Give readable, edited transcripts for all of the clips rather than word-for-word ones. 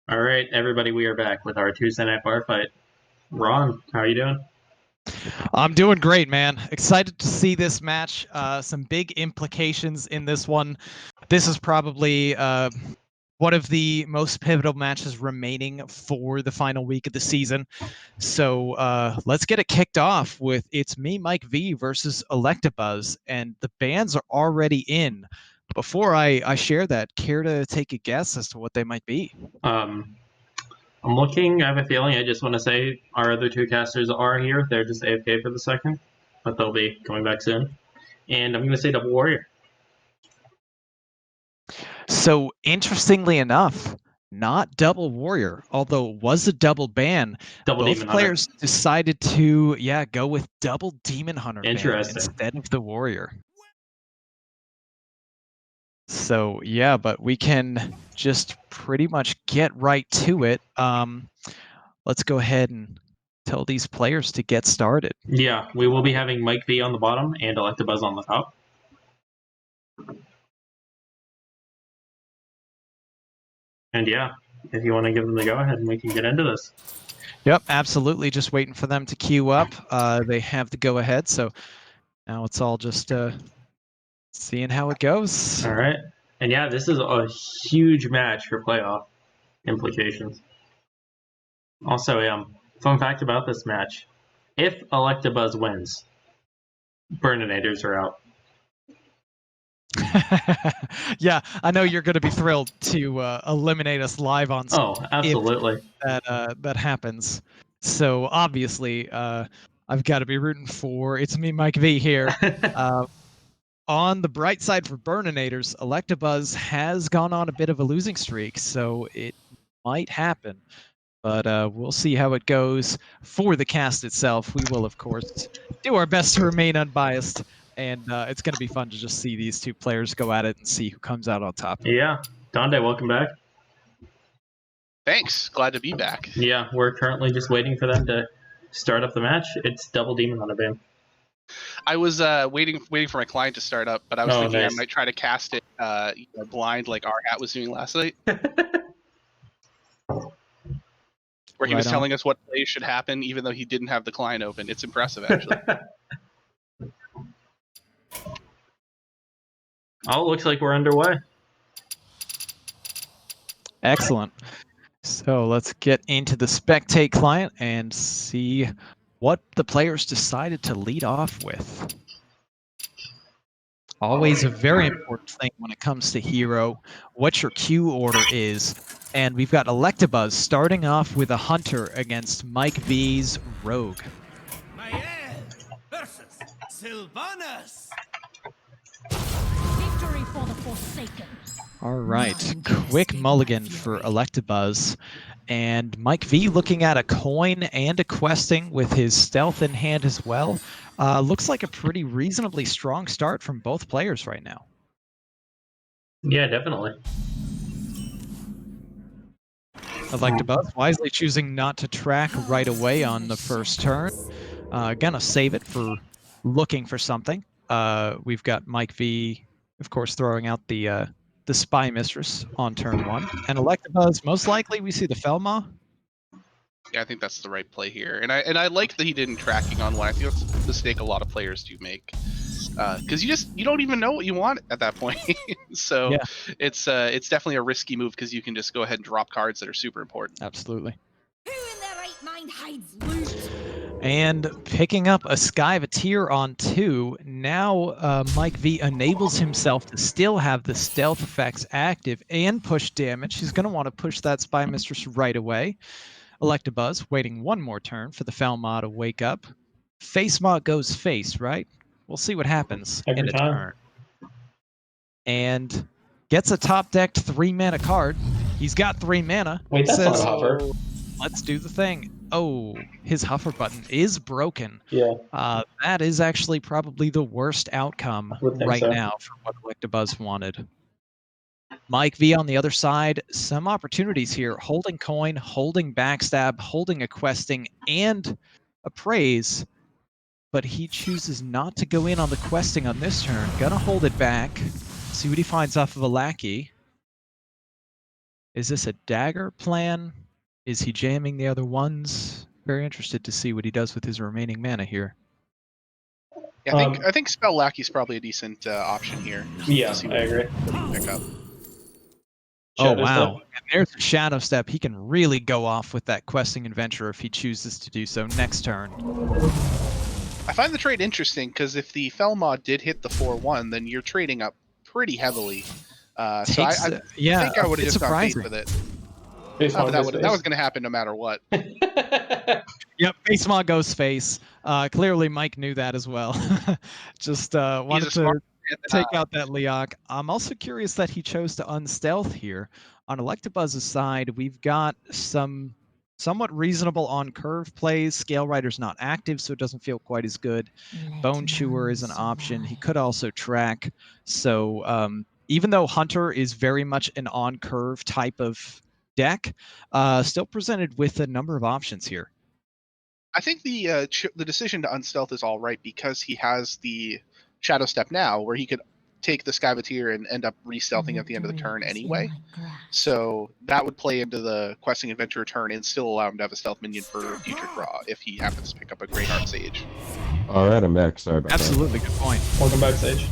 All right, everybody, we are back with our Tuesday night bar fight. Ron, how are you doing? I'm doing great, man. Excited to see this match. Some big implications in this one. This is probably one of the most pivotal matches remaining for the final week of the season. So let's get it kicked off with ItsMeMikeV versus Electabuzz, and the bands are already in. Before I share that, care to take a guess as to what they might be? I'm looking. I have a feeling. I just want to say our other two casters are here. They're just AFK for the second, but they'll be coming back soon. And I'm going to say Double Warrior. So interestingly enough, not double warrior, although it was a double ban. Double Both Demon Hunter. players decided to, go with double demon hunter ban Interesting. instead of the warrior. So yeah, but we can just pretty much get right to it. Let's go ahead and tell these players to get started. Yeah, we will be having Mike V on the bottom and Electabuzz on the top. And yeah, if you want to give them the go-ahead, and we can get into this. Yep, absolutely. Just waiting for them to queue up. They have the go-ahead, so now it's all just seeing how it goes. All right. And yeah, this is a huge match for playoff implications. Also, fun fact about this match. If Electabuzz wins, Burninators are out. Yeah, I know you're going to be thrilled to eliminate us live on Oh, absolutely. If that happens. So obviously, I've got to be rooting for ItsMeMikeV here. On the bright side for Burninators, Electabuzz has gone on a bit of a losing streak, so it might happen. But we'll see how it goes. For the cast itself, we will, of course, do our best to remain unbiased. And it's going to be fun to just see these two players go at it and see who comes out on top. Yeah. Donde, welcome back. Thanks. Glad to be back. Yeah, we're currently just waiting for them to start up the match. It's double Demon Hunter ban. I was waiting for my client to start up, but I was thinking nice. I might try to cast it blind like our hat was doing last night. Where he was telling us what plays should happen, even though he didn't have the client open. It's impressive, actually. Oh, looks like we're underway. Excellent. So let's get into the spectate client and see what the players decided to lead off with. Always a very important thing when it comes to hero, what your queue order is. And we've got Electabuzz starting off with a Hunter against Mike V's Rogue. Versus Sylvanas. Victory for the Forsaken. All right, quick mulligan for Electabuzz. And Mike V looking at a coin and a questing with his stealth in hand as well. Looks like a pretty reasonably strong start from both players right now. Yeah, definitely. Electabuzz wisely choosing not to track right away on the first turn. Gonna save it for looking for something. We've got Mike V, of course, throwing out the Spy Mistress on turn 1. And Electabuzz, most likely we see the Felmaw. Yeah, I think that's the right play here. And I like that he didn't tracking on one. I think that's a mistake a lot of players do make. Because you don't even know what you want at that point. So yeah. It's definitely a risky move because you can just go ahead and drop cards that are super important. Absolutely. Who in their right mind hides loot? And picking up a Sky of a Tier on 2, now Mike V enables himself to still have the stealth effects active and push damage. He's going to want to push that Spy Mistress right away. Electabuzz waiting one more turn for the Felmaw to wake up. Face Maw goes face, right? We'll see what happens in a turn. And gets a top decked 3-mana card. He's got 3 mana. Wait, that's says, not Hover. Let's do the thing. Oh, his Hover button is broken. Yeah. That is actually probably the worst outcome right now for what Electabuzz wanted. Mike V on the other side, some opportunities here. Holding coin, holding backstab, holding a questing, and a praise. But he chooses not to go in on the questing on this turn. Gonna hold it back. See what he finds off of a lackey. Is this a dagger plan? Is he jamming the other ones? Very interested to see what he does with his remaining mana here. Yeah, I think Spell Lackey's probably a decent option here. Yeah, See I agree. what you pick up. Oh, Shadow wow. Step. And there's a Shadow Step. He can really go off with that Questing Adventurer if he chooses to do so next turn. I find the trade interesting because if the Fel mod did hit the 4/1, then you're trading up pretty heavily. So I think I would have just gone bait with it. Face But mod that goes was going to happen no matter what. Yep, face mod goes face. Clearly, Mike knew that as well. Just wanted to take out that Leok. I'm also curious that he chose to unstealth here. On Electabuzz's side, we've got some somewhat reasonable on curve plays. Scale Rider's not active, so it doesn't feel quite as good. Bone Chewer is an option. He could also track. So even though Hunter is very much an on curve type of deck, still presented with a number of options here. I think the decision to unstealth is all right because he has the Shadow Step now, where he could take the Skyvateer and end up re-stealthing at the end of the turn anyway. So that would play into the Questing Adventurer turn and still allow him to have a stealth minion for future draw if he happens to pick up a Greyheart Sage. All right, I'm back. Sorry about Absolutely, good point. Welcome back, Sage.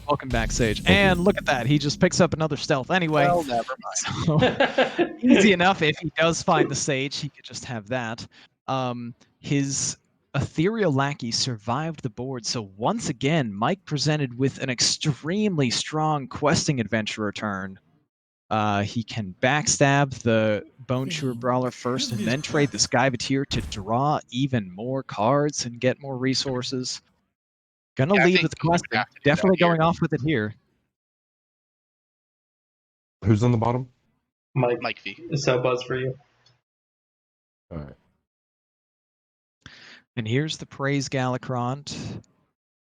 Welcome back, Sage. And look at that. He just picks up another stealth anyway. Well, never mind. So, easy enough. If he does find the Sage, he could just have that. His Ethereal Lackey survived the board. So once again, Mike presented with an extremely strong Questing Adventurer turn. He can backstab the Bone Chewer Brawler first and then trade the Skyvateer to draw even more cards and get more resources. Gonna lead with the Questing. Definitely going off with it here. Who's on the bottom? Mike V. So buzz for you. All right. And here's the Praise Galacrond.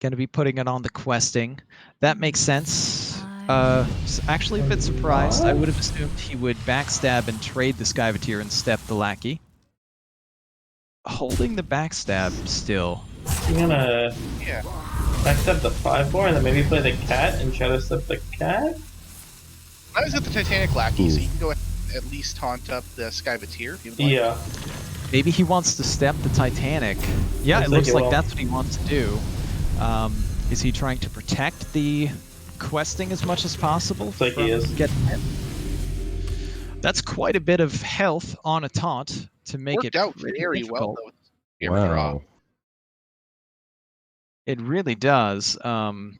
Going to be putting it on the Questing. That makes sense. Actually a bit surprised. I would have assumed he would backstab and trade the Skyvateer and step the Lackey. Holding the backstab still. You're gonna backstab the 5/4 and then maybe play the cat and shadow step the cat? I was at the Titanic Lackey, so you can go at least taunt up the Skyvateer if you'd like. Yeah. Maybe he wants to step the Titanic. Yeah, it looks like that's what he wants to do. Is he trying to protect the Questing as much as possible? Looks like he is. That's quite a bit of health on a taunt to make Worked it out pretty very difficult. well, though. Wow. It really does. For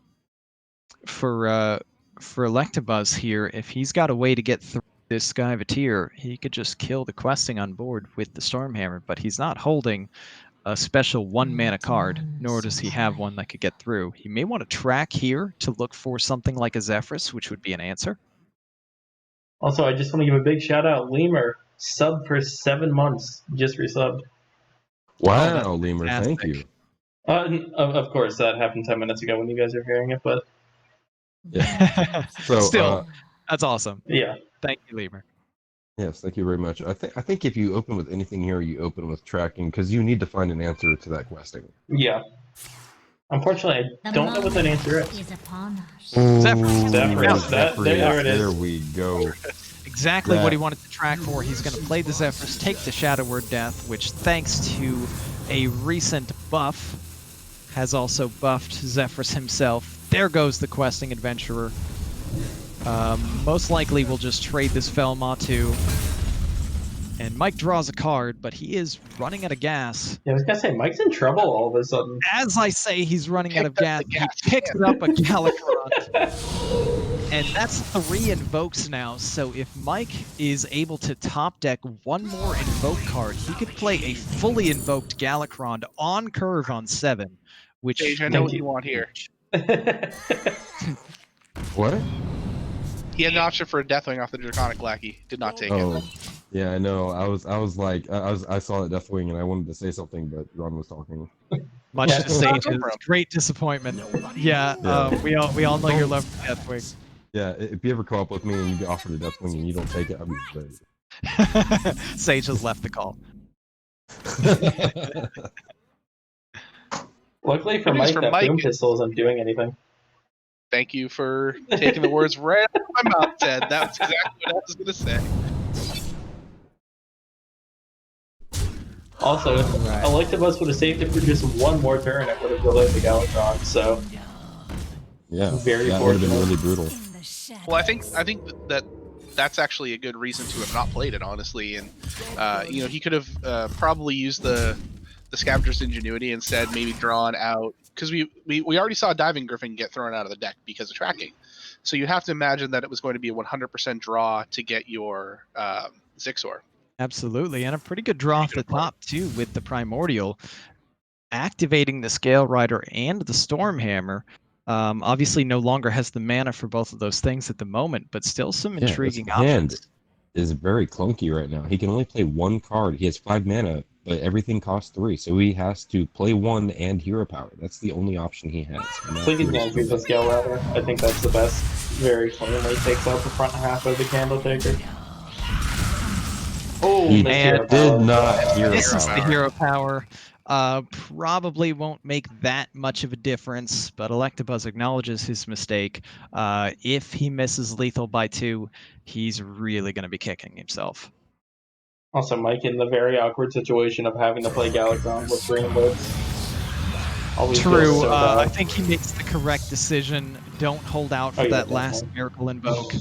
Electabuzz here, if he's got a way to get through this Skyvateer, he could just kill the Questing on board with the Stormhammer, but he's not holding a special 1-mana card, nor does he have one that could get through. He may want to track here to look for something like a Zephyrus, which would be an answer. Also, I just want to give a big shout out, Leumer, sub for 7 months, just resubbed. Wow, Leumer, thank you. Of course, that happened 10 minutes ago when you guys are hearing it, but Yeah. So Still, that's awesome. yeah. Thank you, Leumer. Yes, thank you very much. I think if you open with anything here, you open with tracking because you need to find an answer to that Questing. Yeah. Unfortunately, I don't know what that answer is. Zephyrus. Zephyrus. There it is. There we go. Exactly what he wanted to track for. He's going to play the Zephyrus, take the Shadow Word Death, which, thanks to a recent buff, has also buffed Zephyrus himself. There goes the Questing Adventurer. Most likely we'll just trade this Felmatu. And Mike draws a card, but he is running out of gas. Yeah, I was gonna say, Mike's in trouble all of a sudden. As I say, he's running out of gas. He picks up a Galacrond. And that's 3 invokes now, so if Mike is able to top deck one more invoke card, he could play a fully invoked Galacrond on curve on 7, which... Sage, I know what you want here. What? He had an option for a Deathwing off the Draconic Lackey. Did not take it. Yeah, I know. I was like, I saw that Deathwing and I wanted to say something, but Ron was talking. Much to Sage's great disappointment. Yeah, we all know your love for Deathwing. Yeah, if you ever come up with me and you get offered a Deathwing and you don't take it, I'd be very... Sage has left the call. Luckily for Mike, that boom pistol isn't doing anything. Thank you for taking the words right out of my mouth, Ted. That was exactly what I was going to say. Also, Right. Electabuzz would have saved it for just one more turn. It would have delayed the Galvatron. So Yeah, very that would have been fortunate. really brutal. In the shadows. Well, I think that's actually a good reason to have not played it, honestly. And you know, he could have probably used the Scavenger's Ingenuity instead, maybe drawn out, because we already saw Diving Griffin get thrown out of the deck because of tracking. So you have to imagine that it was going to be a 100% draw to get your Zixor. Absolutely, and a pretty good draw off the top too with the Primordial, activating the Scale Rider and the Stormhammer. Obviously, no longer has the mana for both of those things at the moment, but still some intriguing his hand options. is very clunky right now. He can only play one card. He has 5 mana, but everything costs 3, so he has to play 1 and Hero Power. That's the only option he has. And So he can use the Scale Rider. I think that's the best. Very cleanly takes out the front half of the Candle Taker. Oh, He missed Hero did Power. not Hero This is Power. the Hero Power. Probably won't make that much of a difference, but Electabuzz acknowledges his mistake. If he misses lethal by 2, he's really going to be kicking himself. Also, Mike in the very awkward situation of having to play Galvatron with Green Lips. Always True. feels so I bad. think he makes the correct decision. Don't hold out for Oh, yeah, that last definitely. Miracle Invoke.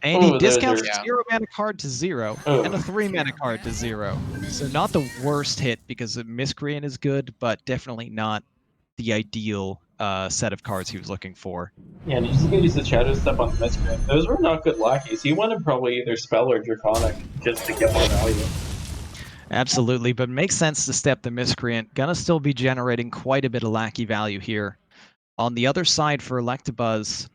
And Oh, he those discounts are- a 0 mana card to 0 Oh. and a 3 mana card to 0. So not the worst hit because a Miscreant is good, but definitely not the ideal set of cards he was looking for. Yeah, and he's going to use the Shadow Step on the Miscreant. Those were not good lackeys. He wanted probably either Spell or Draconic just to get more value. Absolutely, but it makes sense to step the Miscreant. Gonna still be generating quite a bit of lackey value here. On the other side for Electabuzz,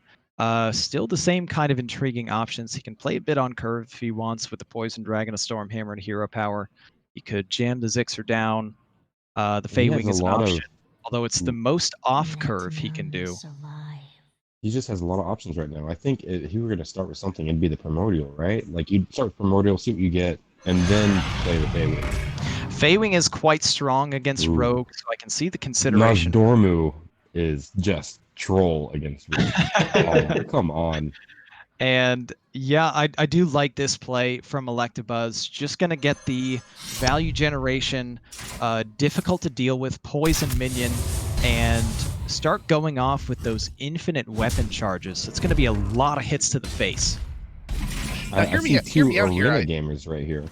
still the same kind of intriguing options. He can play a bit on curve if he wants with the Poison Dragon, a Stormhammer, and Hero Power. He could jam the Zixer down. The He has Feywing a is an lot of- option, although it's the most off curve he can do. He just has a lot of options right now. I think if you were going to start with something, it'd be the Primordial, right? Like, you'd start with Primordial, see what you get, and then play the Feywing. Feywing is quite strong against Ooh. Rogue, so I can see the consideration. Nosdormu is just troll against Rogue. Oh, come on. And yeah, I do like this play from Electabuzz. Just going to get the value generation, difficult to deal with poison minion, and start going off with those infinite weapon charges. It's going to be a lot of hits to the face. I hear see me two out here. arena gamers right here.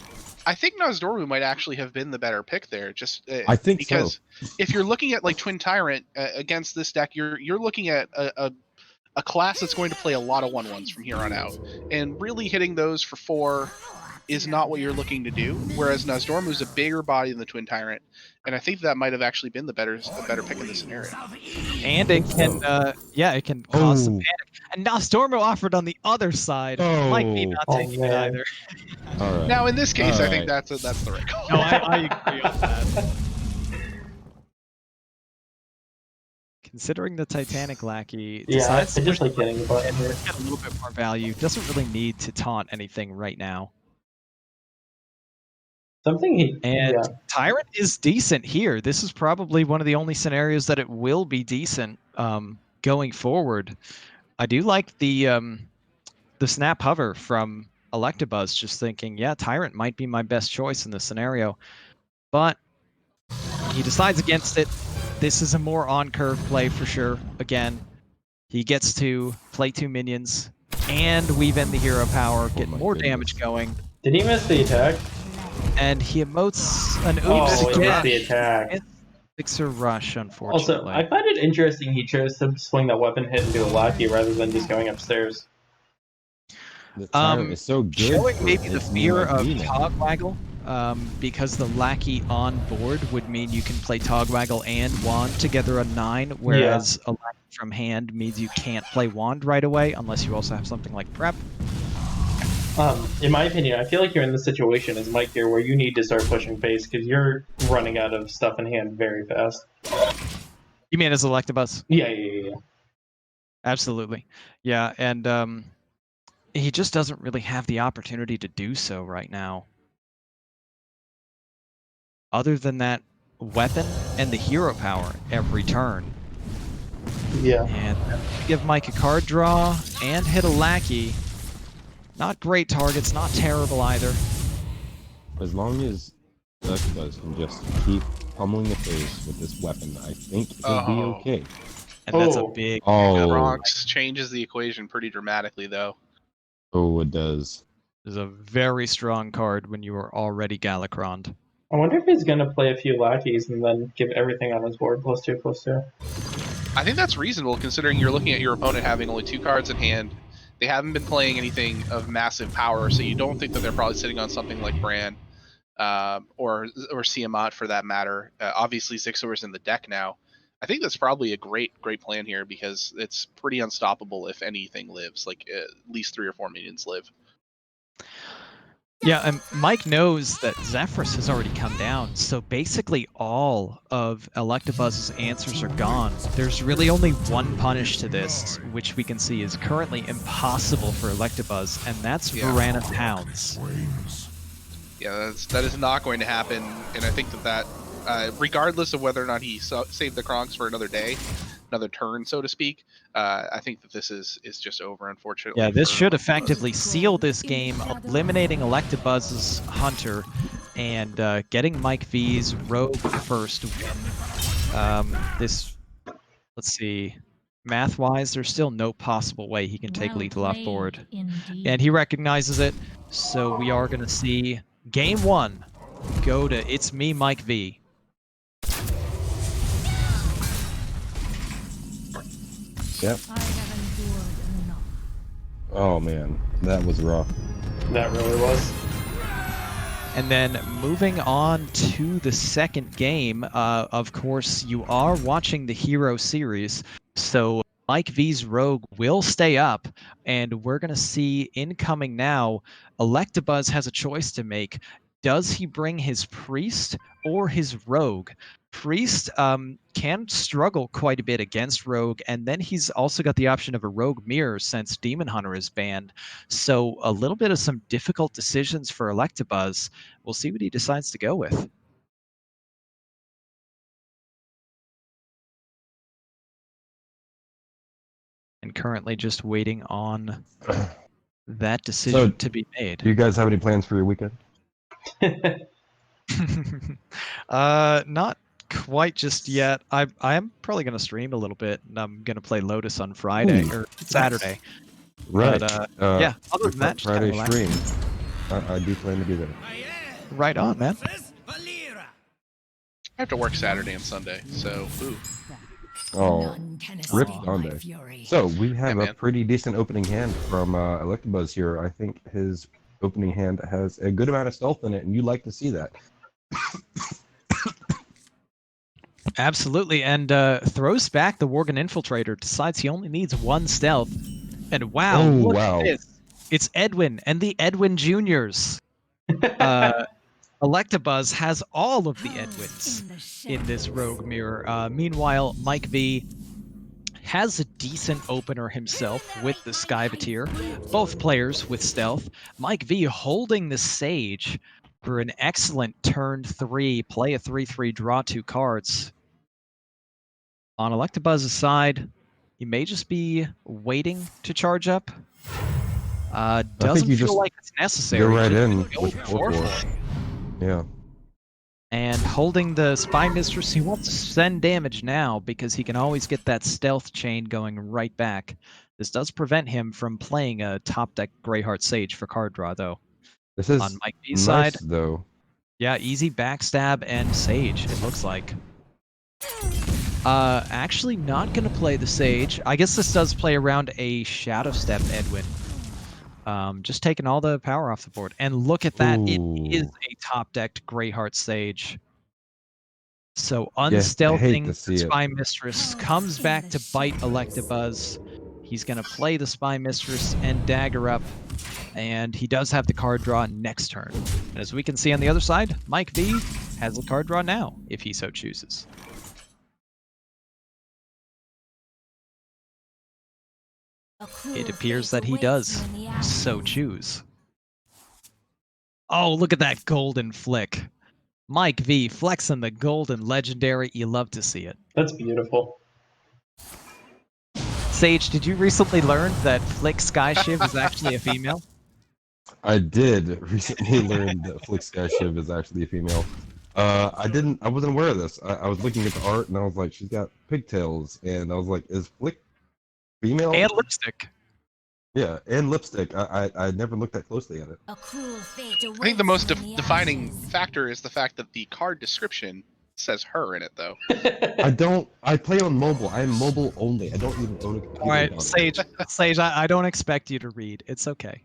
I think Nosdormu might actually have been the better pick there. Just I think because so. if you're looking at like Twin Tyrant against this deck, you're looking at a class that's going to play a lot of 1/1s from here on out, and really hitting those for 4 is not what you're looking to do. Whereas Nosdormu is a bigger body than the Twin Tyrant, and I think that might have actually been the better pick in this scenario. And it can, it can cause some Oh. panic. And Nosdormu offered on the other side might be not Oh, taking it man. either. All right. Now in this case, All I think right. that's the right call. No, I agree on that. Considering the Titanic lackey Yeah, I decides to just like hitting the button here. get a little bit more value, doesn't really need to taunt anything right now. Something he... And yeah. Tyrant is decent here. This is probably one of the only scenarios that it will be decent going forward. I do like the snap hover from Electabuzz, just thinking, yeah, Tyrant might be my best choice in this scenario. But he decides against it. This is a more on-curve play for sure. Again, he gets to play 2 minions and weave in the hero power, get my more goodness. damage going. Did he miss the attack? And he emotes an oops Oh, he missed again. the attack. Fixer rush, unfortunately. Also, I find it interesting he chose to swing that weapon hit into a lackey rather than just going upstairs. The Tyrant is so good. Showing for maybe the its fear of UID now. Togwaggle, because the lackey on board would mean you can play Togwaggle and Wand together on 9, whereas a lackey from hand means you can't play Wand right away unless you also have something like Prep. In my opinion, I feel like you're in the situation as Mike here where you need to start pushing face because you're running out of stuff in hand very fast. You mean as Electabuzz? Yeah. Absolutely. Yeah, and he just doesn't really have the opportunity to do so right now. Other than that weapon and the hero power every turn. Yeah. And give Mike a card draw and hit a lackey. Not great targets, not terrible either. As long as Electabuzz can just keep pummeling the face with this weapon, I think he'll be Oh. okay. And that's a Oh. big. Oh, Bronx changes the equation pretty dramatically, though. oh, it does. Is a very strong card when you are already Galakroned. I wonder if he's gonna play a few lackeys and then give everything on his board +2/+2. I think that's reasonable considering you're looking at your opponent having only 2 cards in hand. They haven't been playing anything of massive power, so you don't think that they're probably sitting on something like Bran or Tiamat for that matter. Obviously, Zixor's in the deck now. I think that's probably a great plan here because it's pretty unstoppable if anything lives. Like at least 3 or 4 minions live. Yeah, and Mike knows that Zephyrus has already come down, so basically all of Electabuzz's answers are gone. There's really only one punish to this, which we can see is currently impossible for Electabuzz, and that's Varana's Hounds. Yeah, that is not going to happen, and I think that regardless of whether or not he saved the Kronks for another day, another turn, so to speak, I think that this is just over, unfortunately. Yeah, this should effectively seal this game, eliminating Electabuzz's Hunter and getting Mike V's Rogue first win. Let's see, math-wise, there's still no possible way he can take lethal off board. And he recognizes it, so we are going to see Game 1 go to ItsMeMikeV. Yep. Oh man, that was rough. That really was. And then moving on to the second game, of course, you are watching the Hero series, so Mike V's Rogue will stay up, and we're going to see incoming now, Electabuzz has a choice to make. Does he bring his Priest or his Rogue? Priest can struggle quite a bit against Rogue, and then he's also got the option of a Rogue Mirror since Demon Hunter is banned. So a little bit of some difficult decisions for Electabuzz. We'll see what he decides to go with. And currently just waiting on that decision to be made. Do you guys have any plans for your weekend? Not quite just yet. I am probably going to stream a little bit, and I'm going to play Lotus on Friday or Saturday. Right. But, yeah, other than that, just Friday kinda stream. I do plan to be there. Right on, man. I have to work Saturday and Sunday, so ooh. Oh, rip Donde. So we have a pretty decent opening hand from Electabuzz here. I think his opening hand has a good amount of stealth in it, and you like to see that. Absolutely, and throws back the Worgen Infiltrator, decides he only needs 1 stealth. And wow, look at this. It's Edwin and the Edwin Juniors. Electabuzz has all of the Edwins in this Rogue Mirror. Meanwhile, Mike V has a decent opener himself with the Skyvateer. Both players with stealth. Mike V holding the Sage for an excellent turn 3. Play a 3/3, draw 2 cards. On Electabuzz's side, he may just be waiting to charge up. Doesn't feel like it's necessary. Go right in Go with 4/4. Yeah. And holding the Spy Mistress, he wants to send damage now because he can always get that stealth chain going right back. This does prevent him from playing a top deck Greyheart Sage for card draw, though. This is on Mike V's nice, side, though. Yeah, easy backstab and Sage, it looks like. Actually not going to play the Sage. I guess this does play around a Shadow Step Edwin. Just taking all the power off the board. And look at that, it is a top-decked Greyheart Sage. So unstealthing the Spy Mistress comes back to bite Electabuzz. He's going to play the Spy Mistress and dagger up. And he does have the card draw next turn. And as we can see on the other side, Mike V has the card draw now, if he so chooses. It appears that he does so choose. Oh, look at that golden flick. Mike V flexing the golden legendary. You love to see it. That's beautiful. Sage, did you recently learn that Flick Skyshiv is actually a female? I did recently learn that Flick Skyshiv is actually a female. I wasn't aware of this. I was looking at the art and I was like, she's got pigtails, and I was like, is Flick female? And lipstick. Yeah, and lipstick. I never looked that closely at it. A cruel fate I think the most defining ashes. factor is the fact that the card description says her in it, though. I play on mobile. I am mobile only. I don't even own a computer. All right, Sage, I don't expect you to read. It's okay.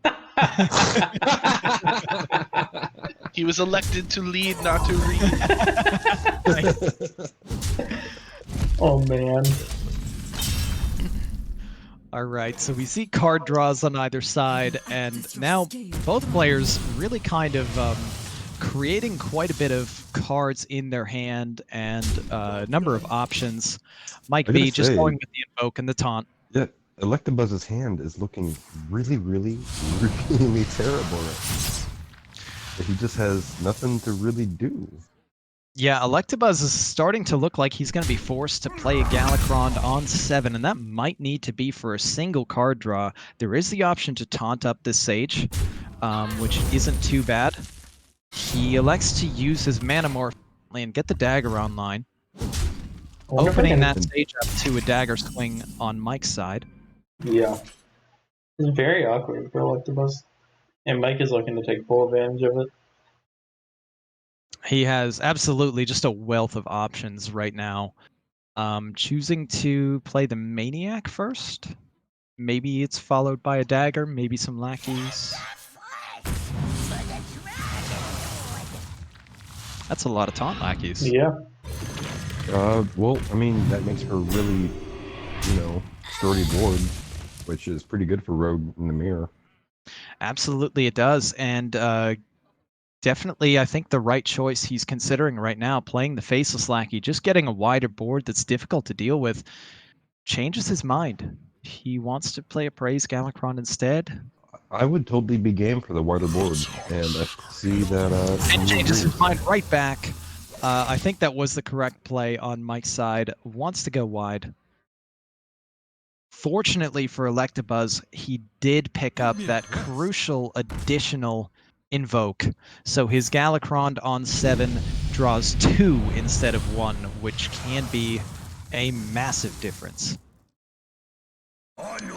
He was elected to lead, not to read. Oh man. All right, so we see card draws on either side, and now both players really kind of creating quite a bit of cards in their hand and a number of options. Mike V just going with the invoke and the taunt. Yeah, Electabuzz's hand is looking really, really, really terrible. He just has nothing to really do. Yeah, Electabuzz is starting to look like he's going to be forced to play a Galakrond on 7, and that might need to be for a single card draw. There is the option to taunt up this Sage, which isn't too bad. He elects to use his Manamorph and get the dagger online, opening that Sage up to a dagger swing on Mike's side. Yeah. It's very awkward for Electabuzz. And Mike is looking to take full advantage of it. He has absolutely just a wealth of options right now. Choosing to play the Maniac first. Maybe it's followed by a dagger, maybe some lackeys. That's a lot of taunt lackeys. Yeah. Well, I mean, that makes for a really, sturdy board, which is pretty good for Rogue in the mirror. Absolutely it does, and definitely I think the right choice he's considering right now, playing the Faceless Lackey, just getting a wider board that's difficult to deal with, changes his mind. He wants to play a Praise Galakrond instead. I would totally be game for the wider board, and I see that... and changes his mind right back. I think that was the correct play on Mike's side. Wants to go wide. Fortunately for Electabuzz, he did pick up that crucial additional invoke. So his Galakrond on 7 draws 2 instead of 1, which can be a massive difference.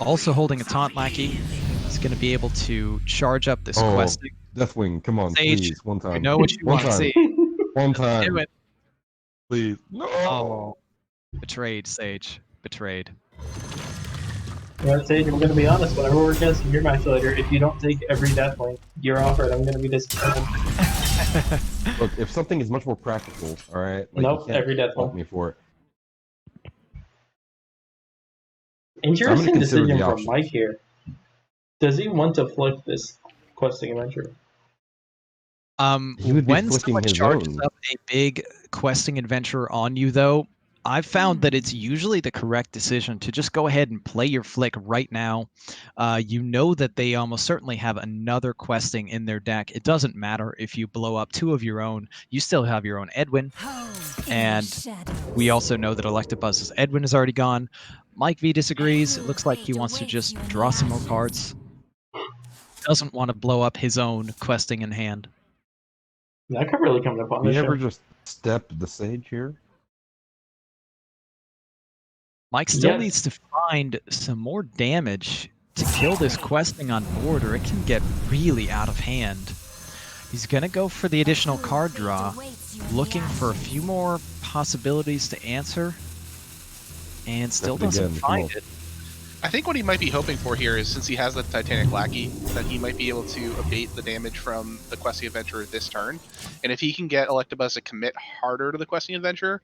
Also holding a taunt lackey, he's going to be able to charge up this questing. Deathwing, come on, Sage, please, one time. I know what you want to see. One time. Do it. Please. No! Oh, betrayed, Sage. Betrayed. Yeah, Sage, I'm going to be honest, whenever we're casting your match later, if you don't take every Deathwing you're offered, I'm going to be disappointed. Look, if something is much more practical, alright? Like, nope, every Deathwing. Fault me for it. Interesting decision from Mike here. Does he want to flick this questing adventure? When someone charges up a big questing adventure on you, though, I've found that it's usually the correct decision to just go ahead and play your flick right now. You know that they almost certainly have another questing in their deck. It doesn't matter if you blow up 2 of your own. You still have your own Edwin. And we also know that Electabuzz's Edwin is already gone. Mike V disagrees. It looks like he wants to just draw some more cards. Doesn't want to blow up his own questing in hand. That could really come upon this. You ever just step the Sage here? Mike still needs to find some more damage to kill this questing on board, or it can get really out of hand. He's going to go for the additional card draw, looking for a few more possibilities to answer, and still doesn't find it. I think what he might be hoping for here is, since he has the Titanic Lackey, that he might be able to abate the damage from the Questing Adventurer this turn. And if he can get Electabuzz to commit harder to the Questing Adventurer,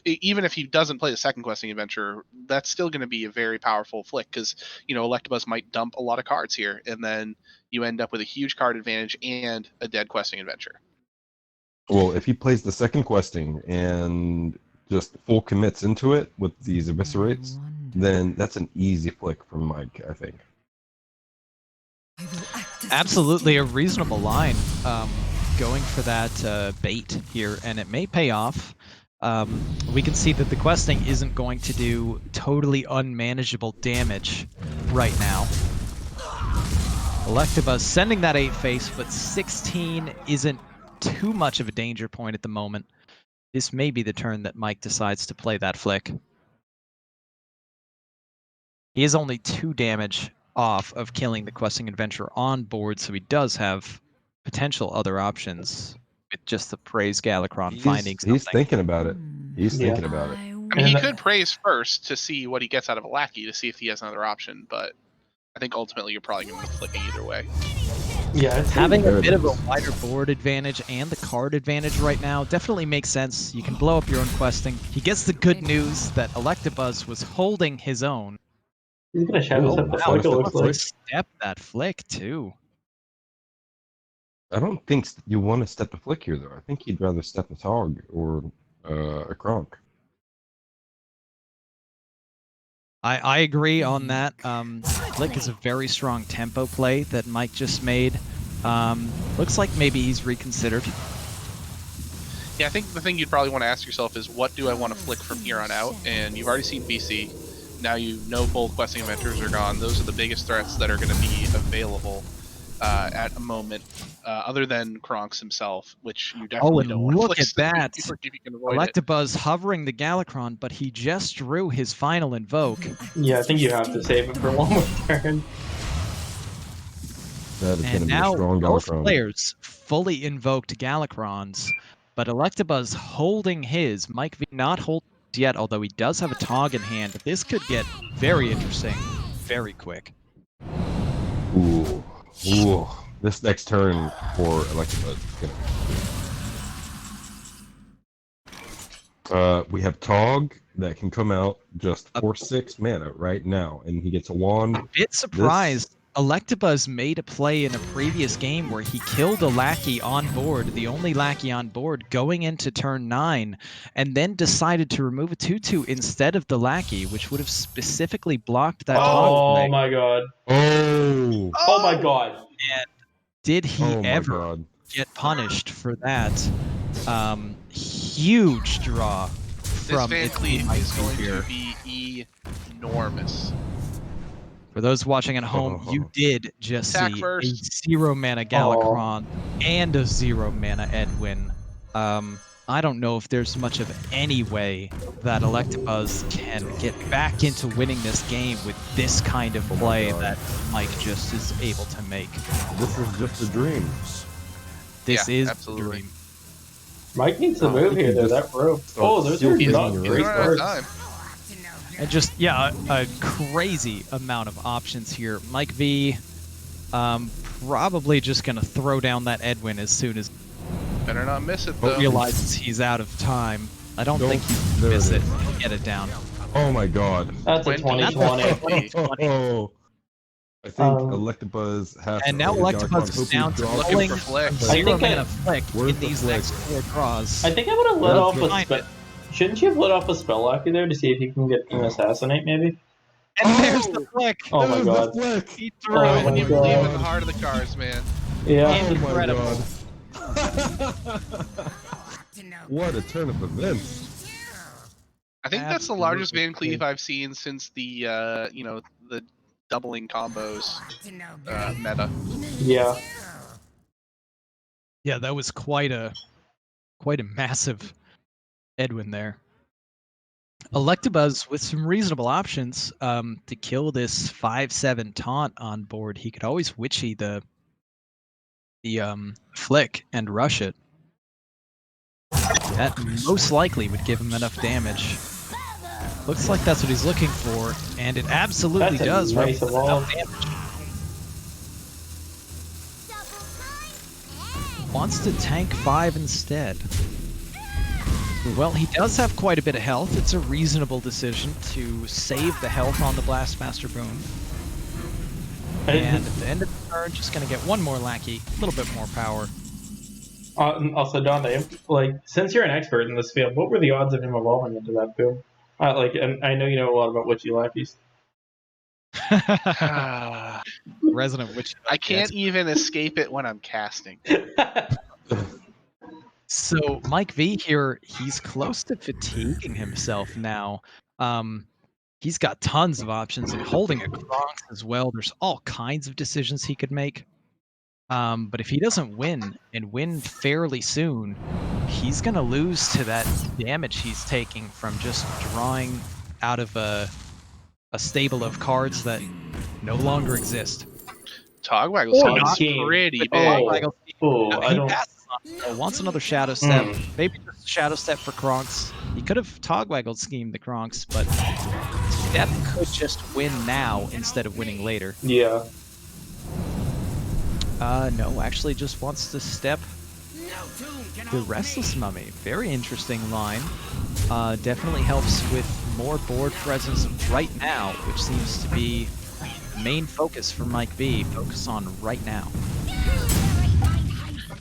even if he doesn't play the second Questing Adventurer, that's still going to be a very powerful flick, because, Electabuzz might dump a lot of cards here, and then you end up with a huge card advantage and a dead Questing Adventure. Well, if he plays the second Questing and just full commits into it with these Eviscerates, then that's an easy flick from Mike, I think. Absolutely a reasonable line, going for that bait here, and it may pay off. We can see that the questing isn't going to do totally unmanageable damage right now. Electabuzz sending that 8 face, but 16 isn't too much of a danger point at the moment. This may be the turn that Mike decides to play that flick. He is only 2 damage off of killing the questing adventurer on board, so he does have potential other options with just the Praise Galakron finding something. He's thinking about it. He's thinking about it. I mean, he could praise first to see what he gets out of a lackey to see if he has another option, but I think ultimately you're probably going to be flicking either way. Yeah, it's having a bit of a wider board advantage and the card advantage right now definitely makes sense. You can blow up your own questing. He gets the good news that Electabuzz was holding his own. He's gonna shadow step the flick, it looks like. Step that flick too. I don't think you want to step the flick here, though. I think you'd rather step a Tog or a Kronk. I agree on that. Flick is a very strong tempo play that Mike just made. Looks like maybe he's reconsidered. Yeah, I think the thing you'd probably want to ask yourself is, what do I want to flick from here on out? And you've already seen BC. Now you know both questing adventures are gone. Those are the biggest threats that are going to be available at a moment, other than Kronk's himself, which you definitely don't want to look flick. At that! Electabuzz hovering the Galakron, but he just drew his final invoke. Yeah, I think you have to save it for one more turn. That is going to be a now strong both Galakron. players fully invoked Galakrons, but Electabuzz holding his. Mike V not holding yet, although he does have a Tog in hand. This could get very interesting very quick. Ooh. Ooh. This next turn for Electabuzz is gonna... we have Tog that can come out just for 6 mana right now, and he gets a wand. A bit surprised. Electabuzz made a play in a previous game where he killed a lackey on board, the only lackey on board, going into turn 9, and then decided to remove a 2/2 instead of the lackey, which would have specifically blocked that Tog play. Oh my god. Oh my god. And did he ever get punished for that? Huge draw from this Van Cleef is going to be enormous. For those watching at home, you did just see a 0 mana Galakron and a 0 mana Edwin. I don't know if there's much of any way that Electabuzz can get back into winning this game with this kind of play that Mike just is able to make. This is just a dream. This is absolutely. a dream. Mike needs to move here, though. That rope. Oh, those are not great cards. And just, yeah, a crazy amount of options here. Mike V, probably just going to throw down that Edwin as soon as... Better not miss it, though. Realizes he's out of time. I don't think he can miss it. Get it down. Oh my god. That's a 2020. Oh. I think Electabuzz has and now Electabuzz is down to looking for 0 mana flick in these next 4 draws. I think I would have lit off a spell. Shouldn't you have lit off a spell locker there to see if you can get an assassinate, maybe? And there's the flick! Oh my god. He threw it. When you believe in the heart of the cards, man. Yeah. Incredible. What a turn of events. I think that's the largest Van Cleef I've seen since the, you know, the doubling combos meta. Yeah. Yeah, that was quite a massive Edwin there. Electabuzz with some reasonable options to kill this 5/7 taunt on board. He could always witchy the flick and rush it. That most likely would give him enough damage. Looks like that's what he's looking for, and it absolutely does. Nice enough damage. Wants to tank 5 instead. Well, he does have quite a bit of health. It's a reasonable decision to save the health on the Blastmaster Boom. And at the end of the turn, just going to get one more lackey, a little bit more power. Also, Donde, like, since you're an expert in this field, what were the odds of him evolving into that boom? And I know you know a lot about witchy lackeys. Resident Witch. I can't even escape it when I'm casting. So Mike V here, he's close to fatiguing himself now. He's got tons of options and holding a Kronk as well. There's all kinds of decisions he could make. But if he doesn't win, and win fairly soon, he's going to lose to that damage he's taking from just drawing out of a stable of cards that no longer exist. Togwaggle scheme is pretty big. He passes on. Wants another Shadow Step. Maybe just Shadow Step for Kronks. He could have Togwaggled schemed the Kronks, but Step could just win now instead of winning later. Yeah. No, actually just wants to step the Restless Mummy. Very interesting line. Definitely helps with more board presence right now, which seems to be main focus for Mike V. Focus on right now.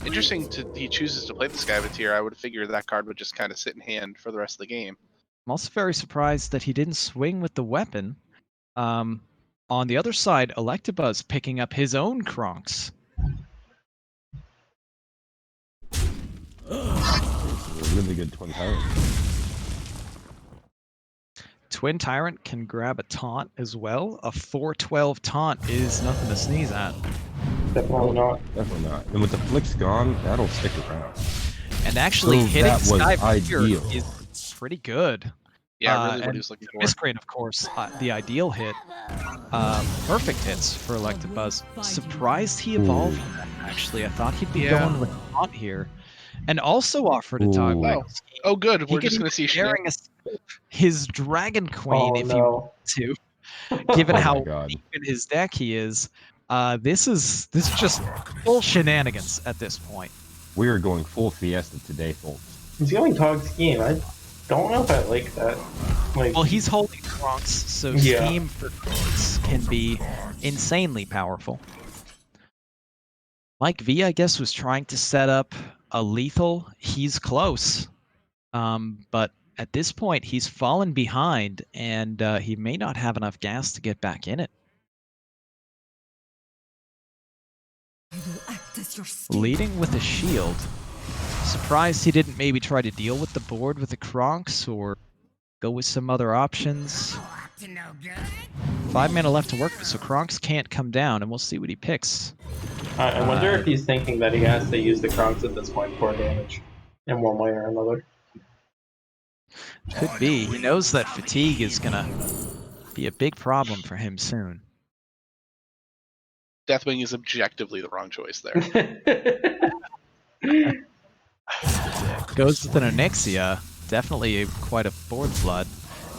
Interesting he chooses to play the Skyvateer. I would figure that card would just kind of sit in hand for the rest of the game. I'm also very surprised that he didn't swing with the weapon. On the other side, Electabuzz picking up his own Kronks. A really good Twin Tyrant. Twin Tyrant can grab a taunt as well. A 4/12 taunt is nothing to sneeze at. Definitely not. Definitely not. And with the flicks gone, that'll stick around. And actually So hitting that was Skyvateer is pretty good. Yeah, really what he was looking for. Miscreant, of course, the ideal hit. Perfect hits for Electabuzz. Surprised he evolved that, actually. I thought he'd be going with taunt here. And also offered a Togwaggle scheme. Oh, good. We're He just could going to see sharing his Dragon Queen if he wanted to, given how deep in his deck he is. This is just full shenanigans at this point. We are going full Fiesta today, folks. He's going Tog Scheme. I don't know if I like that. Like, well, he's holding Kronks, so Scheme for Kronks can be insanely powerful. Mike V, I guess, was trying to set up a lethal. He's close, but at this point, he's fallen behind, and he may not have enough gas to get back in it. Leading with a shield. Surprised he didn't maybe try to deal with the board with the Kronks or go with some other options. 5 mana left to work with, so Kronks can't come down, and we'll see what he picks. I wonder if he's thinking that he has to use the Kronks at this point for damage in one way or another. Could be. He knows that fatigue is gonna be a big problem for him soon. Deathwing is objectively the wrong choice there. Goes with an Onyxia. Definitely quite a board flood.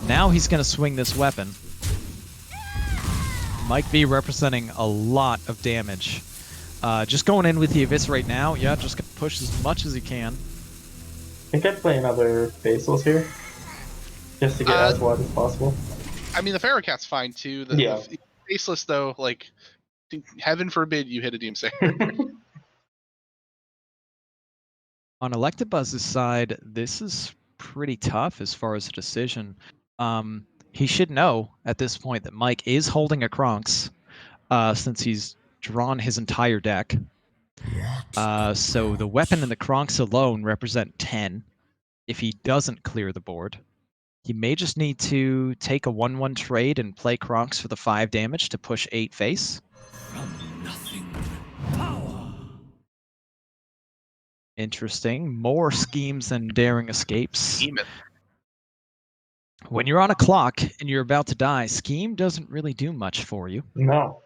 Now he's going to swing this weapon. Mike V representing a lot of damage. Just going in with the Eviscerate now. Yeah, just going to push as much as he can. I think I'd play another Basils here. Just to get as wide as possible. I mean, the Ferrocat's fine too. The Faceless, though, like, heaven forbid you hit a Doomsayer. On Electabuzz's side, this is pretty tough as far as a decision. He should know at this point that Mike is holding a Kronks since he's drawn his entire deck. So the weapon and the Kronks alone represent 10 if he doesn't clear the board. He may just need to take a 1/1 trade and play Kronks for the 5 damage to push 8 face. Interesting. More schemes than daring escapes. When you're on a clock and you're about to die, scheme doesn't really do much for you. No.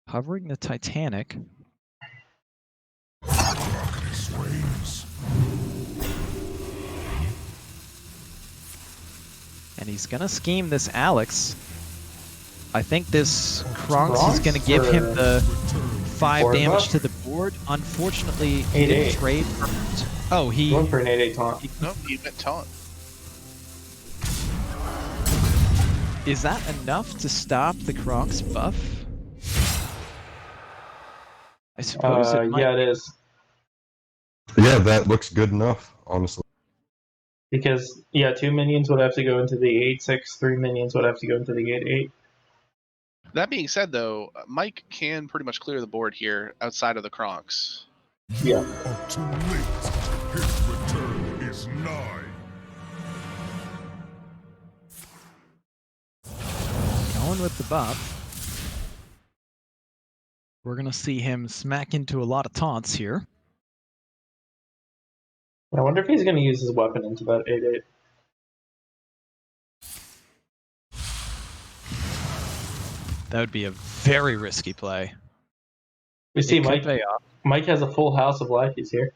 Hovering the Titanic. And he's gonna scheme this Alex. I think this Kronks is gonna give him the 5 damage to the board. Unfortunately, he didn't trade for... Oh, he... Going for an 8/8 taunt. Nope, he went taunt. Is that enough to stop the Kronks buff? I suppose it might. Yeah, it is. Yeah, that looks good enough, honestly. Because, 2 minions would have to go into the 8/6, 3 minions would have to go into the 8/8. That being said, though, Mike can pretty much clear the board here outside of the Kronks. Yeah. Too late. His return is nigh. Going with the buff. We're going to see him smack into a lot of taunts here. I wonder if he's going to use his weapon into that 8-8. That would be a very risky play. We see It could Mike. pay off. Mike has a full house of lackeys here.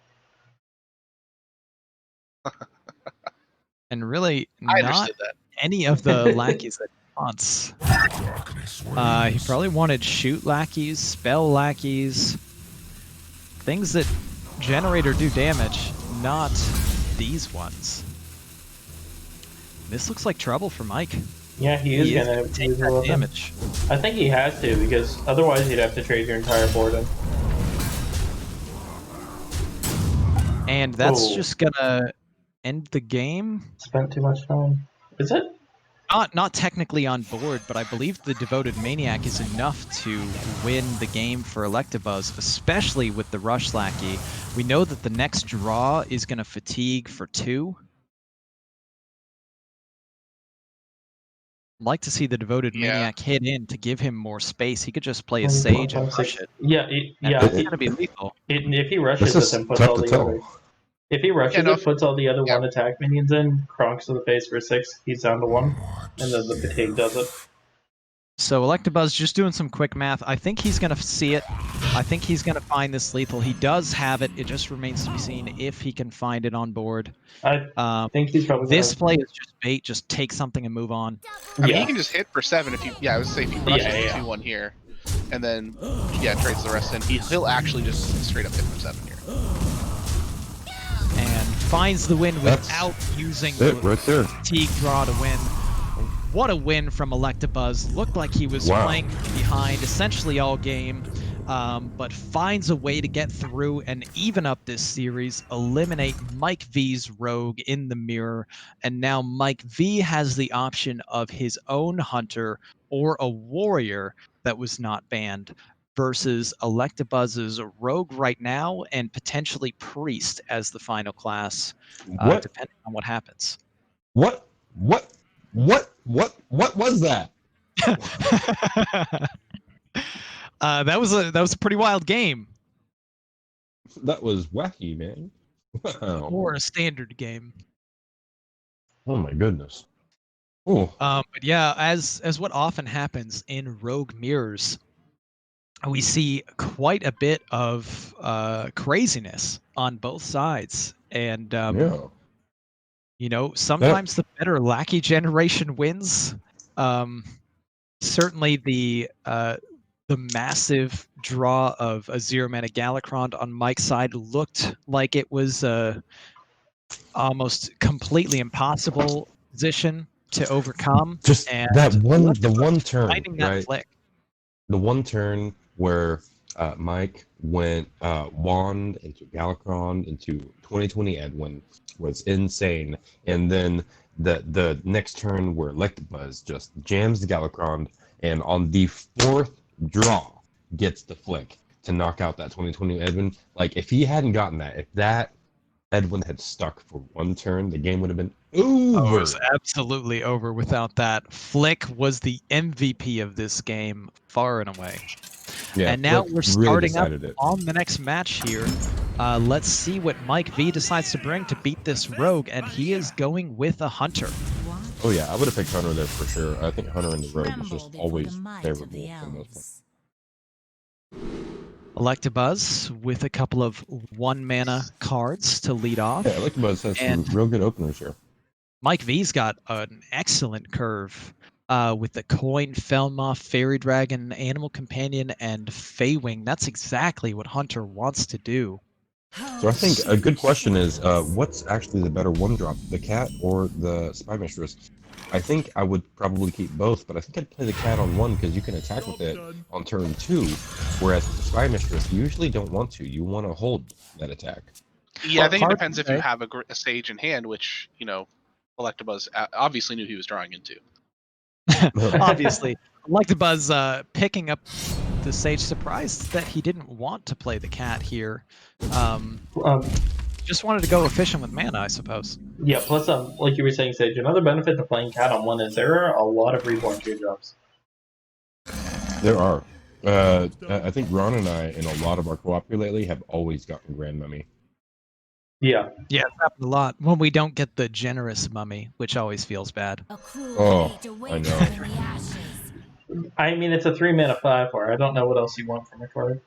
And really, I not understood that. any of the lackeys that he wants. Darkness He reigns. probably wanted shoot lackeys, spell lackeys, things that generate or do damage, not these ones. This looks like trouble for Mike. Yeah, he is going to take use the that weapon. damage. I think he has to, because otherwise you'd have to trade your entire board in. And that's Oh. just gonna end the game. Spent too much time. Is it? Not technically on board, but I believe the Devoted Maniac is enough to win the game for Electabuzz, especially with the Rush Lackey. We know that the next draw is going to fatigue for 2. I'd like to see the Devoted Yeah. Maniac hit in to give him more space. He could just play a Sage and rush it. Yeah, And yeah. that's going to be lethal. If he rushes This is it and puts tough all to the tell. other, if he rushes Yeah, no, it, puts all the other yeah. 1 attack minions in, cronks to the face for 6, he's down to 1, and then the fatigue does it. So Electabuzz just doing some quick math. I think he's going to see it. I think he's going to find this lethal. He does have it. It just remains to be seen if he can find it on board. I think he's probably This play is just bait. Just take something and move on. I mean, Yeah. he can just hit for 7 if you. Yeah, I would say if he rushes Yeah, the yeah. 2-1 here, and then trades the rest in. He'll actually just straight up hit for 7 here. And finds the win That's without using It the right there. fatigue draw to win. What a win from Electabuzz. Looked like he was Wow. playing behind essentially all game, but finds a way to get through and even up this series, eliminate Mike V's Rogue in the mirror, and now Mike V has the option of his own Hunter or a Warrior that was not banned versus Electabuzz's Rogue right now and potentially Priest as the final class, What? depending on what happens. What was that? That was a pretty wild game, That was wacky, man. Wow. or a standard game. Oh my goodness. Oh, But yeah, as what often happens in Rogue mirrors, we see quite a bit of craziness on both sides, and yeah. you know, sometimes the better lackey generation wins. Certainly the massive draw of a 0-mana Galakron on Mike's side looked like it was almost completely impossible position to overcome. Just and that one, the one turn, finding that right? flick. The one turn where Mike went Wand into Galakron into 2020 Edwin was insane, and then the next turn where Electabuzz just jams the Galakron, and on the 4th draw gets the flick to knock out that 2020 Edwin. Like, if he hadn't gotten that, if that Edwin had stuck for one turn, the game would have been over. Oh, it was absolutely over without that. Flick was the MVP of this game, far and away. Yeah, And now Flick we're really starting up decided it. on the next match here. Let's see what Mike V decides to bring to beat this Rogue, and he is going with a Hunter. Oh yeah, I would have picked Hunter there for sure. I think Hunter and the Rogue is Tremble just before always the might favorable of the for the most part. elves. Electabuzz with a couple of 1-mana cards to lead off. Yeah, Electabuzz has some And- real good openers here. Mike V's got an excellent curve with the Coin, Felmoth, Fairy Dragon, Animal Companion, and Feywing. That's exactly what Hunter wants to do. So I think a good question is, what's actually the better one-drop, the cat or the Spy Mistress? I think I would probably keep both, but I think I'd play the cat on 1 because you can attack with it on turn 2, whereas with the Spy Mistress, you usually don't want to. You want to hold that attack. Yeah, I think it hard depends to if you say. have a Sage in hand, which, Electabuzz obviously knew he was drawing into. Obviously, Electabuzz picking up the Sage, surprised that he didn't want to play the cat here. Just wanted to go efficient with mana, I suppose. Yeah, plus, like you were saying, Sage, another benefit to playing Cat on 1 is there are a lot of Reborn teardrops. There are. I think Ron and I, in a lot of our co-op here lately, have always gotten Grand Mummy. Yeah. Yeah, it's happened a lot when we don't get the generous mummy, which always feels bad. A cruel Oh, fate I awaits know. you in the ashes. I mean, it's a 3-mana 5/4. I don't know what else you want from a card.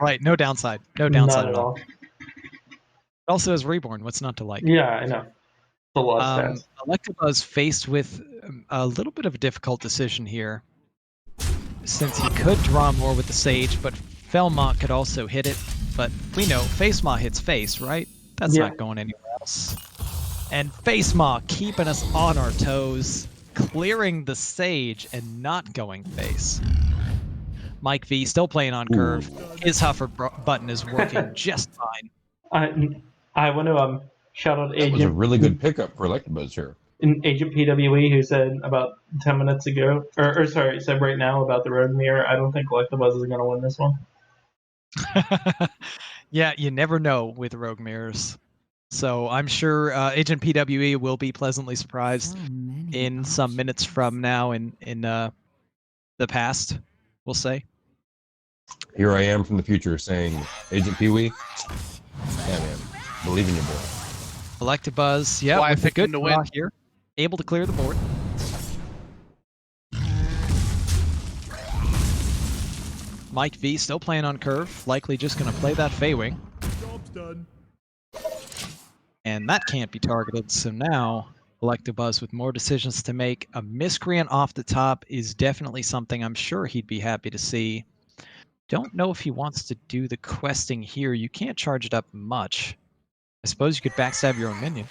Right, no downside. No downside Not at all. It also has Reborn. What's not to like? Yeah, I know. It's a lot of stats. Electabuzz faced with a little bit of a difficult decision here, since he could draw more with the Sage, but Felmont could also hit it. But we know Face Maw hits face, right? That's Yeah. not going anywhere else. And Face Maw keeping us on our toes, clearing the Sage and not going face. Mike V still playing on curve. His Huffer button is working just fine. I want to shout out That was a Agent really good pickup for Electabuzz here. Agent PWE, who said about 10 minutes ago, or sorry, said right now about the Road Mirror. I don't think Electabuzz is going to win this one. Yeah, you never know with Rogue Mirrors. So I'm sure Agent PWE will be pleasantly surprised in some minutes from now in the past, we'll say. Here I am from the future saying, Agent Pee-wee, yeah, man, believe in your boy. Electabuzz, yeah, Why I with a picked good him to draw win. here, able to clear the board. Mike V still playing on curve, likely just going to play that Feywing. Job's done. And that can't be targeted, so now Electabuzz with more decisions to make. A Miscreant off the top is definitely something I'm sure he'd be happy to see. Don't know if he wants to do the questing here. You can't charge it up much. I suppose you could backstab your own minion.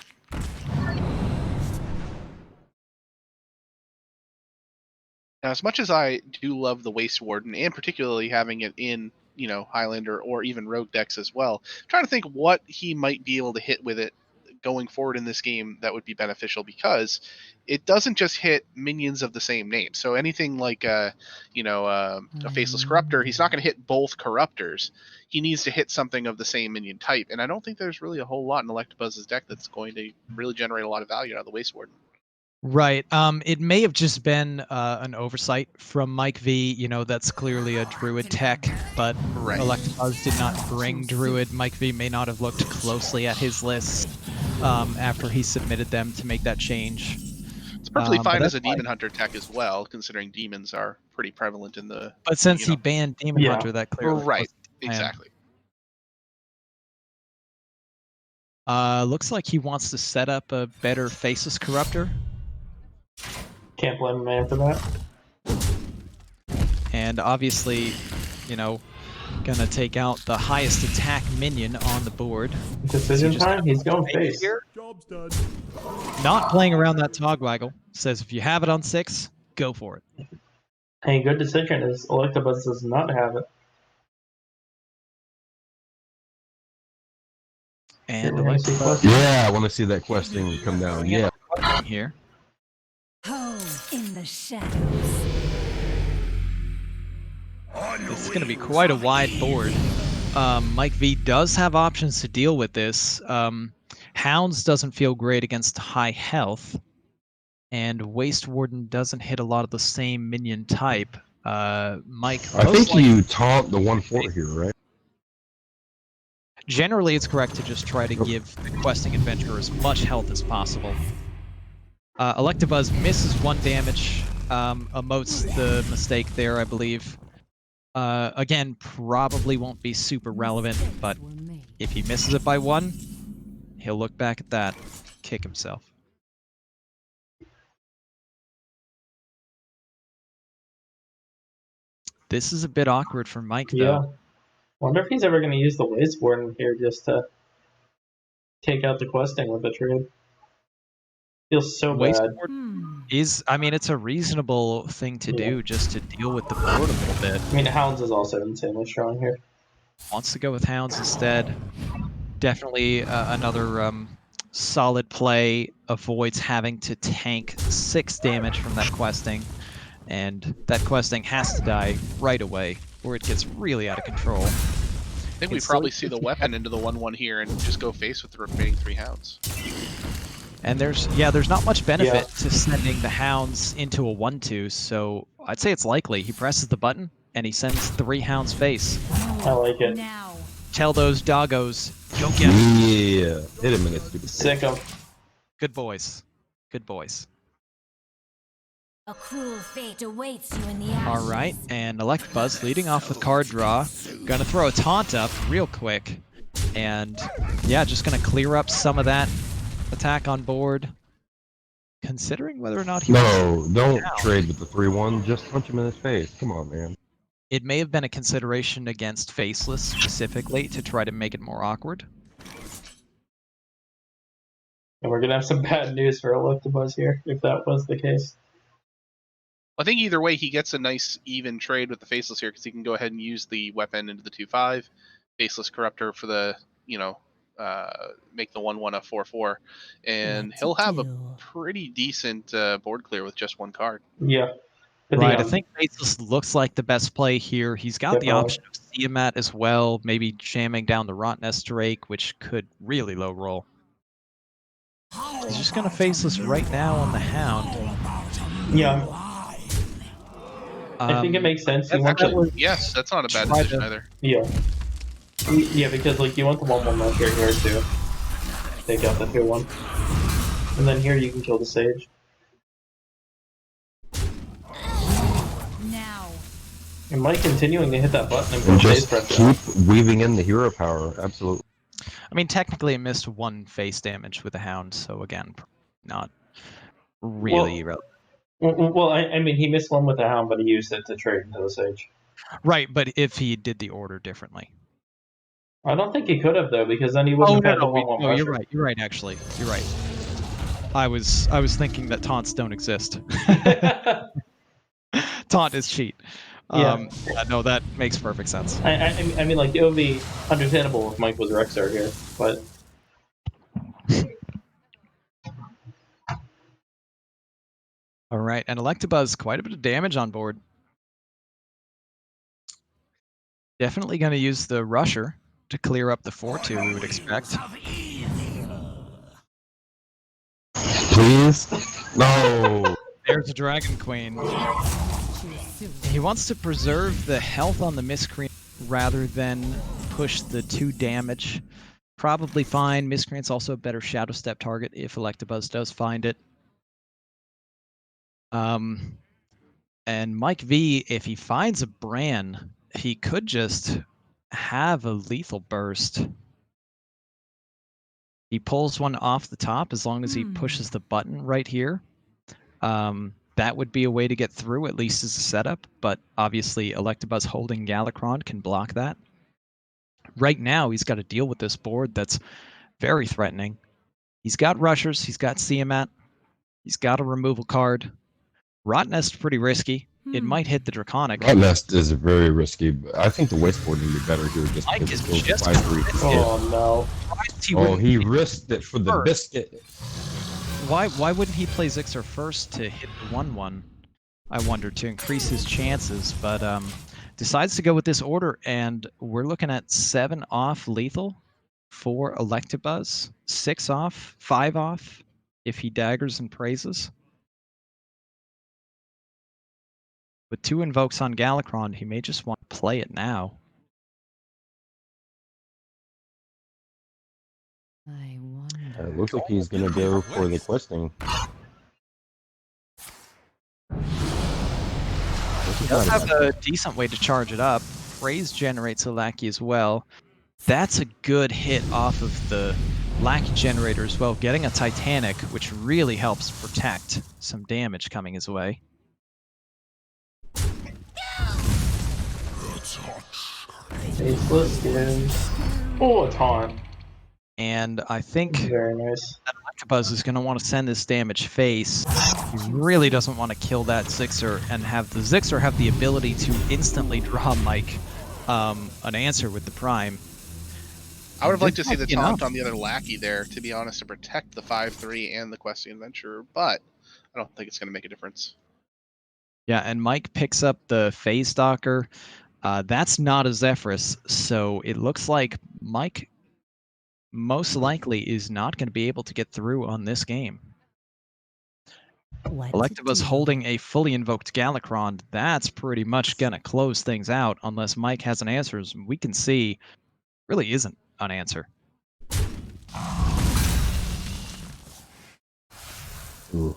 Now, as much as I do love the Waste Warden, and particularly having it in, Highlander or even Rogue decks as well, I'm trying to think what he might be able to hit with it going forward in this game that would be beneficial, because it doesn't just hit minions of the same name. So anything like a Faceless Corruptor, he's not going to hit both Corruptors. He needs to hit something of the same minion type, and I don't think there's really a whole lot in Electabuzz's deck that's going to really generate a lot of value out of the Waste Warden. Right. It may have just been an oversight from Mike V. That's clearly a Druid tech, but Right. Electabuzz did not bring Druid. Mike V may not have looked closely at his list after he submitted them to make that change. It's perfectly But fine as that's a Demon Hunter tech as well, considering demons are pretty prevalent in the. But since he know. banned Demon Yeah. Hunter, that clearly Right, wasn't the plan. exactly. Looks like he wants to set up a better Faceless Corruptor. Can't blame a man for that. And obviously, gonna take out the highest attack minion on the board. Decision just time, he's going Face face. here, Job's done. not playing around that Togwaggle. Says if you have it on 6, go for it. A good decision is Electabuzz does not have it. And We're gonna see Electabuzz Yeah, I want to see that questing come down. Yeah. here. Home in the shadows. This is going to be quite a wide board. Mike V does have options to deal with this. Hounds doesn't feel great against high health. And Waste Warden doesn't hit a lot of the same minion type. Mike, I think you taunt the 1/4 here, right? generally it's correct to just try to give the questing adventurer as much health as possible. Electabuzz misses 1 damage, emotes the mistake there, I believe. Again, probably won't be super relevant, but if he misses it by 1, he'll look back at that, kick himself. This is a bit awkward for Mike, Yeah. though. Wonder if he's ever going to use the Waste Warden here just to take out the questing with the trade. Feels so Waste bad. Warden is, it's a reasonable thing to do just to deal with the board a little bit. I mean, Hounds is also insanely strong here. Wants to go with Hounds instead. Definitely another solid play. Avoids having to tank 6 damage from that questing. And that questing has to die right away, or it gets really out of control. I think we It's probably still- see the weapon into the 1/1 here and just go face with the remaining 3 hounds. And there's not much benefit to sending the Hounds into a 1/2, so I'd say it's likely. He presses the button and he sends 3 hounds face. I like it. Now. Tell those doggos, go get him. Yeah, hit him in his stupid Sick him. Good boys. Good boys. A cruel fate awaits you in the ashes. All right, and Electabuzz leading off with card draw. Gonna throw a taunt up real quick. And yeah, just gonna clear up some of that attack on board. Considering whether or not he No, don't down. trade with the 3-1. Just punch him in his face. Come on, man. It may have been a consideration against Faceless specifically to try to make it more awkward. And we're gonna have some bad news for Electabuzz here, if that was the case. I think either way, he gets a nice even trade with the Faceless here because he can go ahead and use the weapon into the 2/5, Faceless Corruptor for the, make the 1/1 a 4/4, and he'll have a pretty decent board clear with just 1 card. Yeah. But Right, I think Faceless looks like the best play here. He's got the Definitely. option of Tiamat as well, maybe jamming down the Rotnest Drake, which could really low roll. He's just going to Faceless right now on the Hound. Yeah. I think it makes sense. You want Actually, yes, that's not a bad Try decision to- either. Yeah. Yeah, because like you want the 1/1 measure here too. Take out the 2/1. And then here you can kill the Sage. Now. And Mike continuing to hit that button and And put just face pressure. keep weaving in the hero power. Absolutely. I mean, technically it missed 1 face damage with the Hound, so again, not really relevant. Well, I mean, he missed one with the Hound, but he used it to trade into the Sage. Right, but if he did the order differently. I don't think he could have though, because then he wouldn't have had the 1/1 no, you're pressure. right. You're right. Actually, you're right. I was thinking that taunts don't exist. Taunt is cheat. Yeah. No, that makes perfect sense. I mean, like it would be understandable if Mike was Rexar here, but All right, and Electabuzz, quite a bit of damage on board. Definitely going to use the Rusher to clear up the 4/2 we would expect. Please? No. There's a Dragon Queen. He wants to preserve the health on the Miscreant rather than push the 2 damage. Probably fine. Miscreant's also a better Shadow Step target if Electabuzz does find it. And Mike V, if he finds a Bran, he could just have a lethal burst. He pulls one off the top as long as he pushes the button right here. That would be a way to get through, at least as a setup, but obviously Electabuzz holding Galakron can block that. Right now, he's got to deal with this board that's very threatening. He's got Rushers, he's got Tiamat, he's got a removal card. Rotnest pretty risky. It might hit the Draconic. Rotnest is very risky, but I think the wasteboard would be better here just Mike because is it kills just the 5-3. oh no. Oh, he risked it for the First. biscuit. Why wouldn't he play Zixer first to hit the 1/1? I wonder, to increase his chances, but decides to go with this order, and we're looking at 7 off lethal for Electabuzz, 6 off, 5 off if he daggers and praises. With 2 invokes on Galakron, he may just want to play it now. I wonder. It looks like he's going to go for the questing. He does have a decent way to charge it up. Praise generates a Lackey as well. That's a good hit off of the Lackey generator as well, getting a Titanic, which really helps protect some damage coming his way. Faceless is... Oh, a taunt. And I think Very nice. that Electabuzz is going to want to send this damage face. He really doesn't want to kill that Zixer and have the Zixer have the ability to instantly draw Mike an answer with the Prime. I would have liked to This see might the be taunt enough. on the other Lackey there, to be honest, to protect the 5-3 and the Questing Adventurer, but I don't think it's going to make a difference. Yeah, and Mike picks up the Phase Stalker. That's not a Zephyrus, so it looks like Mike most likely is not going to be able to get through on this game. What Electabuzz to do. holding a fully invoked Galakron. That's pretty much going to close things out unless Mike has an answer. As we can see, really isn't an answer. Ooh.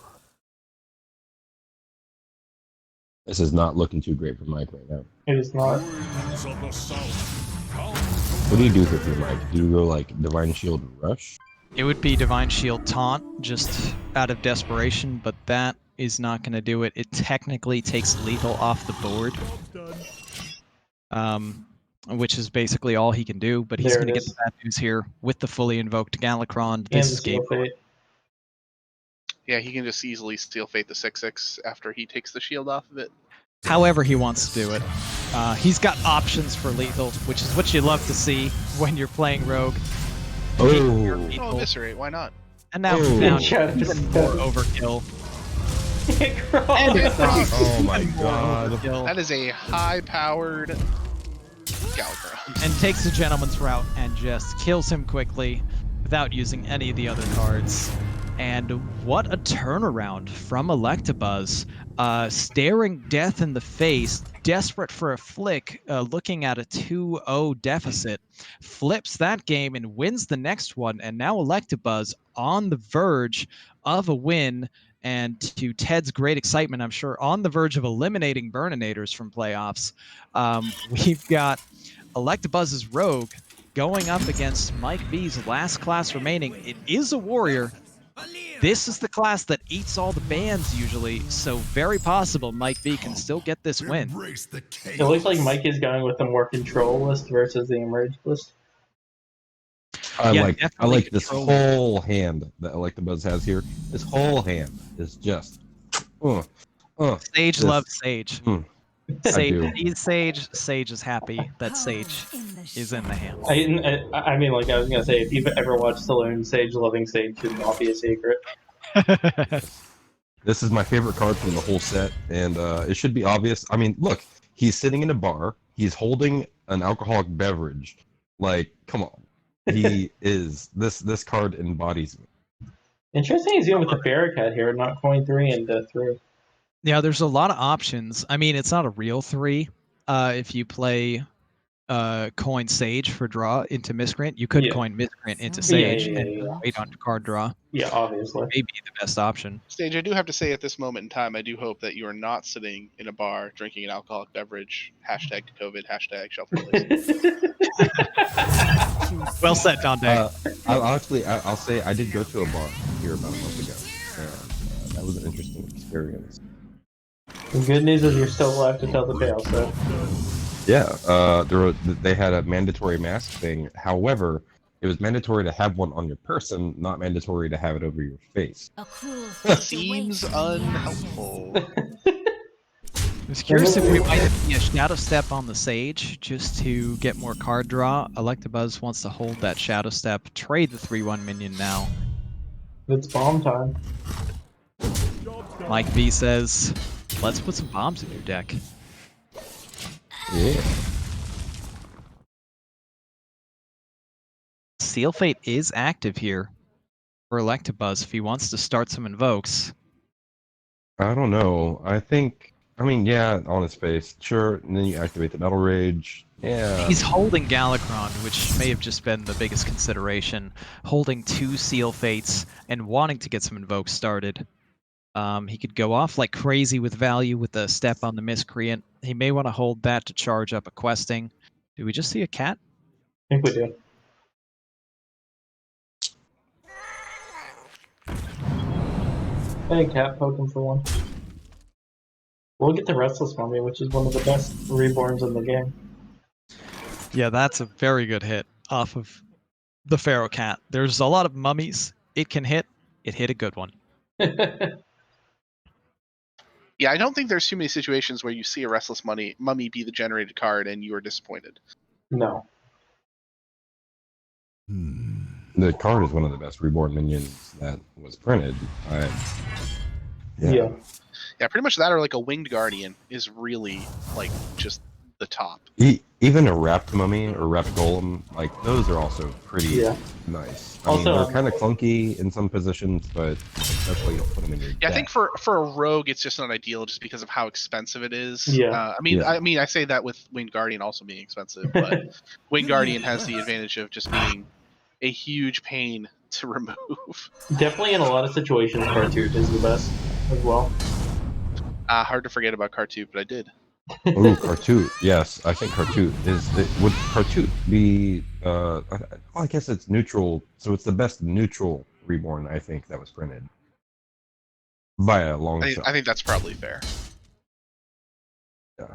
This is not looking too great for Mike right now. It is not. Winds of the south. Count. What do you do here for Mike? Do you go like Divine Shield Rush? It would be Divine Shield Taunt, just out of desperation, but that is not going to do it. It technically takes lethal off the board, which is basically all he can do, but he's There going to it get is. the bad news here with the fully invoked Galakron. And This the is game Steel Fate. Yeah, he can just easily Steel Fate the 6/6 after he takes the shield off of it. however he wants to do it. He's got options for lethal, which is what you love to see when you're playing Rogue. Oh, Oh, Eviscerate, why not? And now Oh. down Shadow even Step. more overkill. And it's oh my even more god. overkill. That is a high-powered Galakron. And takes the gentleman's route and just kills him quickly without using any of the other cards. And what a turnaround from Electabuzz, staring death in the face, desperate for a flick, looking at a 2-0 deficit, flips that game and wins the next one. And now Electabuzz on the verge of a win, and to Ted's great excitement, I'm sure, on the verge of eliminating Burninators from playoffs. We've got Electabuzz's Rogue going up against Mike V's last class remaining. It is a Warrior. This is the class that eats all the bans usually, so very possible Mike V can still get this win. Embrace the chaos. It looks like Mike is going with the more control list versus the emerge list. I Yeah, like definitely this control. whole hand that Electabuzz has here. This whole hand is just Sage This- loves Sage. Mm, I Sage do. needs Sage. Sage is happy that Sage is in the hand. I mean, like I was gonna say, if you've ever watched Saloon, Sage loving Sage should not be a secret. This is my favorite card from the whole set, and it should be obvious. I mean, look, he's sitting in a bar. He's holding an alcoholic beverage. Like, come on. He is this card embodies me. Interesting he's going with the Barricade here, not coin 3 and 3. Yeah, there's a lot of options. I mean, it's not a real 3. If you play coin Sage for draw into Miscreant, you could Yeah. coin Miscreant into Sage yeah. and wait on card draw. Yeah, obviously. Maybe the best option. Stage, I do have to say at this moment in time, I do hope that you are not sitting in a bar drinking an alcoholic beverage. Hashtag COVID, hashtag shelter in place. Well said, Donde. I'll say I did go to a bar here about a month ago, and that was an interesting experience. The good news is you're still alive to tell the tale, so. Yeah, they had a mandatory mask thing. However, it was mandatory to have one on your person, not mandatory to have it over your face. A cruel fate Seems awaits in the unhelpful. I was curious if we might see a Shadow Step on the Sage just to get more card draw. Electabuzz wants to hold that Shadow Step, trade the 3/1 minion now. It's bomb time. Mike V says, let's put some bombs in your deck. Yeah. Seal Fate is active here for Electabuzz if he wants to start some invokes. I don't know. I mean, yeah, on his face, sure. And then you activate the Metal Rage. Yeah. He's holding Galakron, which may have just been the biggest consideration. Holding 2 Seal Fates and wanting to get some invokes started. He could go off like crazy with value with the step on the Miscreant. He may want to hold that to charge up a questing. Do we just see a cat? I think we do. Hey, cat, poke him for one. We'll get the Restless Mummy, which is one of the best reborns in the game. Yeah, that's a very good hit off of the Pharaoh Cat. There's a lot of mummies it can hit. It hit a good one. Yeah, I don't think there's too many situations where you see a Restless Mummy be the generated card and you are disappointed. No. The card is one of the best reborn minions that was printed. Yeah. Yeah, pretty much that or like a Winged Guardian is really like just the top. Even a wrapped mummy or wrapped golem, like those are also pretty nice. I mean, they're kind of clunky in some positions, but that's why you don't put them in your Yeah, deck. I think for a rogue, it's just not ideal just because of how expensive it is. Yeah. I mean, I say that with Winged Guardian also being expensive, but Winged Guardian has the advantage of just being a huge pain to remove. Definitely in a lot of situations, Cartoot is the best as well. Hard to forget about Cartoot, but I did. Ooh, Cartoot. Yes, I think Cartoot is. Would Cartoot be? I guess it's neutral. So it's the best neutral reborn I think that was printed by a long shot. I think that's probably fair. Yeah.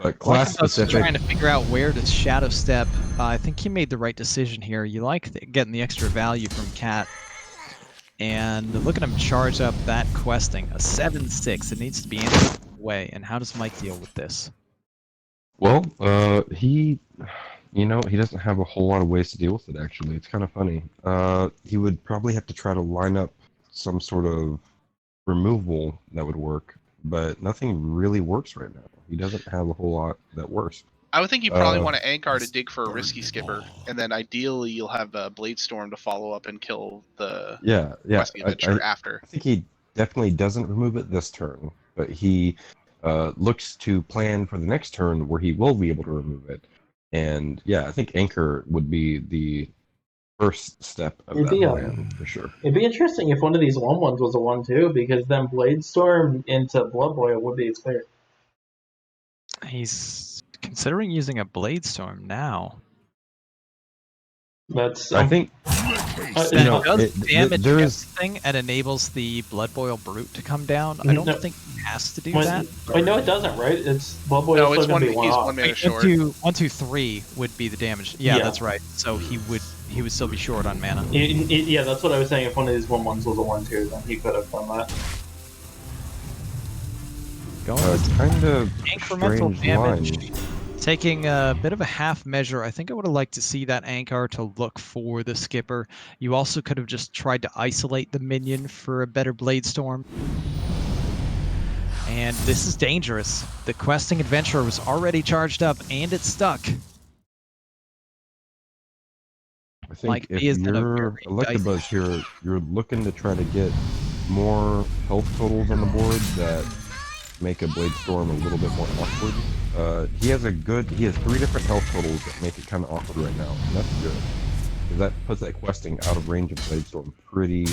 But class specific. Trying to figure out where to shadow step. I think he made the right decision here. You like getting the extra value from Cat. And look at him charge up that questing. A 7/6. It needs to be answered away. And how does Mike deal with this? Well, he doesn't have a whole lot of ways to deal with it, actually. It's kind of funny. He would probably have to try to line up some sort of removal that would work, but nothing really works right now. He doesn't have a whole lot that works. I would think you probably want to Ankar to dig for a risky skipper, and then ideally you'll have a Blade Storm to follow up and kill the Questing Adventure after. I think he definitely doesn't remove it this turn, but he looks to plan for the next turn where he will be able to remove it. And yeah, I think Anchor would be the first step of that plan for sure. It'd be interesting if one of these 1/1s was a 1/2, because then Blade Storm into Blood Boil would be clear. He's considering using a Blade Storm now. That's I think that does damage everything and enables the Blood Boil Brute to come down. I don't think he has to do that. Wait, no, it doesn't, right? It's Blood Boil. No, it's still one. Be one He's off. 1 mana short. 1, 2, 3 would be the damage. Yeah, that's right. So he would still be short on mana. Yeah, that's what I was saying. If one of these 1/1s was a 1/2, then he could have done that. It's kind of incremental damage. Line. Taking a bit of a half measure, I think I would have liked to see that Ankar to look for the skipper. You also could have just tried to isolate the minion for a better Blade Storm. And this is dangerous. The Questing Adventurer was already charged up and it's stuck. I think if you're Electabuzz here, you're looking to try to get more health totals on the board that make a Blade Storm a little bit more awkward. He has 3 different health totals that make it kind of awkward right now, and that's good. Because that puts that questing out of range of Blade Storm pretty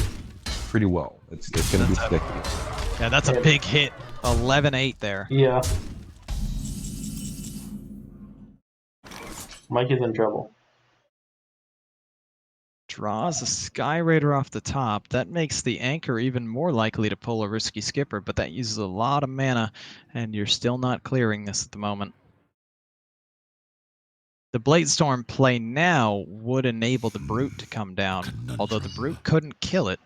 well. It's going to be sticky. Yeah, that's a big hit. 11-8 there. Yeah. Mike is in trouble. Draws a Sky Raider off the top. That makes the Anchor even more likely to pull a risky skipper, but that uses a lot of mana, and you're still not clearing this at the moment. The Blade Storm play now would enable the Brute to come down, although the Brute couldn't kill it.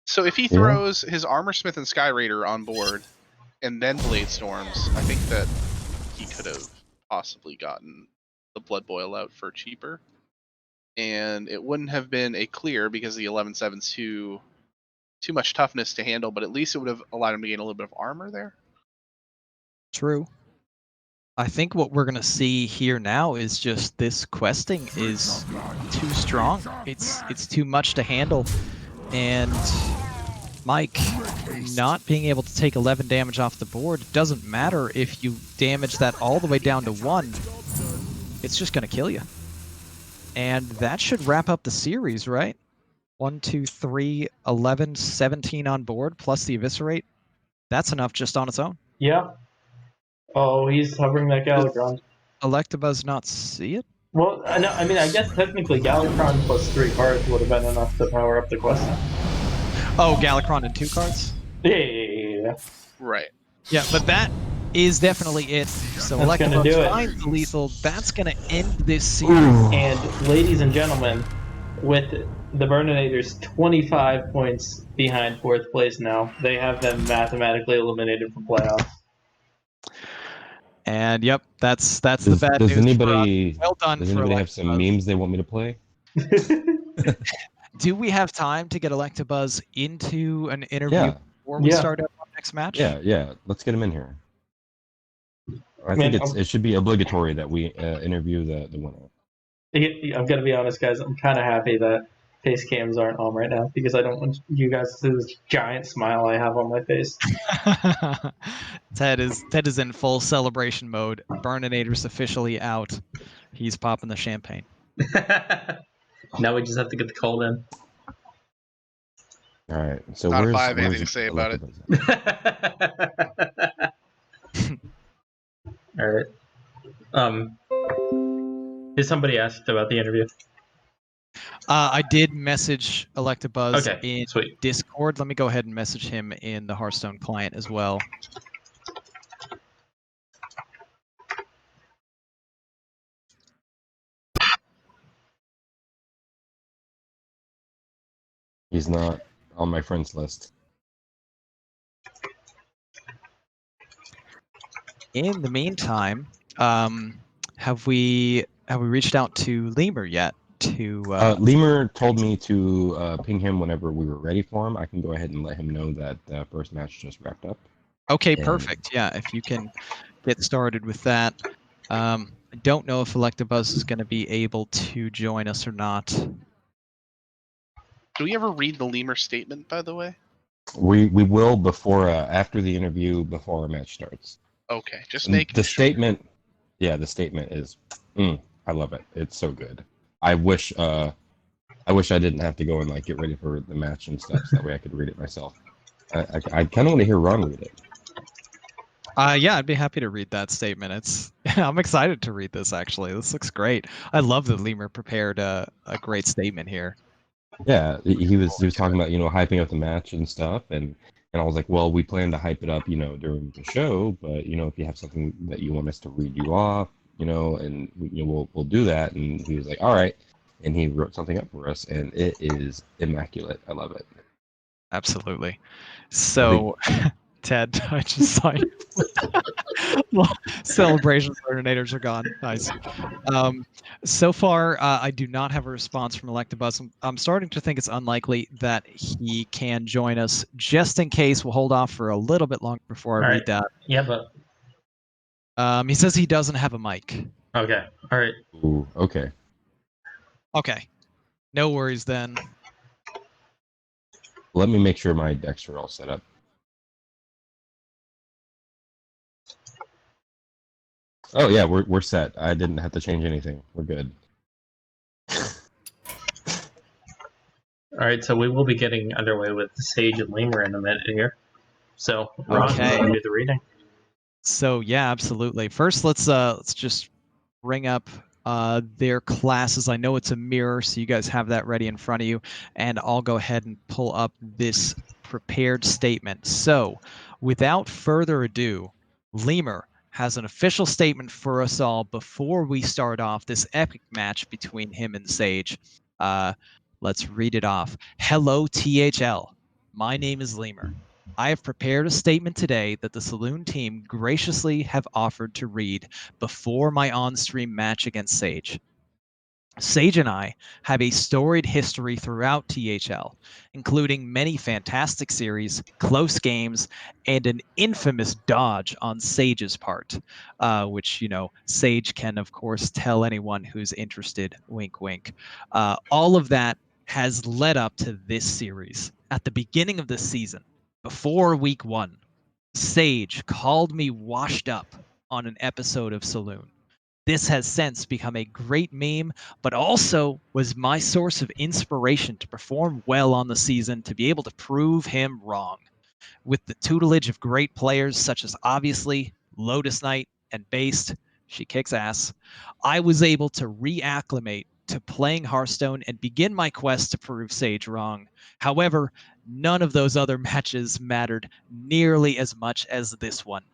So if he throws his Armorsmith and Sky Raider on board, and then Blade Storms, I think that he could have possibly gotten the Blood Boil out for cheaper, and it wouldn't have been a clear because the 11/7's too much toughness to handle, but at least it would have allowed him to gain a little bit of armor there. True. I think what we're gonna see here now is just this questing is too strong. It's too much to handle, and Mike not being able to take 11 damage off the board, doesn't matter if you damage that all the way down to 1. It's just going to kill you. And that should wrap up the series, right? 1, 2, 3, 11, 17 on board, plus the Eviscerate. That's enough just on its own. Yeah. Oh, he's hovering that Galakron. Electabuzz not see it? Well, I mean, I guess technically Galakron plus 3 cards would have been enough to power up the quest. Oh, Galakron and 2 cards? Yeah. Right. Yeah, but that is definitely it. So Electabuzz finds the lethal. That's going to end this series. And ladies and gentlemen, with the Burninators 25 points behind 4th place now, they have them mathematically eliminated from playoffs. And yep, that's the bad news. Anybody, well done. Does anybody have some memes they want me to play? do we have time to get Electabuzz into an interview Yeah. before we Yeah. start up our next match? Yeah. Let's get him in here. I Man, think it should be obligatory that we interview the winner. I'm gonna be honest, guys. I'm kind of happy that face cams aren't on right now because I don't want you guys to see this giant smile I have on my face. Ted is in full celebration mode. Burninators officially out. He's popping the champagne. Now we just have to get the cold in. All right. So Not if where's I have anything where's to say about it. Electabuzz at? All right. Did somebody asked about the interview? I did message Electabuzz Okay, in sweet. Discord. Let me go ahead and message him in the Hearthstone client as well. He's not on my friends list. In the meantime, have we reached out to Leumer yet? Leumer told me to ping him whenever we were ready for him. I can go ahead and let him know that the first match just wrapped up. Okay, and- perfect. Yeah, if you can get started with that. I don't know if Electabuzz is going to be able to join us or not. Do we ever read the Leumer statement, by the way? We will before after the interview before our match starts. Okay, just And make the statement. Yeah, the statement is. I love it. It's so good. I wish I didn't have to go and like get ready for the match and stuff, so that way I could read it myself. I kind of want to hear Ron read it. Yeah, I'd be happy to read that statement. I'm excited to read this. Actually, this looks great. I love that Leumer prepared a great statement here. Yeah, he was talking about hyping up the match and stuff, and I was like, well, we plan to hype it up during the show, but if you have something that you want us to read you off, and we'll do that. And he was like, all right, and he wrote something up for us, and it is immaculate. I love it. Absolutely. So, Ted, I just saw you. Well, celebration coordinators are gone. Nice. So far, I do not have a response from Electabuzz. I'm starting to think it's unlikely that he can join us. Just in case, we'll hold off for a little bit longer before I read that. Yeah, but He says he doesn't have a mic. okay. All right. Ooh, okay. Okay. No worries then. Let me make sure my decks are all set up. Oh yeah, we're set. I didn't have to change anything. We're good. All right. So we will be getting underway with Sage and Leumer in a minute here. So Ron, Okay. you want to do the reading? So yeah, absolutely. First, let's just bring up their classes. I know it's a mirror, so you guys have that ready in front of you, and I'll go ahead and pull up this prepared statement. So, without further ado, Leumer has an official statement for us all before we start off this epic match between him and Sage. Let's read it off. Hello, THL. My name is Leumer. I have prepared a statement today that the Saloon team graciously have offered to read before my on-stream match against Sage. Sage and I have a storied history throughout THL, including many fantastic series, close games, and an infamous dodge on Sage's part, which, Sage can, of course, tell anyone who's interested, wink, wink. All of that has led up to this series. At the beginning of the season, before week 1, Sage called me washed up on an episode of Saloon. This has since become a great meme, but also was my source of inspiration to perform well on the season to be able to prove him wrong. With the tutelage of great players such as obviously Lotus Knight and Based, she kicks ass, I was able to reacclimate to playing Hearthstone and begin my quest to prove Sage wrong. However, none of those other matches mattered nearly as much as this one.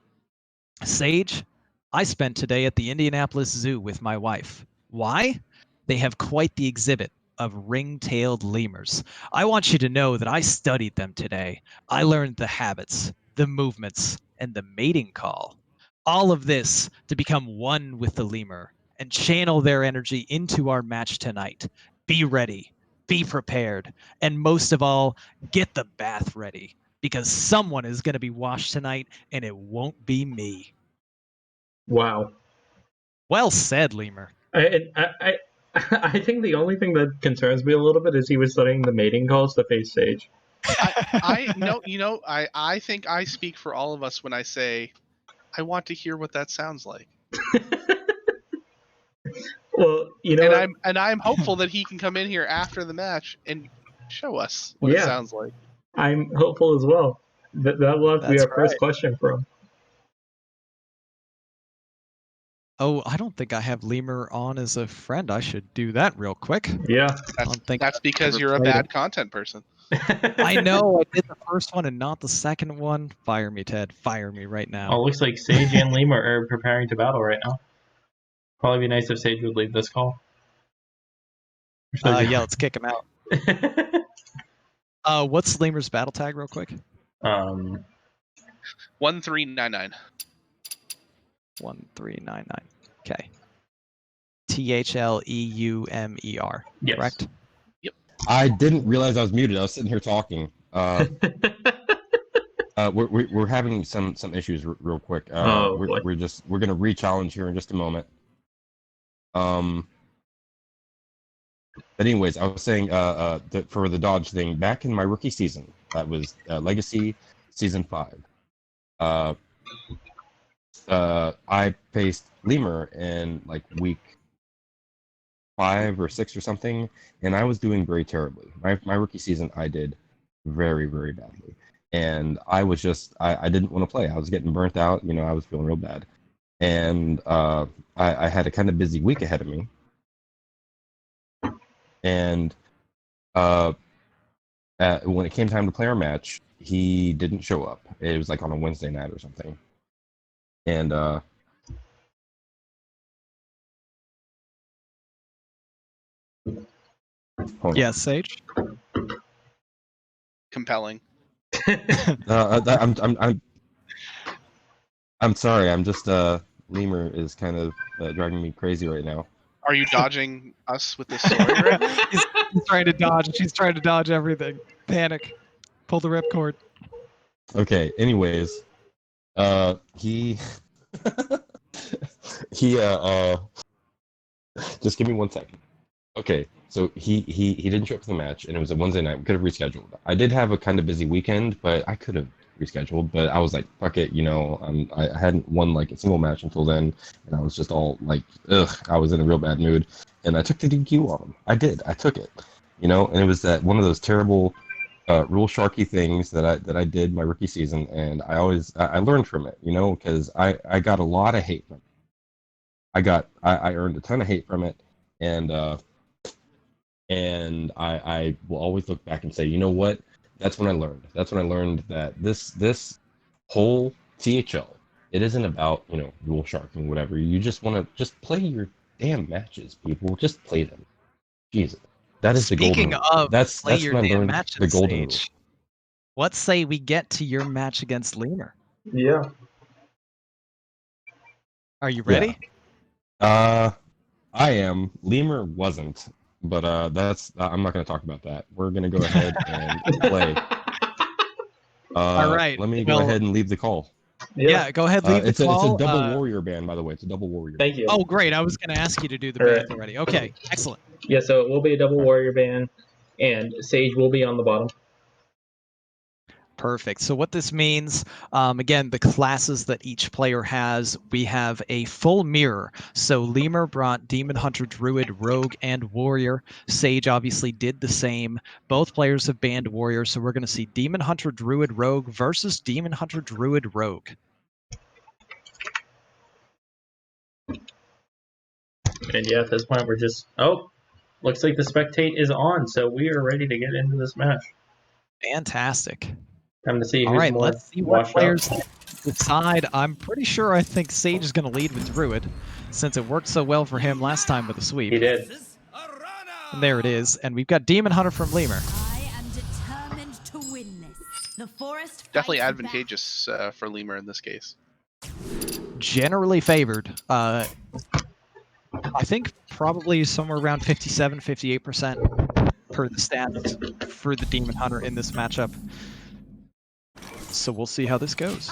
Sage, I spent today at the Indianapolis Zoo with my wife. Why? They have quite the exhibit of ring-tailed lemurs. I want you to know that I studied them today. I learned the habits, the movements, and the mating call. All of this to become one with the lemur and channel their energy into our match tonight. Be ready. be prepared, and most of all, get the bath ready, because someone is going to be washed tonight, and it won't be me. Wow. Well said, Leumer. I think the only thing that concerns me a little bit is he was studying the mating calls to face Sage. I think I speak for all of us when I say I want to hear what that sounds like. Well, you know, I'm hopeful that he can come in here after the match and show us what it sounds like. I'm hopeful as well. That will have to be our first question for him. Oh, I don't think I have Leumer on as a friend. I should do that real quick. Yeah. That's because you're a bad content person. I know. I did the first one and not the second one. Fire me, Ted. Fire me right now. Oh, it looks like Sage and Leumer are preparing to battle right now. Probably be nice if Sage would lead this call. Yeah, let's kick him out. What's Leumer's battle tag, real quick? 1399. 1399. Okay. THLEUMER. Yes. Correct? Yep. I didn't realize I was muted. I was sitting here talking. We're having some issues real quick. We're gonna re-challenge here in just a moment. But anyways, I was saying for the dodge thing, back in my rookie season, that was Legacy Season 5. I faced Leumer in like week 5 or 6 or something, and I was doing very terribly. My rookie season, I did very, very badly, and I was just I didn't want to play. I was getting burnt out. You know, I was feeling real bad, and I had a kind of busy week ahead of me, and when it came time to play our match, he didn't show up. It was like on a Wednesday night or something. And Yes, Sage. Compelling. I'm sorry. I'm just Leumer is kind of driving me crazy right now. Are you dodging us with this story right now? He's trying to dodge. She's trying to dodge everything. Panic. Pull the ripcord. Okay. Anyways, he just give me 1 second. Okay, so he didn't show up for the match, and it was a Wednesday night. We could have rescheduled. I did have a kind of busy weekend, but I could have rescheduled. But I was like, fuck it, you know. I hadn't won like a single match until then, and I was just all like, ugh. I was in a real bad mood, and I took the DQ on him. I did. I took it, you know. And it was that one of those terrible rule sharky things that I did my rookie season, and I learned from it, you know, because I got a lot of hate from it. I earned a ton of hate from it, and I will always look back and say, you know what? That's when I learned. That's when I learned that this whole THL, it isn't about, you know, rule sharking, whatever. You just want to just play your damn matches, people. Just play them. Jesus. That is Speaking the golden of that's play that's your when I damn learned matches, the golden rule. Sage, what say we get to your match against Leumer? Yeah. Are you ready? Yeah. I am. Leumer wasn't, but that's I'm not going to talk about that. We're going to go ahead and play. All right. Let me go ahead and leave the call. Yeah, go ahead, leave the call. It's a double warrior ban, by the way. It's a double warrior. Thank you. Oh, great. I was going to ask you to do the ban already. Okay, excellent. Yeah, so it will be a double warrior ban, and Sage will be on the bottom. Perfect. So what this means, again, the classes that each player has, we have a full mirror. So Leumer brought Demon Hunter, Druid, Rogue, and Warrior. Sage obviously did the same. Both players have banned Warrior, so we're going to see Demon Hunter, Druid, Rogue versus Demon Hunter, Druid, Rogue. And yeah, at this point, we're just... Oh, looks like the spectate is on, so we are ready to get into this match. Fantastic. Time to see All who's right, more let's see what washed players up. decide. I'm pretty sure I think Sage is going to lead with Druid, since it worked so well for him last time with the sweep. He did. And there it is. And we've got Demon Hunter from Leumer. I am determined to win this. The forest Definitely fights advantageous for Leumer in this case. Generally favored. I think probably somewhere around 57, 58%. per the stats for the Demon Hunter in this matchup. So we'll see how this goes.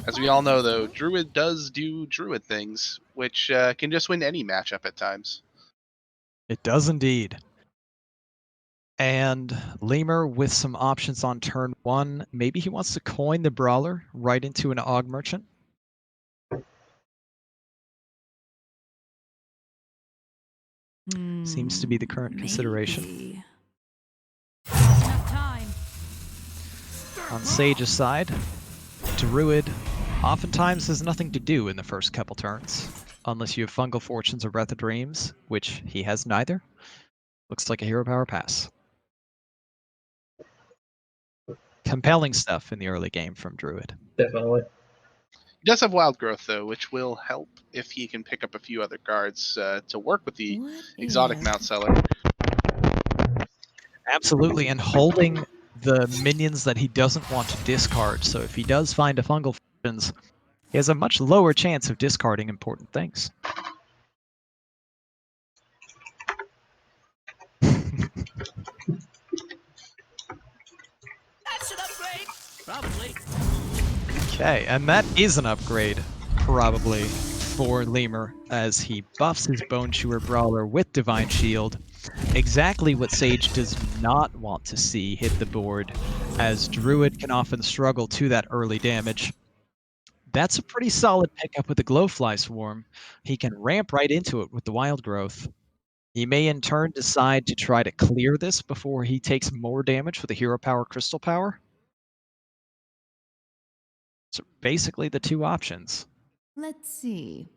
As we all know, though, Druid does do Druid things, which can just win any matchup at times. It does indeed. And Leumer with some options on turn 1. Maybe he wants to coin the Brawler right into an Og Merchant. Seems to be the current consideration. On Sage's side, Druid oftentimes has nothing to do in the first couple turns, unless you have Fungal Fortunes or Breath of Dreams, which he has neither. Looks like a hero power pass. Compelling stuff in the early game from Druid. Definitely. He does have Wild Growth, though, which will help if he can pick up a few other cards to work with the exotic Mount Seller. Absolutely, and holding the minions that he doesn't want to discard. So if he does find a Fungal Fortunes, he has a much lower chance of discarding important things. That's an upgrade. Probably. Okay, and that is an upgrade, probably, for Leumer, as he buffs his Bone Chewer Brawler with Divine Shield. Exactly what Sage does not want to see hit the board, as Druid can often struggle to that early damage. That's a pretty solid pickup with the Glowfly Swarm. He can ramp right into it with the Wild Growth. He may in turn decide to try to clear this before he takes more damage with the Hero Power Crystal Power. So basically the two options. Let's see.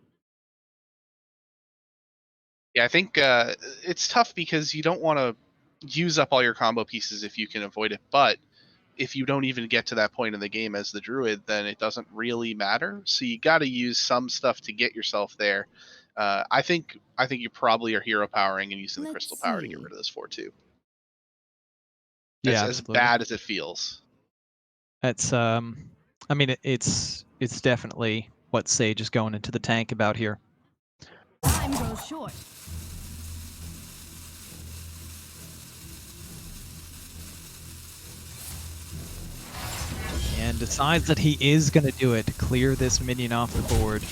Yeah, I think it's tough because you don't want to use up all your combo pieces if you can avoid it, but if you don't even get to that point in the game as the Druid, then it doesn't really matter. So you got to use some stuff to get yourself there. I think you probably are hero powering and using the crystal power to get rid of this 4/2. Yeah, as bad as it feels. It's I mean it's definitely what Sage is going into the tank about here. Time goes short. And decides that he is going to do it to clear this minion off the board.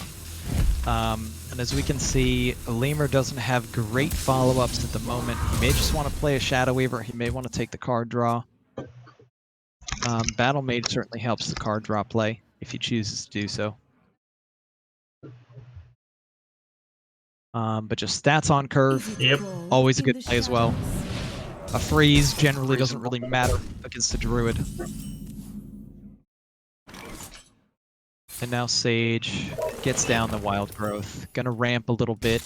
And as we can see, Leumer doesn't have great follow-ups at the moment. He may just want to play a Shadow Weaver. He may want to take the card draw. Battle Mage certainly helps the card draw play if he chooses to do so. But just stats on curve, Yep. always a good play as well. A freeze generally doesn't really matter against the Druid. And now Sage gets down the Wild Growth. Gonna ramp a little bit.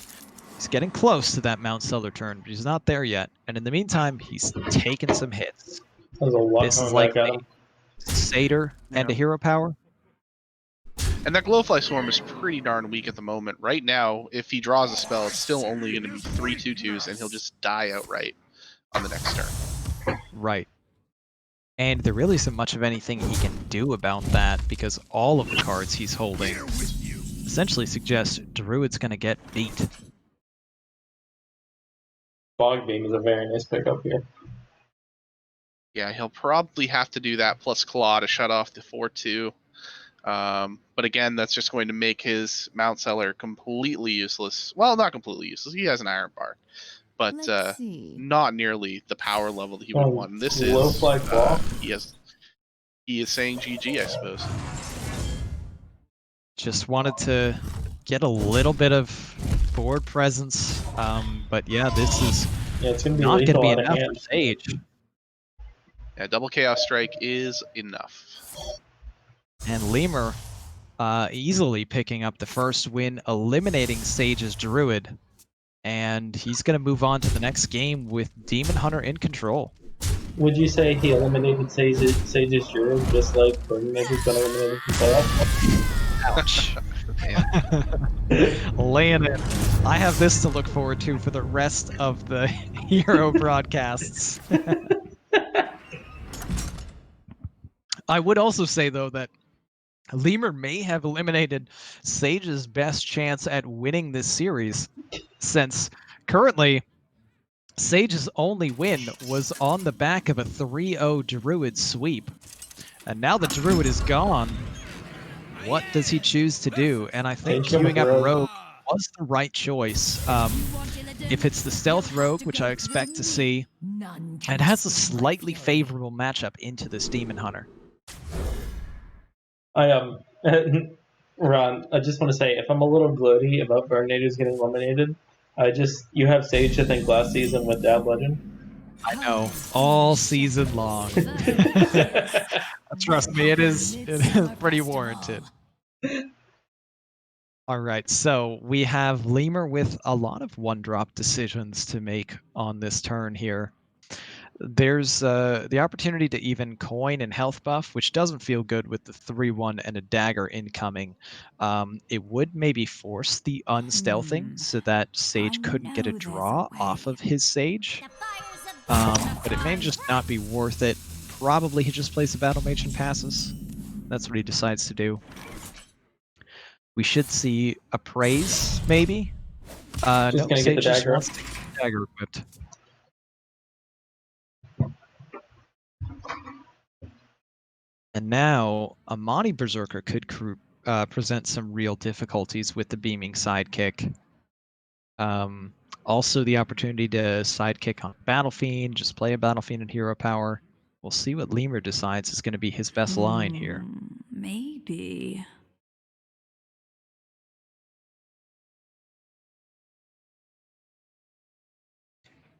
He's getting close to that Mount Seller turn, but he's not there yet. And in the meantime, he's taking some hits. There's a lot This is coming back like at him. Satyr and a Hero Power. And that Glowfly Swarm is pretty darn weak at the moment. Right now, if he draws a spell, it's still only going to be 3 2/2s, and he'll just die outright on the next turn. Right. And there really isn't much of anything he can do about that, because all of the cards he's holding essentially suggest Druid's going to get beat. Fog Beam is a very nice pickup here. Yeah, he'll probably have to do that plus Claw to shut off the 4/2. But again, that's just going to make his Mount Seller completely useless. Well, not completely useless. He has an Iron Bark, but not nearly the power level that he would want. And this is he is saying GG, I suppose. Just wanted to get a little bit of board presence, but yeah, this is it's gonna be not going to be lethal enough hand. for Sage. Yeah, double Chaos Strike is enough. And Leumer easily picking up the first win, eliminating Sage's Druid. And he's going to move on to the next game with Demon Hunter in control. Would you say he eliminated Sage's Druid just like Burninators got eliminated from playoffs? Ouch. Laying it. I have this to look forward to for the rest of the Hero broadcasts. I would also say, though, that Leumer may have eliminated Sage's best chance at winning this series, since currently Sage's only win was on the back of a 3-0 Druid sweep. And now the Druid is gone. What does he choose to do? And I think Sage queuing up Rogue. Rogue was the right choice. If it's the Stealth Rogue, which I expect to see, it has a slightly favorable matchup into this Demon Hunter. I Ron, I just want to say, if I'm a little gloaty about Burninators getting eliminated, you have Sage to thank last season with Dab Legend. I know, all season long. Trust me, it is pretty warranted. All right, so we have Leumer with a lot of one-drop decisions to make on this turn here. There's the opportunity to even coin and health buff, which doesn't feel good with the 3-1 and a dagger incoming. It would maybe force the unstealthing so that Sage couldn't get a draw off of his Sage. But it may just not be worth it. Probably he just plays the Battle Mage and passes. That's what he decides to do. We should see a praise, maybe. No, gonna get Sage the just dagger. wants to get the dagger equipped. And now, Amani Berserker could present some real difficulties with the beaming sidekick. Also, the opportunity to sidekick on Battle Fiend, just play a Battle Fiend and Hero Power. We'll see what Leumer decides is going to be his best line here. Maybe.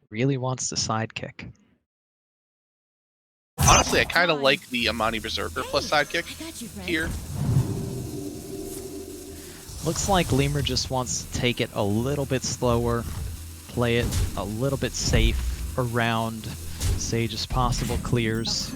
Really wants to sidekick. Honestly, I kind of like the Amani Berserker plus sidekick here. Looks like Leumer just wants to take it a little bit slower, play it a little bit safe around Sage's possible clears.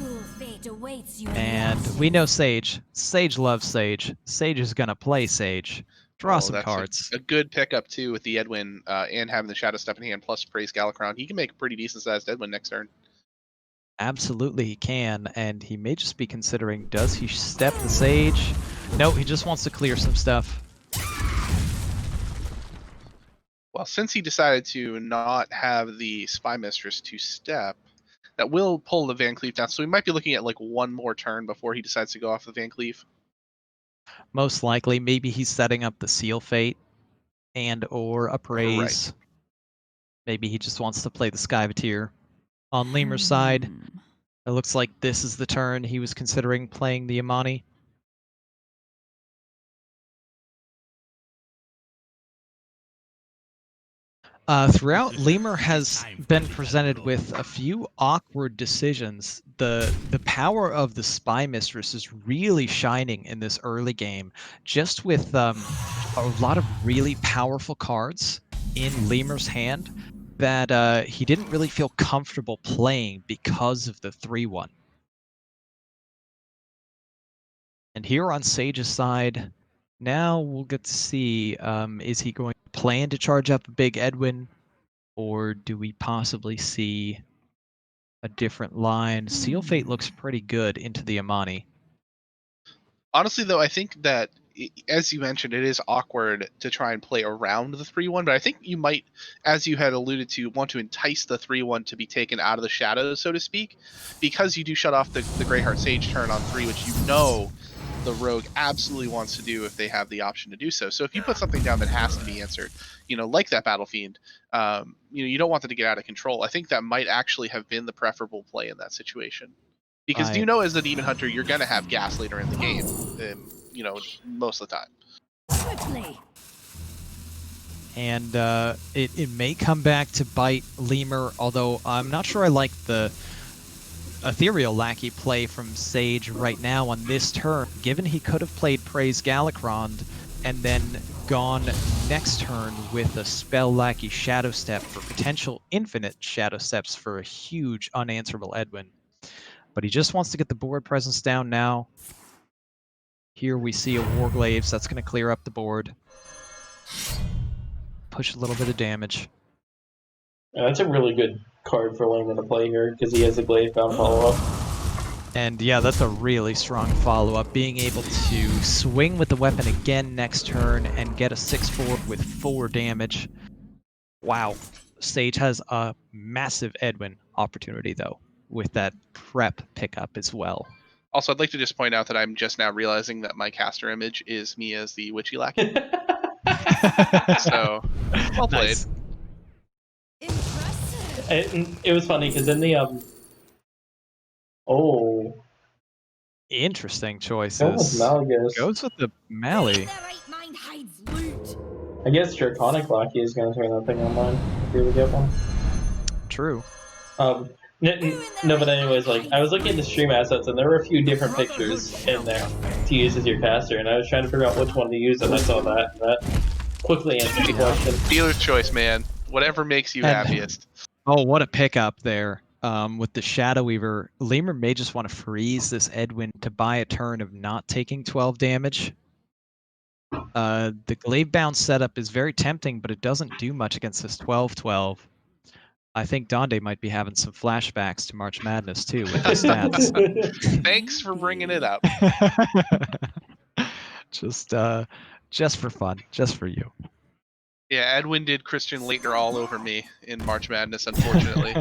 And we know Sage. Sage loves Sage. Sage is going to play Sage. Draw some That's cards. A good pickup, too, with the Edwin and having the Shadow Step in hand plus Praise Galakron. He can make a pretty decent-sized Edwin next turn. Absolutely he can, and he may just be considering, does he step the Sage? No, he just wants to clear some stuff. Well, since he decided to not have the Spy Mistress to step, that will pull the Van Cleef down. So we might be looking at like one more turn before he decides to go off the Van Cleef. Most likely, maybe he's setting up the Seal Fate and or a Praise. Right. Maybe he just wants to play the Skyvateer. On Leumer's side, it looks like this is the turn he was considering playing the Amani. Throughout, Leumer has been presented with a few awkward decisions. The power of the Spy Mistress is really shining in this early game, just with a lot of really powerful cards in Leumer's hand that he didn't really feel comfortable playing because of the 3-1. And here on Sage's side, now we'll get to see, is he going to plan to charge up a big Edwin, or do we possibly see a different line? Seal Fate looks pretty good into the Amani. Honestly, though, I think that, as you mentioned, it is awkward to try and play around the 3-1, but I think you might, as you had alluded to, want to entice the 3-1 to be taken out of the shadows, so to speak, because you do shut off the Greyheart Sage turn on 3, which you know the Rogue absolutely wants to do if they have the option to do so. So if you put something down that has to be answered, like that Battle Fiend, you don't want them to get out of control. I think that might actually have been the preferable play in that situation. Because as the Demon Hunter, you're going to have gas later in the game, most of the time. Quickly. And it may come back to bite Leumer, although I'm not sure I like the Ethereal Lackey play from Sage right now on this turn, given he could have played Praise Galakron and then gone next turn with a Spell Lackey Shadow Step for potential infinite Shadow Steps for a huge unanswerable Edwin. But he just wants to get the board presence down now. Here we see a Warglaives, that's going to clear up the board. Push a little bit of damage. Yeah, that's a really good card for Leumer to play here, because he has a Glaive Bound follow-up. And yeah, that's a really strong follow-up. Being able to swing with the weapon again next turn and get a 6-4 with 4 damage. Wow. Sage has a massive Edwin opportunity, though, with that prep pickup as well. Also, I'd like to just point out that I'm just now realizing that my caster image is me as the witchy lackey. So, well played. Nice. Impressive. It was funny because in the Interesting choices. go with Malgus. Goes with the Mally. Their right mind hides loot. I guess Draconic Lackey is going to turn that thing on mine if we would get one. True. No, but anyways, like, I was looking at the stream assets, and there were a few different pictures in there to use as your caster, and I was trying to figure out which one to use, and I saw that, and that quickly answered the question. Dealer's choice, man. Whatever makes you And- happiest. Oh, what a pickup there. With the Shadow Weaver, Leumer may just want to freeze this Edwin to buy a turn of not taking 12 damage. The Glaive Bound setup is very tempting, but it doesn't do much against this 12-12. I think Donde might be having some flashbacks to March Madness too with his stats. Thanks for bringing it up. just for fun, just for you. Yeah, Edwin did Christian Leitner all over me in March Madness, unfortunately.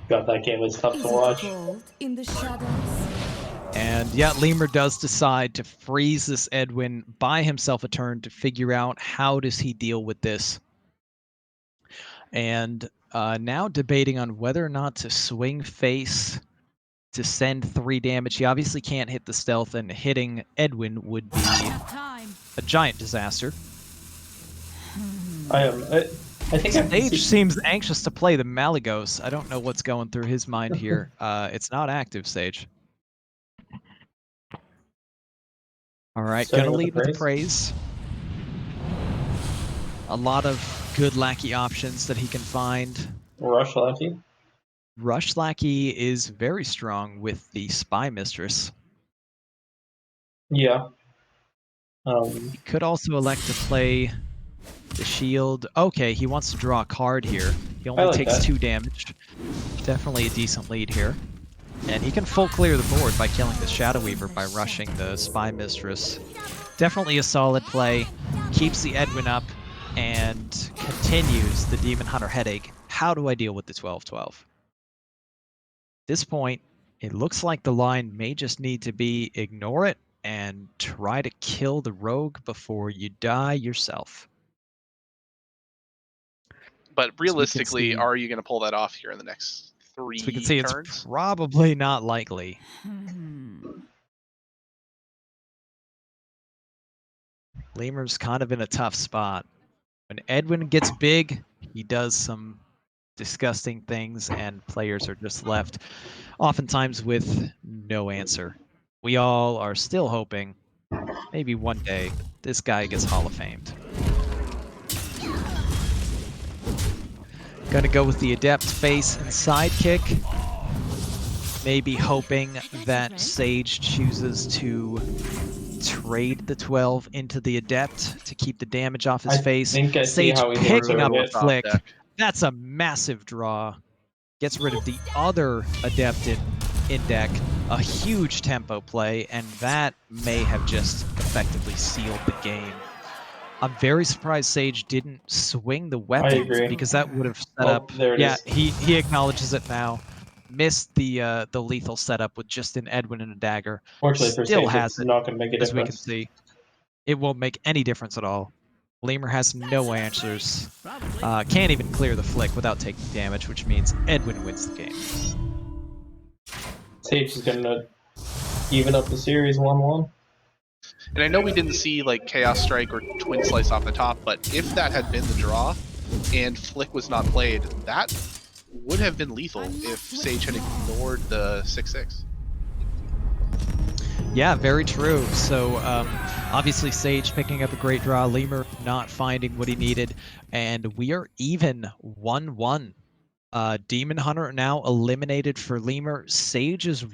God, that game was tough Is to it watch. cold in the shadows? And yeah, Leumer does decide to freeze this Edwin, buy himself a turn to figure out how does he deal with this. And now debating on whether or not to swing face to send 3 damage. He obviously can't hit the stealth, and hitting Edwin would be Enough time. a giant disaster. I think Sage seems anxious to play the Malygos. I don't know what's going through his mind here. It's not active, Sage. All right, Starting gonna with the lead with the praise. praise. A lot of good lackey options that he can find. Rush Lackey. Rush Lackey is very strong with the Spy Mistress. Yeah. He could also elect to play the shield. Okay, he wants to draw a card here. He only like takes that. 2 damage. Definitely a decent lead here. And he can full clear the board by killing the Shadow Weaver by rushing the Spy Mistress. Definitely a solid play. Keeps the Edwin up and continues the Demon Hunter headache. How do I deal with the 12-12? At this point, it looks like the line may just need to be ignore it and try to kill the rogue before you die yourself. But realistically, see- are you going to pull that off here in the next 3 So we can see turns? it's probably not likely. Leumer's kind of in a tough spot. When Edwin gets big, he does some disgusting things, and players are just left oftentimes with no answer. We all are still hoping maybe one day this guy gets Hall of Famed. Gonna go with the Adept face and sidekick. Maybe hoping that Sage chooses to trade the 12 into the Adept to keep the damage off his I face. think I see Sage how he's picking up doing a it. flick. Top deck. That's a massive draw. Gets rid of the other Adept in deck. A huge tempo play, and that may have just effectively sealed the game. I'm very surprised Sage didn't swing the weapon agree. because that would have set Oh, up. there it Yeah, is. he acknowledges it now. Missed the lethal setup with just an Edwin and a dagger. Fortunately for Still Sage, has it's it, not going to make a as we can difference. see. It won't make any difference at all. Leumer has no answers. Probably. Can't even clear the flick without taking damage, which means Edwin wins the game. Sage is going to even up the series 1-1. And I know we didn't see like Chaos Strike or Twin Slice off the top, but if that had been the draw and Flick was not played, that would have been lethal if Sage had ignored the 6-6. Yeah, very true. So obviously Sage picking up a great draw, Leumer not finding what he needed, and we are even 1-1. Demon Hunter now eliminated for Leumer. Sage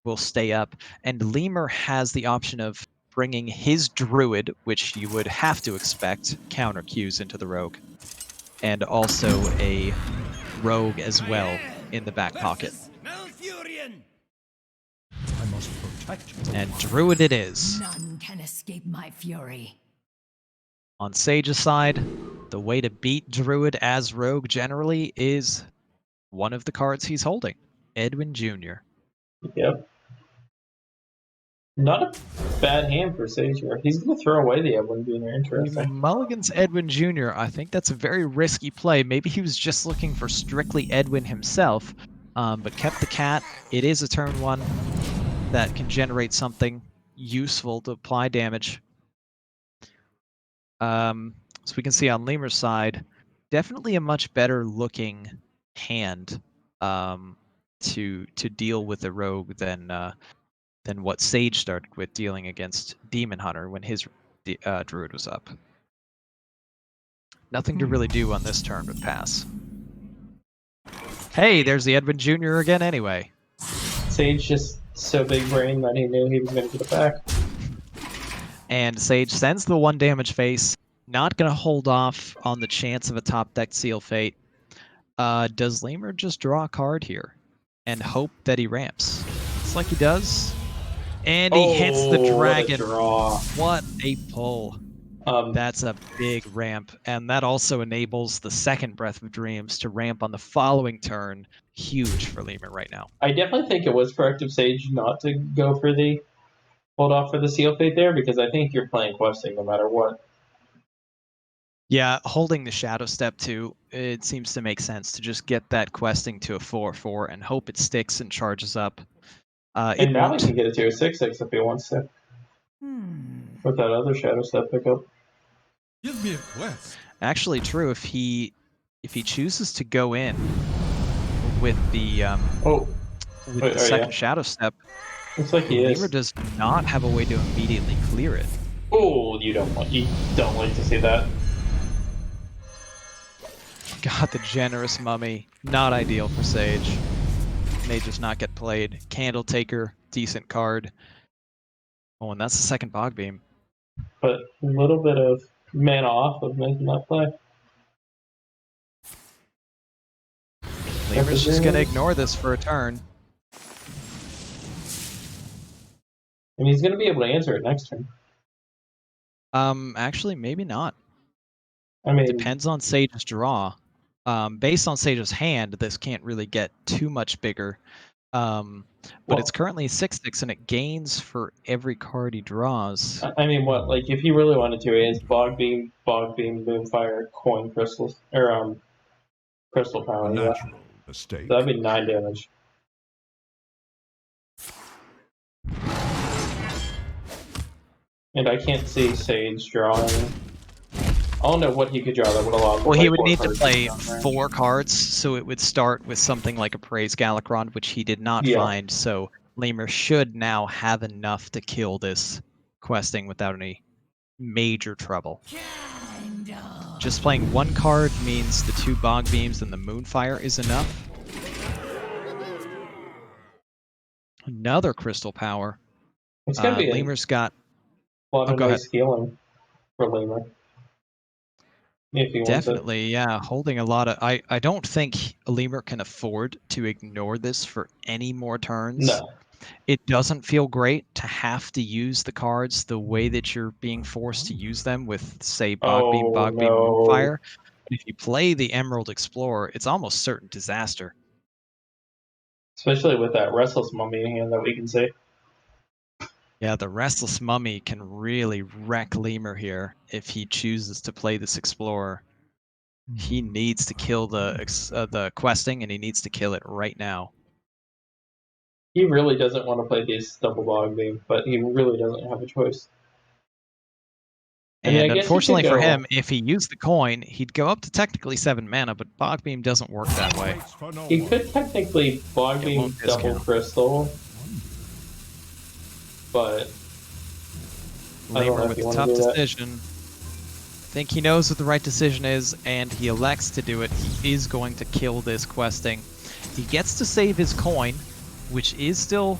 will stay up, and Leumer has the option of bringing his Druid, which you would have to expect, counter Qs into the Rogue, and also a Rogue as well in the back pocket. I must protect you. And Druid it is. None can escape my fury. On Sage's side, the way to beat Druid as Rogue generally is one of the cards he's holding, Edwin Jr. Yep. Not a bad hand for Sage here. He's going to throw away the Edwin Jr. He Interesting. mulligans Edwin Jr. I think that's a very risky play. Maybe he was just looking for strictly Edwin himself, but kept the cat. It is a turn 1 that can generate something useful to apply damage. So we can see on Leumer's side, definitely a much better looking hand to deal with the rogue than what Sage started with dealing against Demon Hunter when his Druid was up. Nothing to really do on this turn but pass. Hey, there's the Edwin Jr. again anyway. Sage just so big brain that he knew he was going to get it back. And Sage sends the 1 damage face. Not going to hold off on the chance of a top deck Seal Fate. Does Leumer just draw a card here and hope that he ramps? It's like he does. And he hits the dragon. What a draw. What a pull. That's a big ramp. And that also enables the second Breath of Dreams to ramp on the following turn. Huge for Leumer right now. I definitely think it was correct of Sage not to go for the hold off for the Seal Fate there, because I think you're playing questing no matter what. Yeah, holding the Shadow Step too, it seems to make sense to just get that questing to a 4/4 and hope it sticks and charges up. And now he can get it to a 6/6 if he wants to. With that other Shadow Step pickup. Give me a quest. Actually, true. If he chooses to go in with the second Shadow Step, looks like he is. Leumer does not have a way to immediately clear it. Oh, you don't like to see that. God, the generous mummy. Not ideal for Sage. May just not get played. Candle Taker, decent card. Oh, and that's the second Bog Beam. But a little bit of mana off of making that play. Leumer's just going to ignore this for a turn. And he's going to be able to answer it next turn. Actually, maybe not. I mean, Depends on Sage's draw. Based on Sage's hand, this can't really get too much bigger. But it's currently 6/6, and it gains for every card he draws. I mean, what? Like, if he really wanted to, he has Bog Beam, Moonfire, Coin, Crystals, or Crystal Power. Natural mistake. That'd be 9 damage. And I can't see Sage drawing. I don't know what he could draw that would allow him to Well, play he would 4 need to cards play on range. 4 cards, so it would start with something like a Praise Galakron, which he did not find, so Leumer should now have enough to kill this questing without any major trouble. Just playing 1 card means the 2 Bog Beams and the Moonfire is enough. Another Crystal Power. It's going to be Leumer's got... a lot of go nice healing for Leumer. If he wants Definitely, yeah. Holding a lot of... I don't think Leumer can afford to ignore this for any more turns. No. It doesn't feel great to have to use the cards the way that you're being forced to use them with, say, Bog Beam, Moonfire. If you play the Emerald Explorer, it's almost certain disaster. Especially with that Restless Mummy hand that we can see. Yeah, the Restless Mummy can really wreck Leumer here if he chooses to play this Explorer. He needs to kill the questing, and he needs to kill it right now. He really doesn't want to play these double Bog Beam, but he really doesn't have a choice. And unfortunately for him, if he used the coin, he'd go up to technically 7 mana, but Bog Beam doesn't work that way. He could technically Bog Beam double Crystal, but Leumer with a tough decision. I think he knows what the right decision is, and he elects to do it. He is going to kill this questing. He gets to save his coin, which is still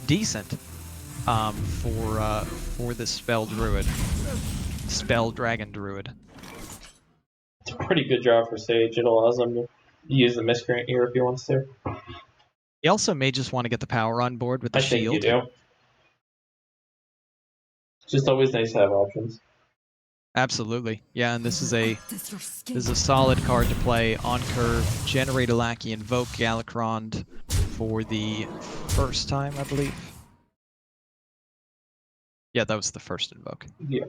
decent for the Spell Dragon Druid. It's a pretty good draw for Sage. It allows him to use the Miscreant here if he wants to. He also may just want to get the power on board with the shield. I think you do. It's just always nice to have options. Absolutely. Yeah, and this is a Practice your This is a skills. solid card to play on curve. Generate a Lackey, invoke Galakrond for the first time, I believe. Yeah, that was the first invoke. Yeah.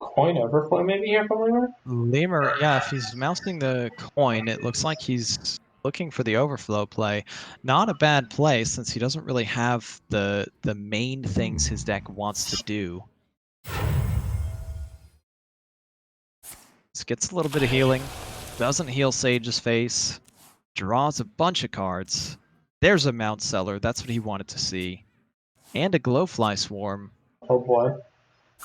Coin overflow maybe here from Leumer? Lemur, yeah, if he's mousing the coin, it looks like he's looking for the overflow play. Not a bad play since he doesn't really have the main things his deck wants to do. This gets a little bit of healing. Doesn't heal Sage's face. Draws a bunch of cards. There's a Mount Seller. That's what he wanted to see. And a Glowfly Swarm. Oh boy.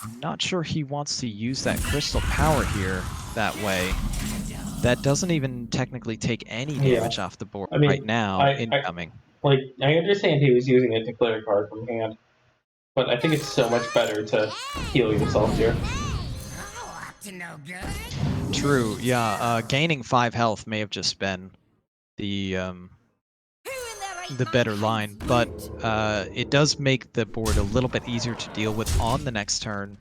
I'm not sure he wants to use that Crystal Power here that way. That doesn't even technically take any damage off the board I mean, right now, incoming. Like, I understand he was using it to clear a card from hand, but I think it's so much better to heal yourself here. True, yeah. Gaining 5 health may have just been the better line, but it does make the board a little bit easier to deal with on the next turn.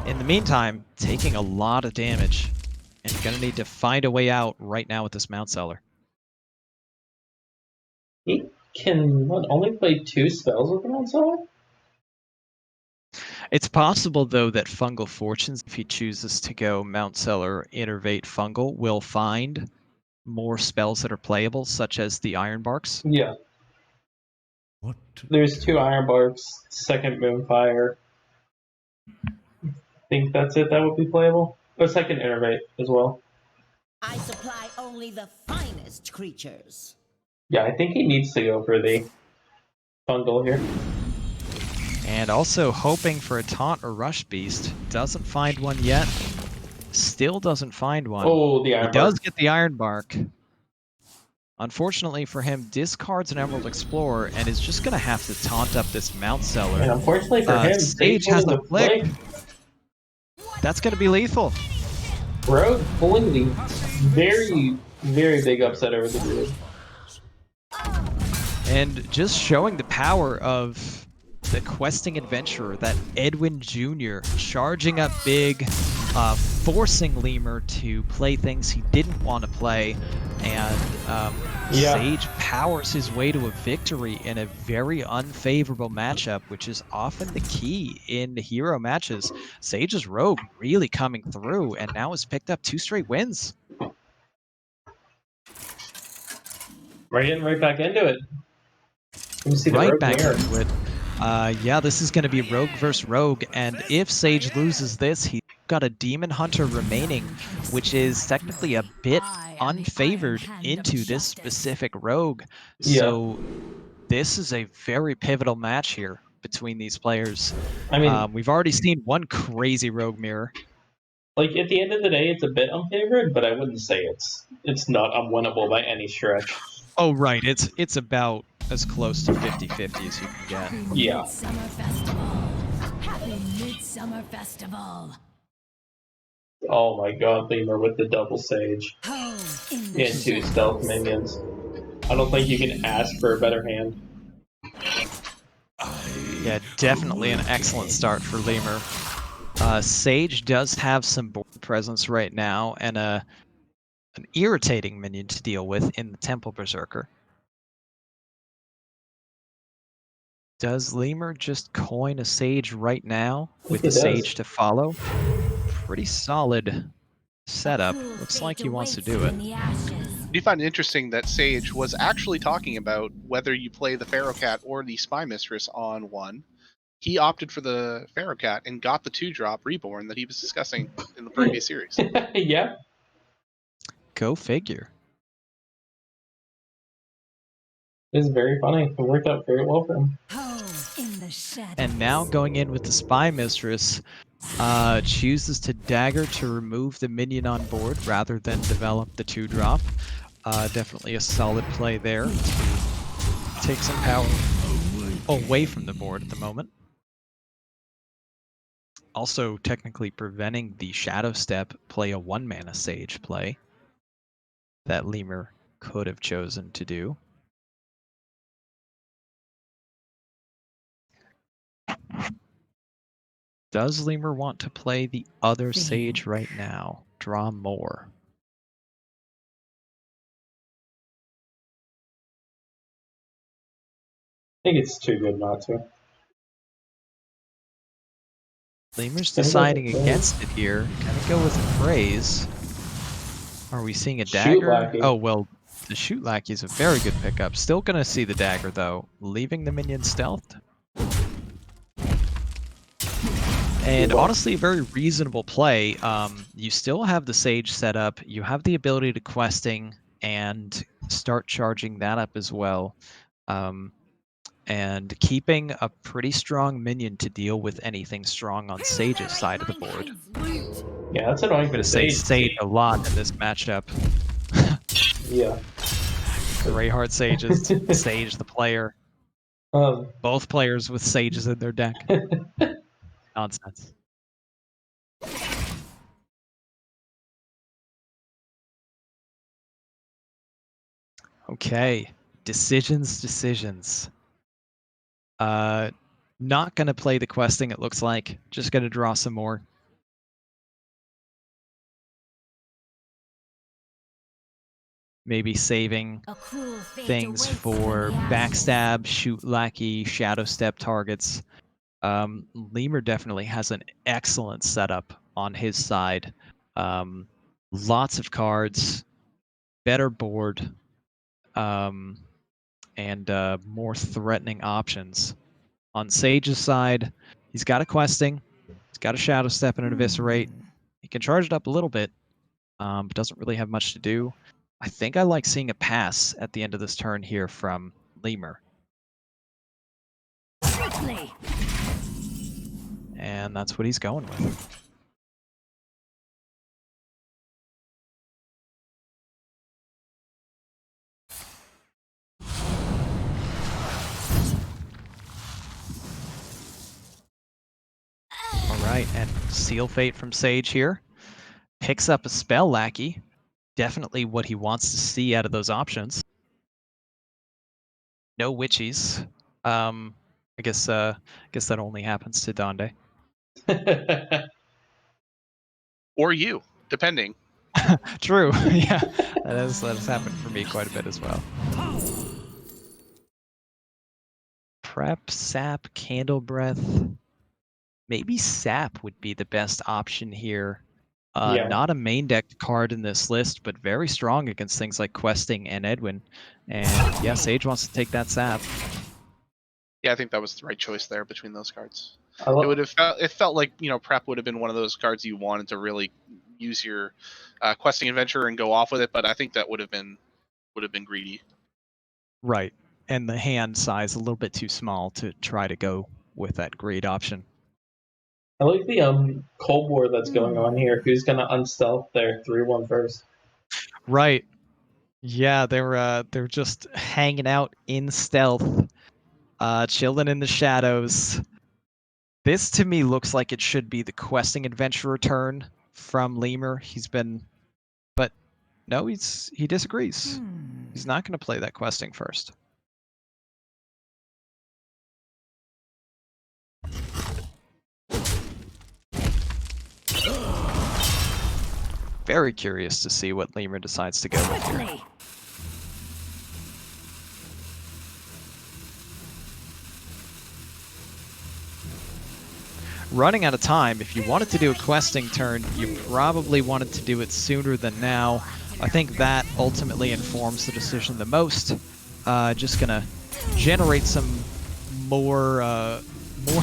In the meantime, taking a lot of damage, and you're going to need to find a way out right now with this Mount Seller. He can only play 2 spells with the Mount Seller? It's possible, though, that Fungal Fortunes, if he chooses to go Mount Seller, Innervate Fungal, will find more spells that are playable, such as the Iron Barks. Yeah. What? There's 2 Iron Barks, second Moonfire. I think that's it that would be playable. Or second Innervate as well. I supply only the finest creatures. Yeah, I think he needs to go for the Fungal here. And also hoping for a Taunt or Rush Beast. Doesn't find one yet. Still doesn't find one. Oh, the Iron He does Bark. get the Iron Bark. Unfortunately for him, discards an Emerald Explorer and is just going to have to taunt up this Mount Seller. And unfortunately for him, Sage has pulling a flick. That's going to be lethal. Rogue pulling the very, very big upset over the Druid. And just showing the power of the questing adventurer, that Edwin Jr. charging up big, forcing Leumer to play things he didn't want to play, and Sage powers his way to a victory in a very unfavorable matchup, which is often the key in hero matches. Sage's Rogue really coming through, and now has picked up 2 straight wins. We're getting right back into it. Let me see the Right Rogue back mirror. into it. Yeah, this is going to be Rogue versus Rogue, and if Sage loses this, he's got a Demon Hunter remaining, which is technically a bit unfavored into this specific Rogue. Yeah. So this is a very pivotal match here between these players. I mean, We've already seen one crazy Rogue mirror. like, at the end of the day, it's a bit unfavored, but I wouldn't say it's not unwinnable by any stretch. Oh, right. It's about as close to 50-50 as you can get. Yeah. Midsummer Festival. Happy Midsummer Festival. Oh my god, Leumer with the double Sage Home in the and 2 stealth minions. I don't think you can ask for a better hand. Yeah, definitely an excellent start for Leumer. Sage does have some board presence right now, and an irritating minion to deal with in the Temple Berserker. Does Leumer just coin a Sage right now with the Sage to follow? Pretty solid setup. Looks like he wants to do it. Do you find it interesting that Sage was actually talking about whether you play the Pharaoh Cat or the Spy Mistress on one? He opted for the Pharaoh Cat and got the 2-drop Reborn that he was discussing in the previous series. Yeah. Go figure. It's very funny. It worked out very well for him. Home in the shadows. And now going in with the Spy Mistress, chooses to dagger to remove the minion on board rather than develop the 2-drop. Definitely a solid play there to take some power away from the board at the moment. Also technically preventing the Shadow Step play a 1-mana Sage play that Leumer could have chosen to do. Does Leumer want to play the other Sage right now? Draw more. I think it's too good not to. Leumer's deciding against it here. Gonna go with Praise. Are we seeing a Shoot dagger? Lackey. Oh, well, the Shoot Lackey is a very good pickup. Still gonna see the dagger, though. Leaving the minion stealthed. And honestly, a very reasonable play. You still have the Sage set up. You have the ability to questing and start charging that up as well. And keeping a pretty strong minion to deal with anything strong on Sage's side of the board. Yeah, that's annoying I'm for going to say Sage. Sage a lot in this matchup. Yeah. Greyheart Sages, Sage the player. Both players with Sages in their deck. Nonsense. Okay, decisions. Not gonna play the questing, it looks like. Just gonna draw some more. Maybe saving things for backstab, shoot lackey, shadow step targets. Leumer definitely has an excellent setup on his side. Lots of cards, better board, and more threatening options. On Sage's side, he's got a questing, he's got a shadow step and an eviscerate. He can charge it up a little bit, but doesn't really have much to do. I think I like seeing a pass at the end of this turn here from Leumer. And that's what he's going with. Alright, and Seal Fate from Sage here. Picks up a Spell Lackey. Definitely what he wants to see out of those options. No Witchies. I guess that only happens to Donde. Or you, depending. True. Yeah, that has happened for me quite a bit as well. Prep, Sap, Candle Breath. Maybe Sap would be the best option here. Not a main deck card in this list, but very strong against things like Questing and Edwin. And yeah, Sage wants to take that Sap. Yeah, I think that was the right choice there between those cards. It felt like, you know, Prep would have been one of those cards you wanted to really use your Questing Adventure and go off with it, but I think that would have been greedy. Right, and the hand size a little bit too small to try to go with that greed option. I like the cold war that's going on here. Who's gonna unstealth their 3/1 first? Right. Yeah, they're just hanging out in stealth, chilling in the shadows. This to me looks like it should be the Questing Adventurer turn from Leumer. But no, he disagrees. He's not going to play that Questing first. Very curious to see what Leumer decides to go with here. Running out of time. If you wanted to do a questing turn, you probably wanted to do it sooner than now. I think that ultimately informs the decision the most. Just gonna generate some more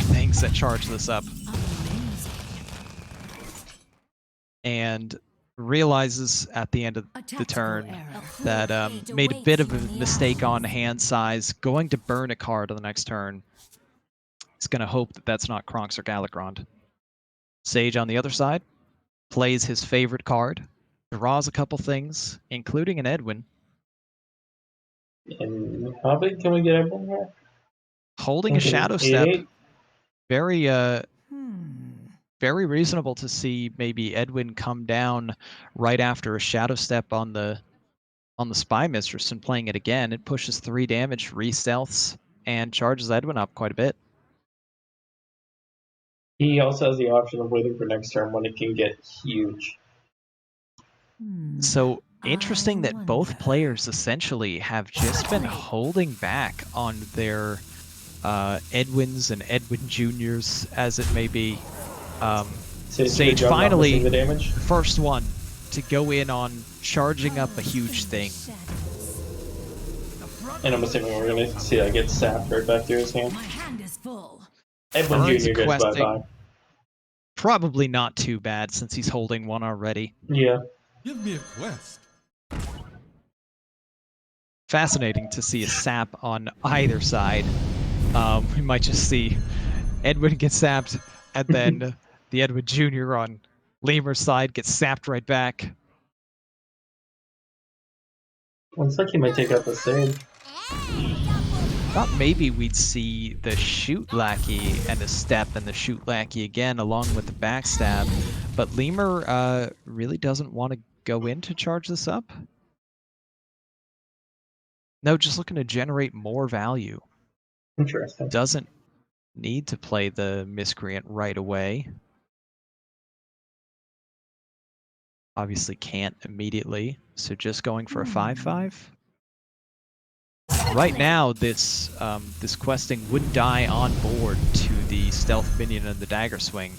things that charge this up. And realizes at the end of the turn that made a bit of a mistake on hand size, going to burn a card on the next turn. He's going to hope that that's not Kronx or Galakrond. Sage on the other side plays his favorite card, draws a couple things, including an Edwin. And how big can we get Edwin here? Holding a Shadow Step. Very reasonable to see maybe Edwin come down right after a Shadow Step on the Spy Mistress and playing it again. It pushes 3 damage, re-stealths, and charges Edwin up quite a bit. He also has the option of waiting for next turn when it can get huge. So interesting that both players essentially have just been holding back on their Edwins and Edwin Juniors, as it may be. Sage finally, the damage. the first one to go in on charging up a huge thing. And I'm assuming we're going to see that get sapped right back through his hand. My hand is full. Edwin Burns Jr. goes questing. bye-bye. Probably not too bad since he's holding one already. Yeah. Give me a quest. Fascinating to see a sap on either side. We might just see Edwin get sapped, and then the Edwin Jr. on Leumer's side gets sapped right back. Looks like he might take out the Sage. Thought maybe we'd see the Shoot Lackey and the Step and the Shoot Lackey again along with the Backstab, but Leumer really doesn't want to go in to charge this up. No, just looking to generate more value. Interesting. Doesn't need to play the Miscreant right away. Obviously can't immediately, so just going for a 5/5. Right now, this this questing would die on board to the Stealth Minion and the Dagger Swing.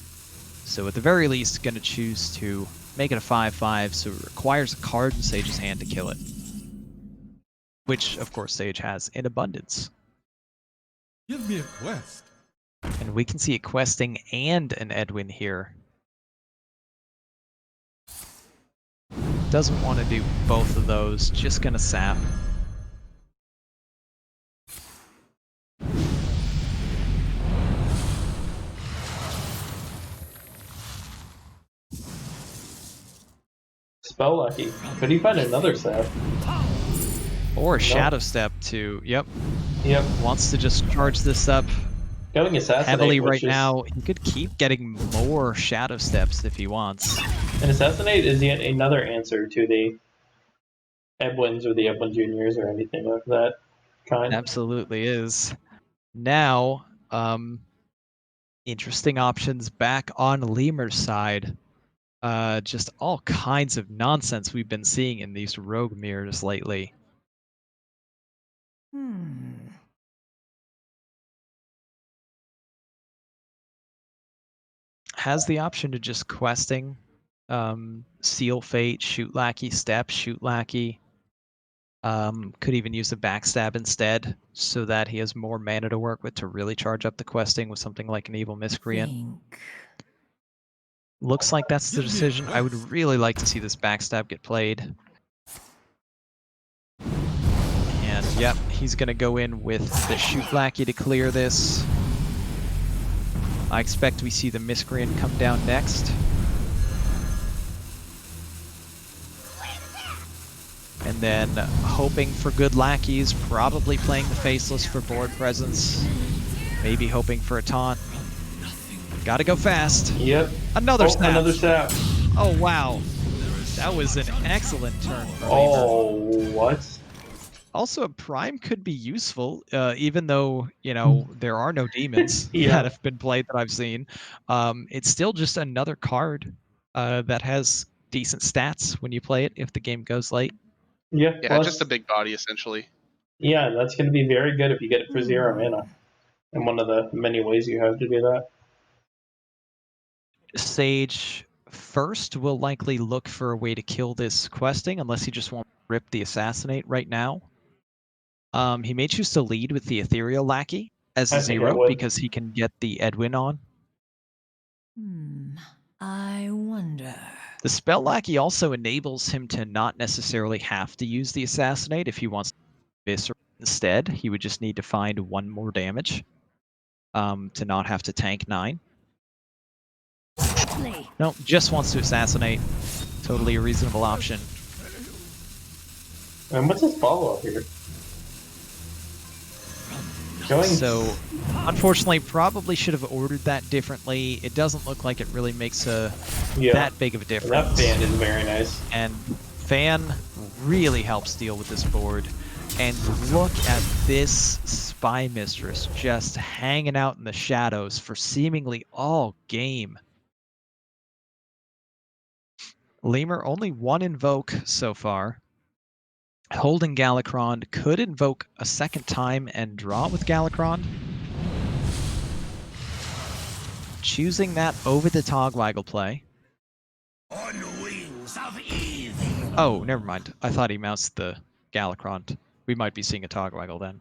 So at the very least, going to choose to make it a 5/5, so it requires a card in Sage's hand to kill it. Which, of course, Sage has in abundance. Give me a quest. And we can see a questing and an Edwin here. Doesn't want to do both of those, just gonna sap. Spell lucky. Could he find another sap? Or a Shadow Step to, yep. Yep. Wants to just charge this up Going Assassinate, heavily which right is, now. He could keep getting more Shadow Steps if he wants. And Assassinate is yet another answer to the Edwins or the Edwin Juniors or anything of that kind. Absolutely is. Now, interesting options back on Leumer's side. Just all kinds of nonsense we've been seeing in these rogue mirrors lately. Has the option to just questing, Seal Fate, Shoot Lackey, Step, Shoot Lackey. Could even use the Backstab instead, so that he has more mana to work with to really charge up the questing with something like an Evil Miscreant. Looks like that's the decision. I would really like to see this Backstab get played. And yep, he's going to go in with the Shoot Lackey to clear this. I expect we see the Miscreant come down next. And then hoping for good lackeys, probably playing the Faceless for board presence. Maybe hoping for a taunt. Gotta go fast. Yep. Another sap. Another sap. Oh, wow. That was an excellent turn for Leumer. Oh, what? Also, a Prime could be useful, even though, you know, there are no demons that have been played that I've seen. It's still just another card that has decent stats when you play it if the game goes late. Yeah, Yeah, just a big body, essentially. Yeah, that's going to be very good if you get it for 0 mana. And one of the many ways you have to do that. Sage first will likely look for a way to kill this questing, unless he just won't rip the Assassinate right now. He may choose to lead with the Ethereal Lackey as a 0 because he can get the Edwin on. I wonder. The Spell Lackey also enables him to not necessarily have to use the Assassinate if he wants to Viscerate instead. He would just need to find 1 more damage to not have to tank 9. No, just wants to Assassinate. Totally a reasonable option. And what's his follow-up here? So, unfortunately, probably should have ordered that differently. It doesn't look like it really makes that big of a difference. That fan is very nice. And Fan really helps deal with this board. And look at this Spy Mistress just hanging out in the shadows for seemingly all game. Leumer only one invoke so far. Holding Galakron, could invoke a second time and draw with Galakron. Choosing that over the Togwaggle play. On wings of evil. Oh, never mind. I thought he moused the Galakron. We might be seeing a Togwaggle then.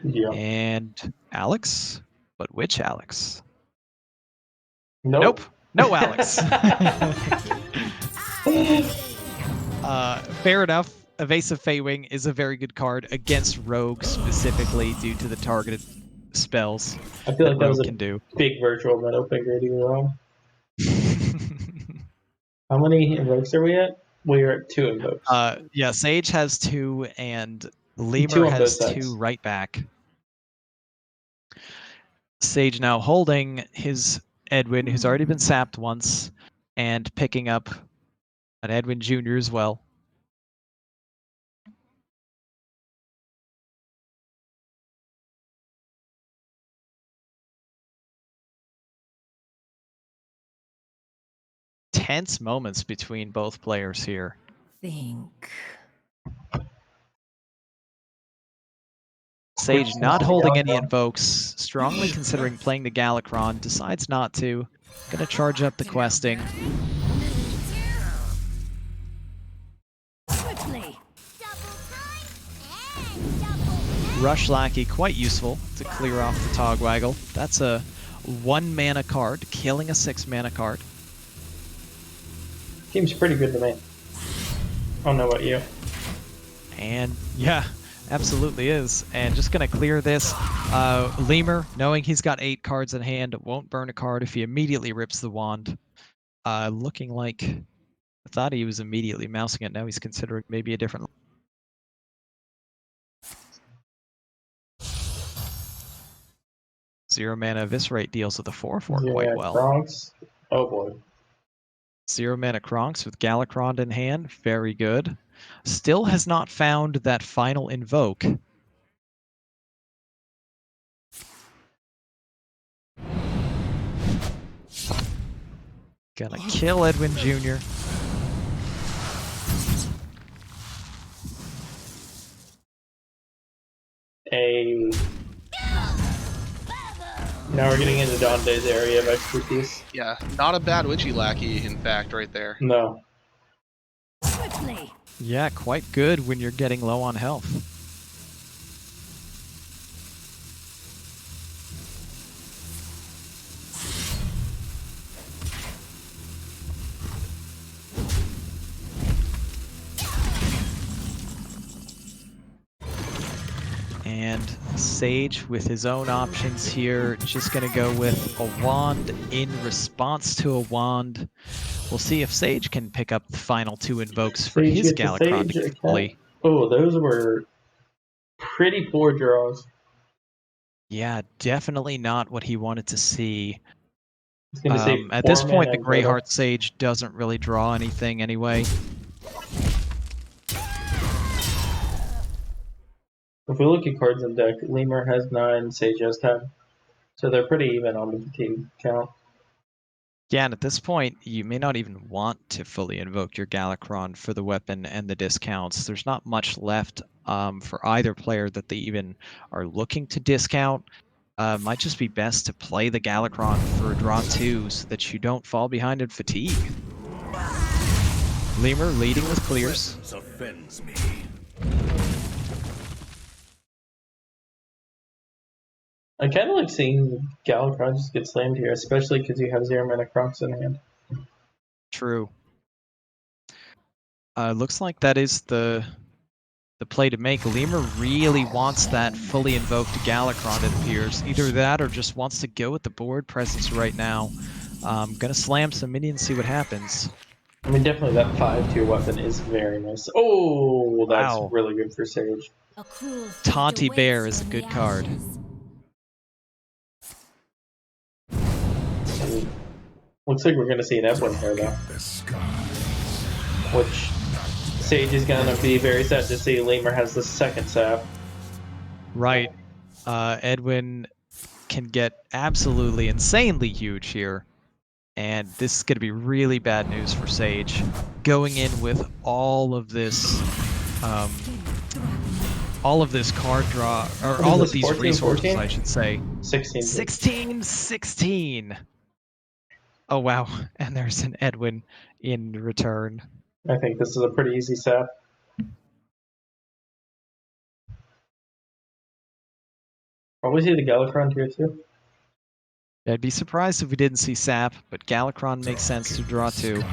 Yeah. And Alex? But which Alex? Nope. No Alex. Fair enough. Evasive Feywing is a very good card against Rogue specifically due to the targeted spells I feel like that Rogue was a can do. big virtual middle finger to you wrong. How many invokes are we at? We are at 2 invokes. Yeah, Sage has 2 and 2 Leumer on has both sides. 2 right back. Sage now holding his Edwin, who's already been sapped once, and picking up an Edwin Jr. as well. Tense moments between both players here. Think. Sage not holding any invokes, strongly considering playing the Galakron, decides not to. Gonna charge up the questing. Swiftly. Rush Lackey, quite useful to clear off the Togwaggle. That's a 1 mana card, killing a 6 mana card. Seems pretty good to me. I don't know about you. And yeah, absolutely is. And just gonna clear this. Leumer, knowing he's got 8 cards in hand, won't burn a card if he immediately rips the wand. Looking like I thought he was immediately mousing it. Now he's considering maybe a different. 0 mana Eviscerate deals with the 4/4 quite well. Bronx. Oh boy. 0 mana Kronks with Galakron in hand. Very good. Still has not found that final invoke. Gonna kill Edwin Jr. Now we're getting into Donde's area of expertise. Yeah, not a bad Witchy Lackey, in fact, right there. No. Swiftly. Yeah, quite good when you're getting low on health. And Sage with his own options here, just going to go with a wand in response to a wand. We'll see if Sage can pick up the final 2 invokes for Sage his gets the Galakron Sage to complete. Oh, those were pretty poor draws. Yeah, definitely not what he wanted to see. It's gonna say At this 4 point, mana the in total. Greyheart Sage doesn't really draw anything anyway. If we look at cards in deck, Leumer has 9, Sage has 10. So they're pretty even on the fatigue count. Yeah, and at this point, you may not even want to fully invoke your Galakron for the weapon and the discounts. There's not much left for either player that they even are looking to discount. Might just be best to play the Galakron for draw 2 so that you don't fall behind in fatigue. Leumer leading with clears. Offends me. I kind of like seeing Galakron just get slammed here, especially because you have 0 mana Kronks in hand. True. Looks like that is the play to make. Leumer really wants that fully invoked Galakron, it appears. Either that or just wants to go with the board presence right now. Gonna slam some minions, see what happens. I mean, definitely that 5-2 weapon is very nice. Oh, that's Wow. really good for Sage. A cruel fate Taunty awaits Bear is a from good the card. ashes. And looks like we're going to see an Edwin here, though. The sky. Which Sage is going to be very sad to see. Leumer has the second sap. Right. Edwin can get absolutely insanely huge here. And this is going to be really bad news for Sage. Going in with all of this card draw, or all of these 14, resources, 14? I should say. 16. 16. Oh, wow. And there's an Edwin in return. I think this is a pretty easy sap. Probably see the Galakrond here too. I'd be surprised if we didn't see Sap, but Galakrond makes sense to draw 2.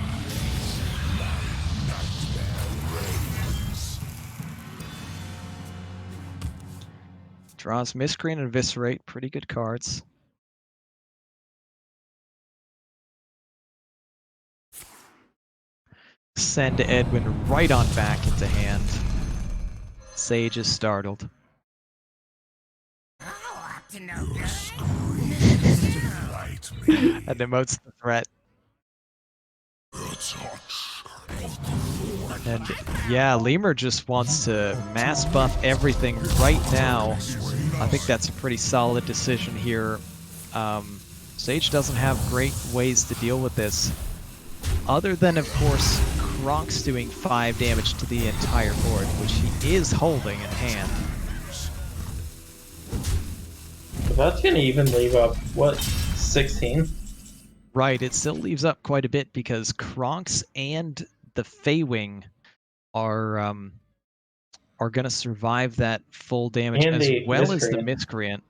Draws Miscreant and Eviscerate, pretty good cards. Send Edwin right on back into hand. Sage is startled. And emotes the threat. And yeah, Leumer just wants to mass buff everything right now. I think that's a pretty solid decision here. Sage doesn't have great ways to deal with this. Other than, of course, Kronk's doing 5 damage to the entire board, which he is holding in hand. That's gonna even leave up, what, 16? Right, it still leaves up quite a bit because Kronk's and the Feywing are gonna survive that full damage And as the well as the Miscreant.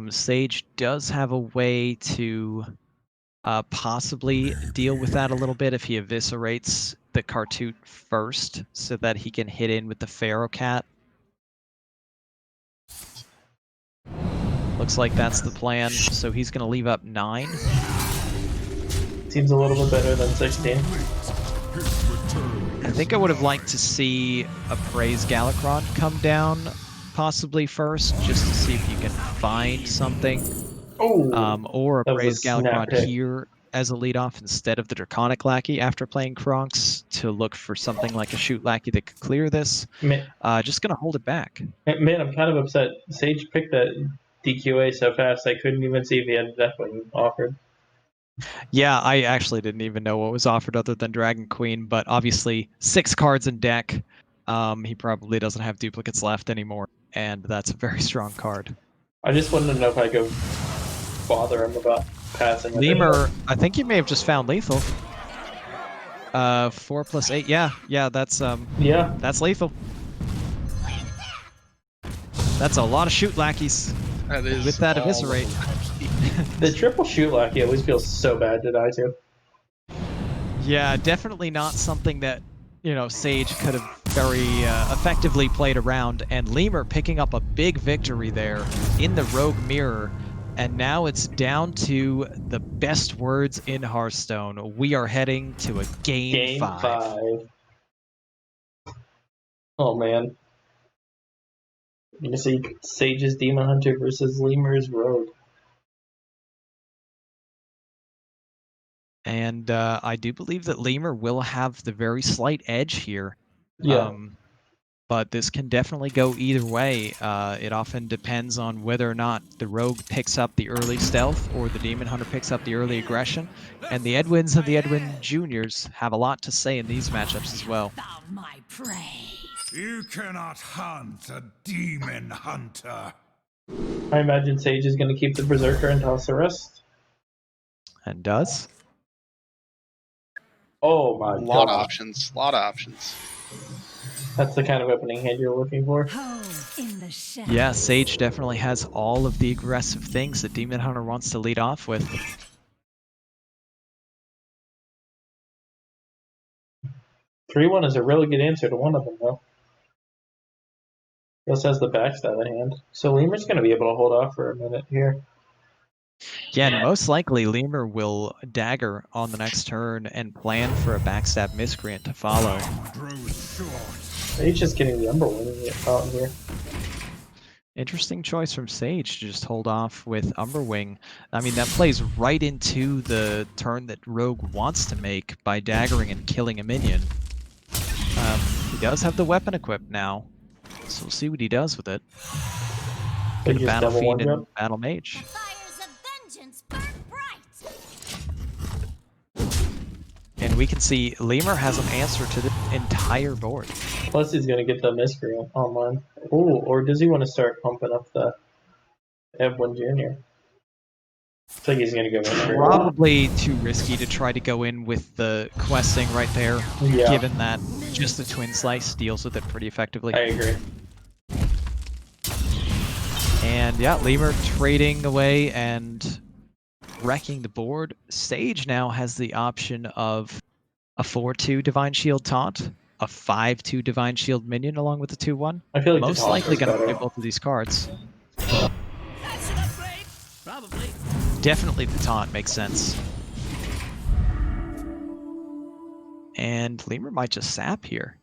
Sage does have a way to possibly deal with that a little bit if he eviscerates the Kartut first so that he can hit in with the Pharaoh Cat. Looks like that's the plan, so he's going to leave up 9. Seems a little bit better than 16. I think I would have liked to see a Praise Galakrond come down possibly first, just to see if you can find something. Oh, or a that was Praise a snap Galakrond hit. here as a leadoff instead of the Draconic Lackey after playing Kronk's to look for something like a Shoot Lackey that could clear this. Man, Just going to hold it back. man, I'm kind of upset. Sage picked that DQA so fast I couldn't even see if he had Deathwing offered. Yeah, I actually didn't even know what was offered other than Dragon Queen, but obviously 6 cards in deck. He probably doesn't have duplicates left anymore, and that's a very strong card. I just wanted to know if I could bother him about passing. Leumer, I think you may have just found lethal. 4 + 8, yeah, that's Yeah, that's lethal. That's a lot of Shoot Lackeys That is with that Eviscerate. the triple Shoot Lackey always feels so bad to die to. Yeah, definitely not something that, you know, Sage could have very effectively played around, and Leumer picking up a big victory there in the Rogue Mirror, and now it's down to the best words in Hearthstone. We are heading to a Game 5. Oh man. You see Sage's Demon Hunter versus Lemur's Rogue. And I do believe that Leumer will have the very slight edge here. Yeah. But this can definitely go either way. It often depends on whether or not the Rogue picks up the early stealth or the Demon Hunter picks up the early aggression. And the Edwins and the Edwin Juniors have a lot to say in these matchups as well. Of my prey. You cannot hunt a demon hunter. I imagine Sage is going to keep the Berserker and toss the rest. And does. Oh my god. Lot of options. That's the kind of opening hand you're looking for. Home in the shadows. Yeah, Sage definitely has all of the aggressive things that Demon Hunter wants to lead off with. Three one is a really good answer to one of them, though. He also has the backstab in hand. So Lemur's going to be able to hold off for a minute here. Yeah, and most likely Leumer will dagger on the next turn and plan for a backstab Miscreant to follow. Grows short. Sage just getting the Umberwing out here. Interesting choice from Sage to just hold off with Umberwing. I mean, that plays right into the turn that Rogue wants to make by daggering and killing a minion. He does have the weapon equipped now. So we'll see what he does with it. They Get a just Battle double Fiend and one-drop? Battle Mage. Fires of vengeance burn bright. And we can see Leumer has an answer to the entire board. Plus, he's gonna get the miscreant online. Ooh, or does he want to start pumping up the Edwin Jr.? I think he's gonna go miscreant. Probably too risky to try to go in with the questing right there, Yeah. given that just the Twin Slice deals with it pretty effectively. I agree. And yeah, Leumer trading away and wrecking the board. Sage now has the option of a 4/2 Divine Shield taunt, a 5/2 Divine Shield minion along with the 2/1. I feel like Most the taunt likely is going to better. play both of these cards. That's an upgrade. Probably. Definitely the taunt makes sense. And Leumer might just sap here.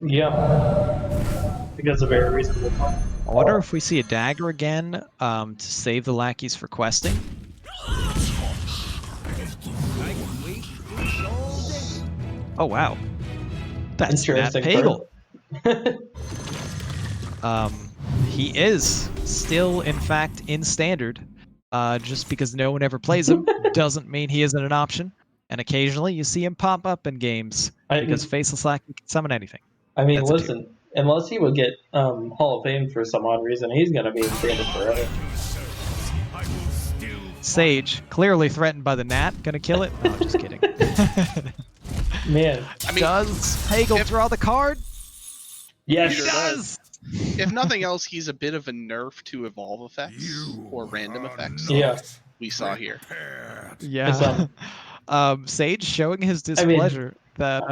Yeah. I think that's a very reasonable taunt. I wonder if we see a dagger again to save the lackeys for questing. Oh wow, that's Matt Interesting Pagel. He is still, in fact, in standard. Just because no one ever plays him doesn't mean he isn't an option. And occasionally you see him pop up in games because Faceless Lackey can summon anything. I mean, That's listen, unless he would get Hall of Fame for some odd reason, he's gonna be in standard forever. Sage, clearly threatened by the gnat, gonna kill it? No, just kidding. Man, I mean, does Pagel draw the card? yes, He He does! if nothing else, he's a bit of a nerf to evolve effects or random effects. Yeah. We saw here. Yeah. Sage showing his displeasure that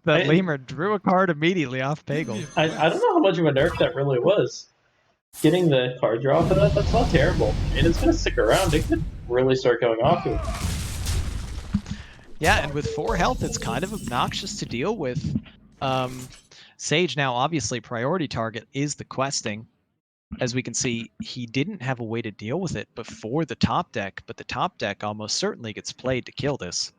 Leumer drew a card immediately off Pagel. I don't know how much of a nerf that really was. Getting the card draw for that's not terrible. And it's gonna stick around. It could really start going off. Yeah, and with 4 health, it's kind of obnoxious to deal with. Sage now, obviously, priority target is the questing. As we can see, he didn't have a way to deal with it before the top deck, but the top deck almost certainly gets played to kill this.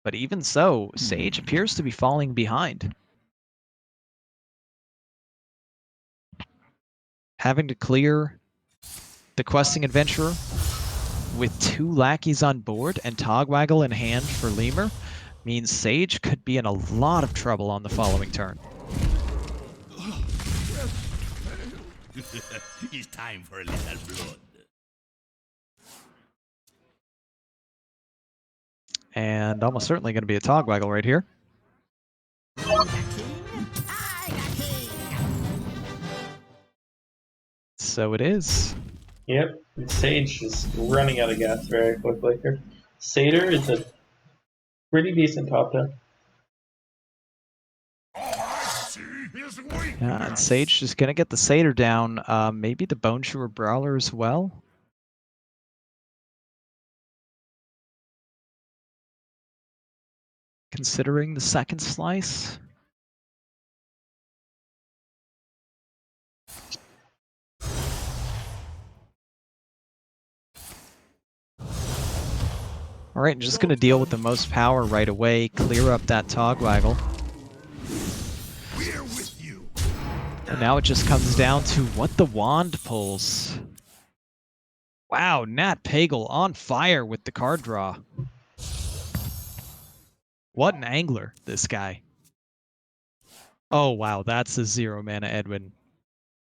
But even so, Sage appears to be falling behind. Having to clear the questing adventurer with 2 lackeys on board and Togwaggle in hand for Leumer means Sage could be in a lot of trouble on the following turn. It's time for a little blood. And almost certainly going to be a Togwaggle right here. So it is. Yep, Sage is running out of gas very quickly here. Satyr is a pretty decent top deck. Yeah, and Sage just going to get the Satyr down. Maybe the Bone Chewer Brawler as well. Considering the second slice. Alright, just going to deal with the most power right away, clear up that Togwaggle. And now it just comes down to what the wand pulls. Wow, Nat Pagel on fire with the card draw. What an angler, this guy. Oh wow, that's a 0 mana Edwin.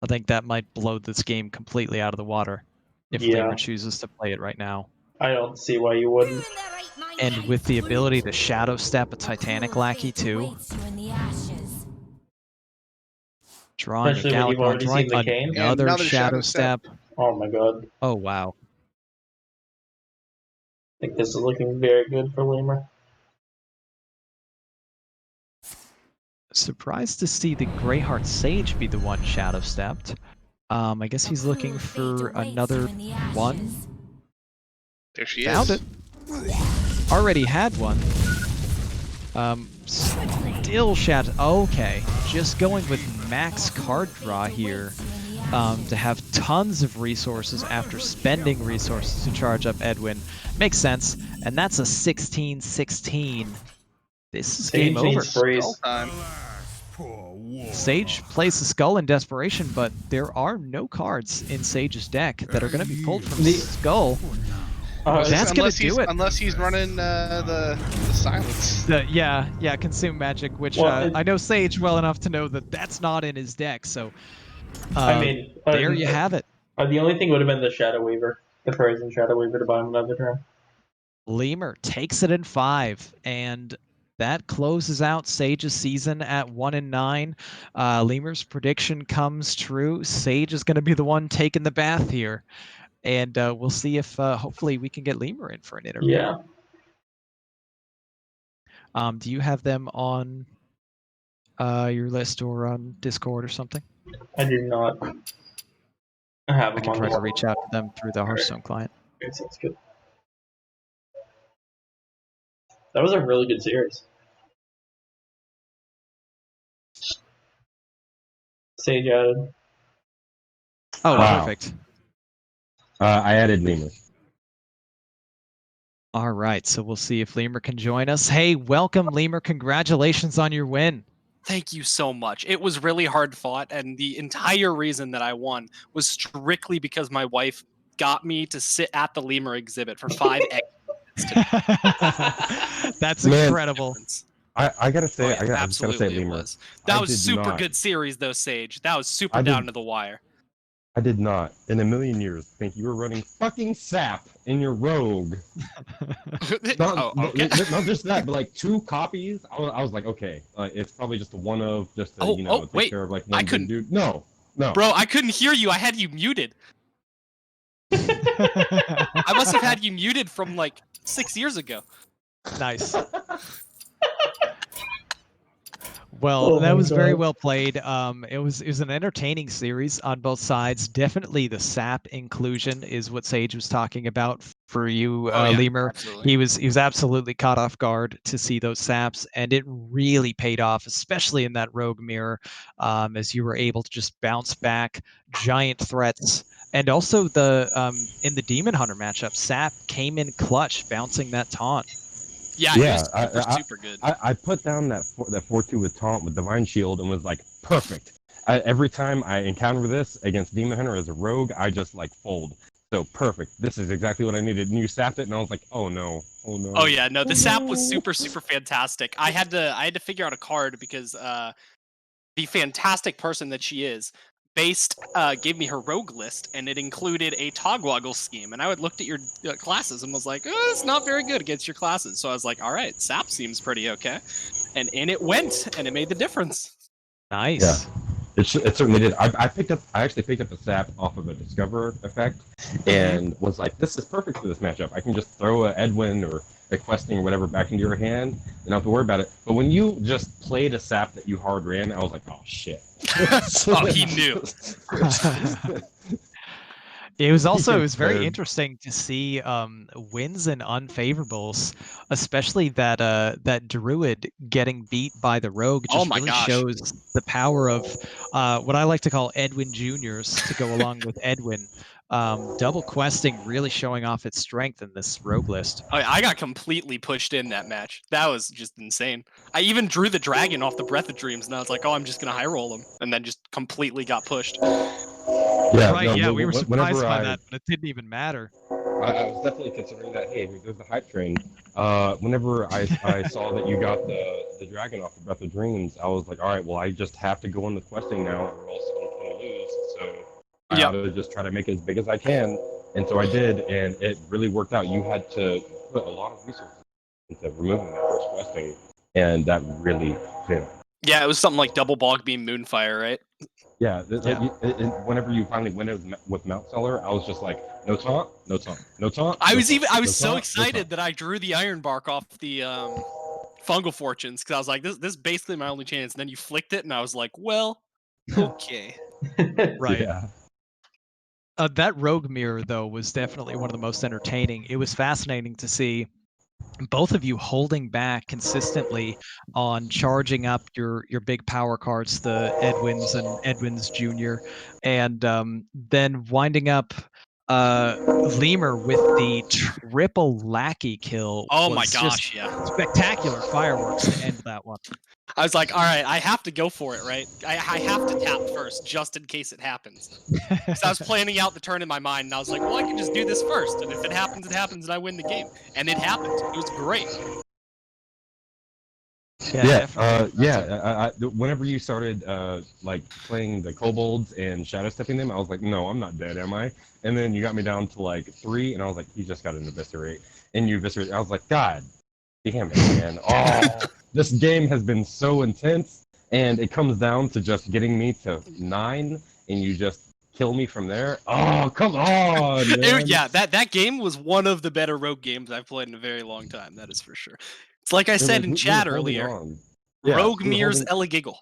I think that might blow this game completely out of the water if Leumer chooses to play it right now. I don't see why you wouldn't. And with the ability to Shadow Step a Titanic Lackey too. Drawing Especially a when you've Galakrond, already drawing seen the cane. another Shadow Step. Oh my god. Oh wow. I think this is looking very good for Leumer. Surprised to see the Greyheart Sage be the one Shadow Stepped. I guess he's looking for another one. There she Found is. it. Already had one. Still Shadow. Okay, just going with max card draw here. to have tons of resources after spending resources to charge up Edwin makes sense, and that's a 16-16. This is game over. Skull time. Sage plays the Skull in desperation, but there are no cards in Sage's deck that are going to be pulled from Skull. That's going to do it. Unless he's running the silence. Yeah, Consume Magic, which I know Sage well enough to know that that's not in his deck, so I mean, there you have it. The only thing would have been the Shadow Weaver, the Frozen Shadow Weaver to buy him another turn. Leumer takes it in 5, and that closes out Sage's season at 1-9. Lemur's prediction comes true. Sage is going to be the one taking the bath here, and we'll see if hopefully we can get Leumer in for an interview. Yeah. Do you have them on your list or on Discord or something? I do not. I can try to reach out to them through the Hearthstone client. Okay, sounds good. That was a really good series. Sage added. Oh, Wow. perfect. I added Leumer. All right, so we'll see if Leumer can join us. Hey, welcome, Leumer. Congratulations on your win. Thank you so much. It was really hard fought, and the entire reason that I won was strictly because my wife got me to sit at the Leumer exhibit for 5 That's incredible. I gotta say, I just gotta say, Leumer. That was super good series, though, Sage. That was super down to the wire. I did not, in a million years, think you were running fucking sap in your rogue. Not just that, but like 2 copies. I was like, okay, it's probably just one of just to, take care of like one good dude. No. Bro, I couldn't hear you. I had you muted. I must have had you muted from like 6 years ago. Nice. Well, that was very well played. It was an entertaining series on both sides. Definitely the sap inclusion is what Sage was talking about for you, Leumer. Absolutely. He was absolutely caught off guard to see those saps, and it really paid off, especially in that rogue mirror, as you were able to just bounce back giant threats. And also the in the Demon Hunter matchup, sap came in clutch, bouncing that taunt. Yeah, it was super good. I put down that 4-2 with taunt with Divine Shield and was like, perfect. Every time I encounter this against Demon Hunter as a rogue, I just like fold. So perfect. This is exactly what I needed. And you sapped it, and I was like, oh no. Oh yeah, no, the sap was super fantastic. I had to figure out a card because the fantastic person that she is gave me her rogue list, and it included a Togwaggle scheme. And I had looked at your classes and was like, it's not very good against your classes. So I was like, all right, sap seems pretty okay. And in it went, and it made the difference. Nice. Yeah. It certainly did. I actually picked up a sap off of a Discover effect, and was like, this is perfect for this matchup. I can just throw a Edwin or a Questing or whatever back into your hand, and not have to worry about it. But when you just played a sap that you hard ran, I was like, oh shit. Oh, he knew. It was very interesting to see wins and unfavorables, especially that Druid getting beat by the Rogue just really shows the power of what I like to call Edwin Juniors to go along with Edwin. Double questing really showing off its strength in this Rogue list. I got completely pushed in that match. That was just insane. I even drew the dragon off the Breath of Dreams, and I was like, oh, I'm just going to high roll him, and then just completely got pushed. Yeah, right, we were surprised by that, but it didn't even matter. I was definitely considering that, hey, there's the hype train. Whenever I saw that you got the dragon off the Breath of Dreams, I was like, all right, well, I just have to go into questing now, or else I'm going to lose. So I ought to just try to make it as big as I can. And so I did, and it really worked out. You had to put a lot of resources into removing that first questing, and that really did. Yeah, it was something like double Bog Beam Moonfire, right? Yeah, whenever you finally win it with Mount Seller, I was just like, no taunt, no taunt, no taunt. I was so excited that I drew the Iron Bark off the Fungal Fortunes, because I was like, this is basically my only chance. And then you flicked it, and I was like, well, okay. Right. Yeah. That Rogue mirror, though, was definitely one of the most entertaining. It was fascinating to see both of you holding back consistently on charging up your big power cards, the Edwins and Edwins Jr., and then winding up Leumer with the triple lackey kill. Oh my was gosh, just yeah. spectacular fireworks to end that one. I was like, all right, I have to go for it, right? I have to tap first just in case it happens. Because I was planning out the turn in my mind, and I was like, well, I can just do this first, and if it happens, it happens, and I win the game. And it happened. It was great. Whenever you started like playing the kobolds and shadow stepping them, I was like, no, I'm not dead, am I? And then you got me down to like 3, and I was like, you just got an eviscerate, and you eviscerate. I was like, God damn it, man! Oh, this game has been so intense, and it comes down to just getting me to 9, and you just kill me from there. Oh, come on, man. Yeah, that game was one of the better rogue games I've played in a very long time. That is for sure. It's like I said in chat earlier. Rogue mirrors Elegiggle.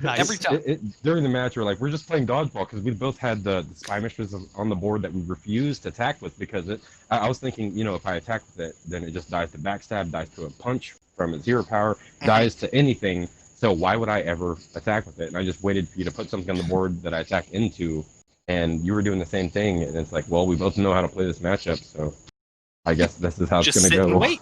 Nice. Every time. During the match, we're just playing dodgeball because we both had the spy mistresses on the board that we refused to attack with because I was thinking, if I attack with it, then it just dies to backstab, dies to a punch from a 0 power, dies to anything. So why would I ever attack with it? And I just waited for you to put something on the board that I attack into, and you were doing the same thing. And it's like, well, we both know how to play this matchup, so I guess this is how it's going to go. Just sit and wait.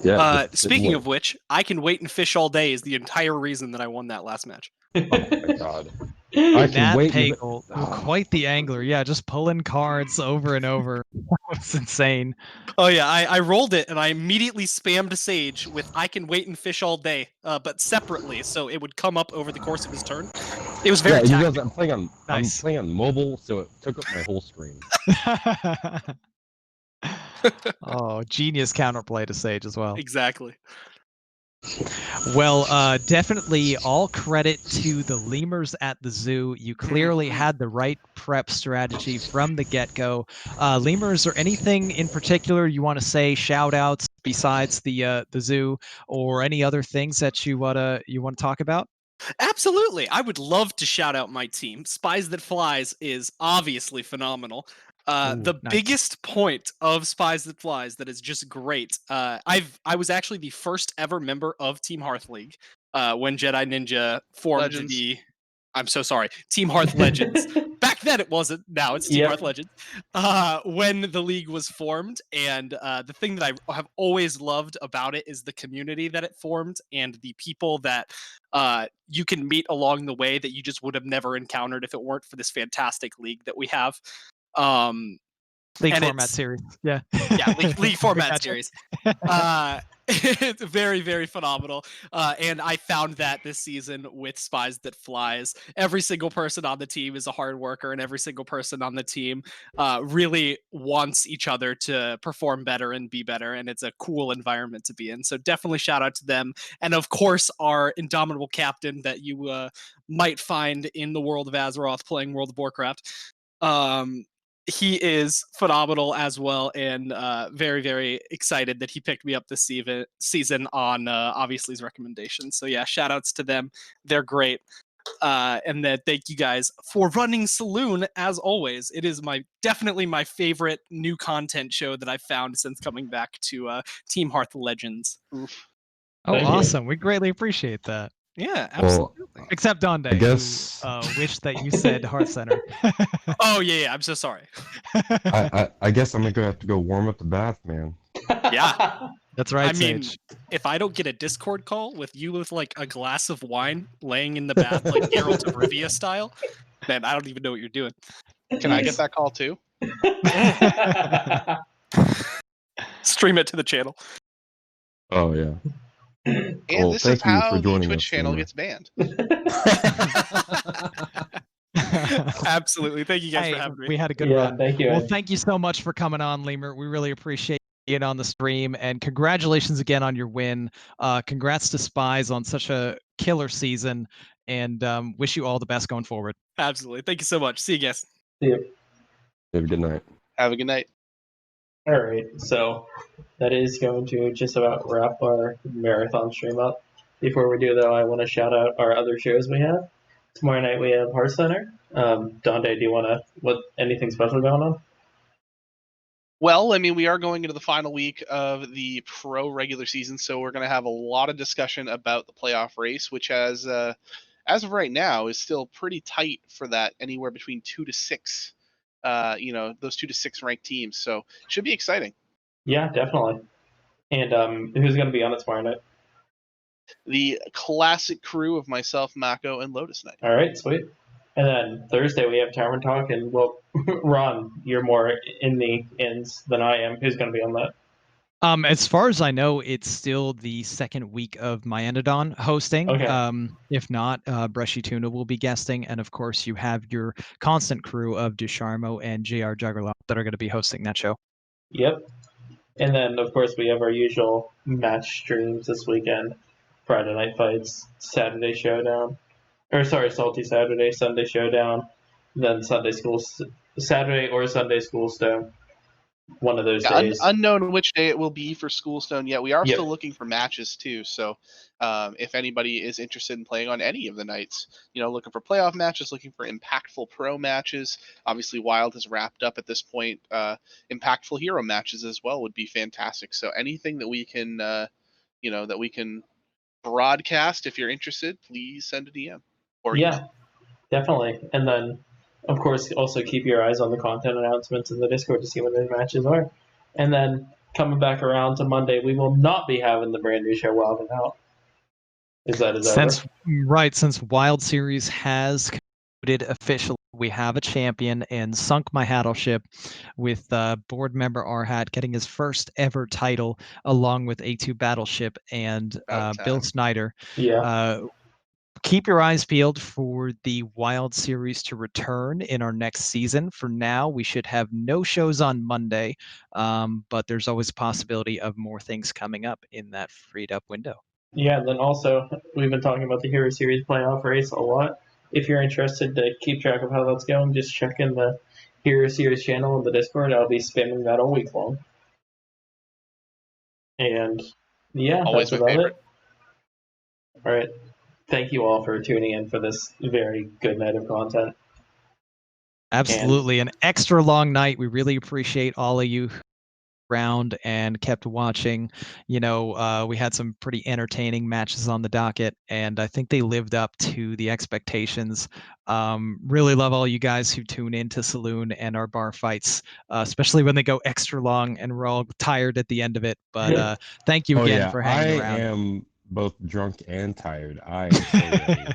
Yeah. Speaking of which, I can wait and fish all day is the entire reason that I won that last match. Oh my God. I can wait. Pagel, quite the angler. Yeah, just pulling cards over and over. It's insane. Oh yeah, I rolled it and I immediately spammed Sage with I can wait and fish all day, but separately, so it would come up over the course of his turn. It was very tactical. I'm playing on mobile, so it took up my whole screen. Oh, genius counterplay to Sage as well. Exactly. Well, definitely all credit to the lemurs at the zoo. You clearly had the right prep strategy from the get-go. Lemurs, is there anything in particular you want to say, shout-outs besides the zoo, or any other things that you want to talk about? Absolutely. I would love to shout out my team. Spies That Flies is obviously phenomenal. The biggest point of Spies That Flies that is just great. I was actually the first ever member of Team Hearth League when Jedi Ninja formed I'm so sorry, Team Hearth Legends. Back then it wasn't. Now it's Team Hearth Legends. When the league was formed, and the thing that I have always loved about it is the community that it formed and the people that you can meet along the way that you just would have never encountered if it weren't for this fantastic league that we have. League format series. Yeah. Yeah, league format series. It's very, very phenomenal. And I found that this season with Spies That Flies, every single person on the team is a hard worker, and every single person on the team really wants each other to perform better and be better, and it's a cool environment to be in. So definitely shout out to them. And of course, our indomitable captain that you might find in the world of Azeroth playing World of Warcraft. He is phenomenal as well, and very, very excited that he picked me up this season on obviously his recommendation. So yeah, shout outs to them. They're great. And then thank you guys for running Saloon as always. It is definitely my favorite new content show that I've found since coming back to Team Hearth Legends. Oof. Oh, awesome. We greatly appreciate that. Yeah, absolutely. Well, except Donde, I guess who wished that you said Hearth Center. Oh yeah, I'm so sorry. I guess I'm gonna have to go warm up the bath, man. Yeah, that's right. I mean, if I don't get a Discord call with you with like a glass of wine laying in the bath like Geralt of Rivia style, man, I don't even know what you're doing. Can I get that call too? Stream it to the channel. Oh yeah. And this is how the Twitch channel gets banned. Absolutely. Thank you guys for having me. We had a good run. Thank you. Well, thank you so much for coming on, Leumer. We really appreciate you on the stream, and congratulations again on your win. Congrats to Spies on such a killer season, and wish you all the best going forward. Absolutely. Thank you so much. See you guys. See you. Have a good night. Have a good night. All right, so that is going to just about wrap our marathon stream up. Before we do, though, I want to shout out our other shows we have. Tomorrow night we have Hearth Center. Donde, do you want to, anything special going on? Well, I mean, we are going into the final week of the pro regular season, so we're going to have a lot of discussion about the playoff race, which has, as of right now, is still pretty tight for that anywhere between 2 to 6, those 2 to 6 ranked teams. So should be exciting. Yeah, definitely. And who's going to be on it tomorrow night? The classic crew of myself, Mako, and Lotus Knight. All right, sweet. And then Thursday we have Tavern Talk, and well, Ron, you're more in the ins than I am. Who's going to be on that? As far as I know, it's still the second week of Myanodon hosting. Okay. If not, Brushy Tuna will be guesting, and of course, you have your constant crew of Desharmo and JR Juggernaut that are going to be hosting that show. Yep. And then, of course, we have our usual match streams this weekend. Friday Night Fights, Saturday Showdown. Salty Saturday, Sunday Showdown. Then Saturday or Sunday Schoolstone. One of those days. Unknown which day it will be for Schoolstone yet. We are Yep. still looking for matches too. So if anybody is interested in playing on any of the nights, looking for playoff matches, looking for impactful pro matches, obviously Wild has wrapped up at this point. Impactful hero matches as well would be fantastic. So anything that we can, that we can broadcast, if you're interested, please send a DM. Or Yeah, definitely. And then, of course, also keep your eyes on the content announcements in the Discord to see when the matches are. And then coming back around to Monday, we will not be having the brand new show Wild and Out. Since Wild Series has concluded officially, we have a champion and sunk my hattleship with board member Arhat getting his first ever title along with A2 Battleship and Bill Snyder. Yeah. Keep your eyes peeled for the Wild Series to return in our next season. For now, we should have no shows on Monday, but there's always a possibility of more things coming up in that freed up window. Yeah, and then also, we've been talking about the Hero Series playoff race a lot. If you're interested to keep track of how that's going, just check in the Hero Series channel in the Discord. I'll be spamming that all week long. And yeah, always that's about it. All right. Thank you all for tuning in for this very good night of content. Absolutely. An extra long night. We really appreciate all of you around and kept watching. We had some pretty entertaining matches on the docket, and I think they lived up to the expectations. Really love all you guys who tune into Saloon and our bar fights, especially when they go extra long and we're all tired at the end of it. But thank you again for hanging around. I am both drunk and tired. I am so ready.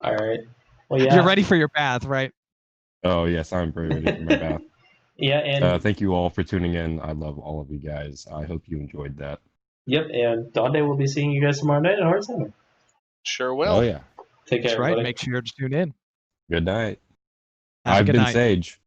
All right. Well, yeah. You're ready for your bath, right? Oh, yes, I'm very ready for my bath. Yeah, and thank you all for tuning in. I love all of you guys. I hope you enjoyed that. Yep, and Donde will be seeing you guys tomorrow night at Hard Center. Sure will. Oh, yeah. Take care, That's right. everybody. Make sure to tune in. Good night. Have a I've good been night. Sage.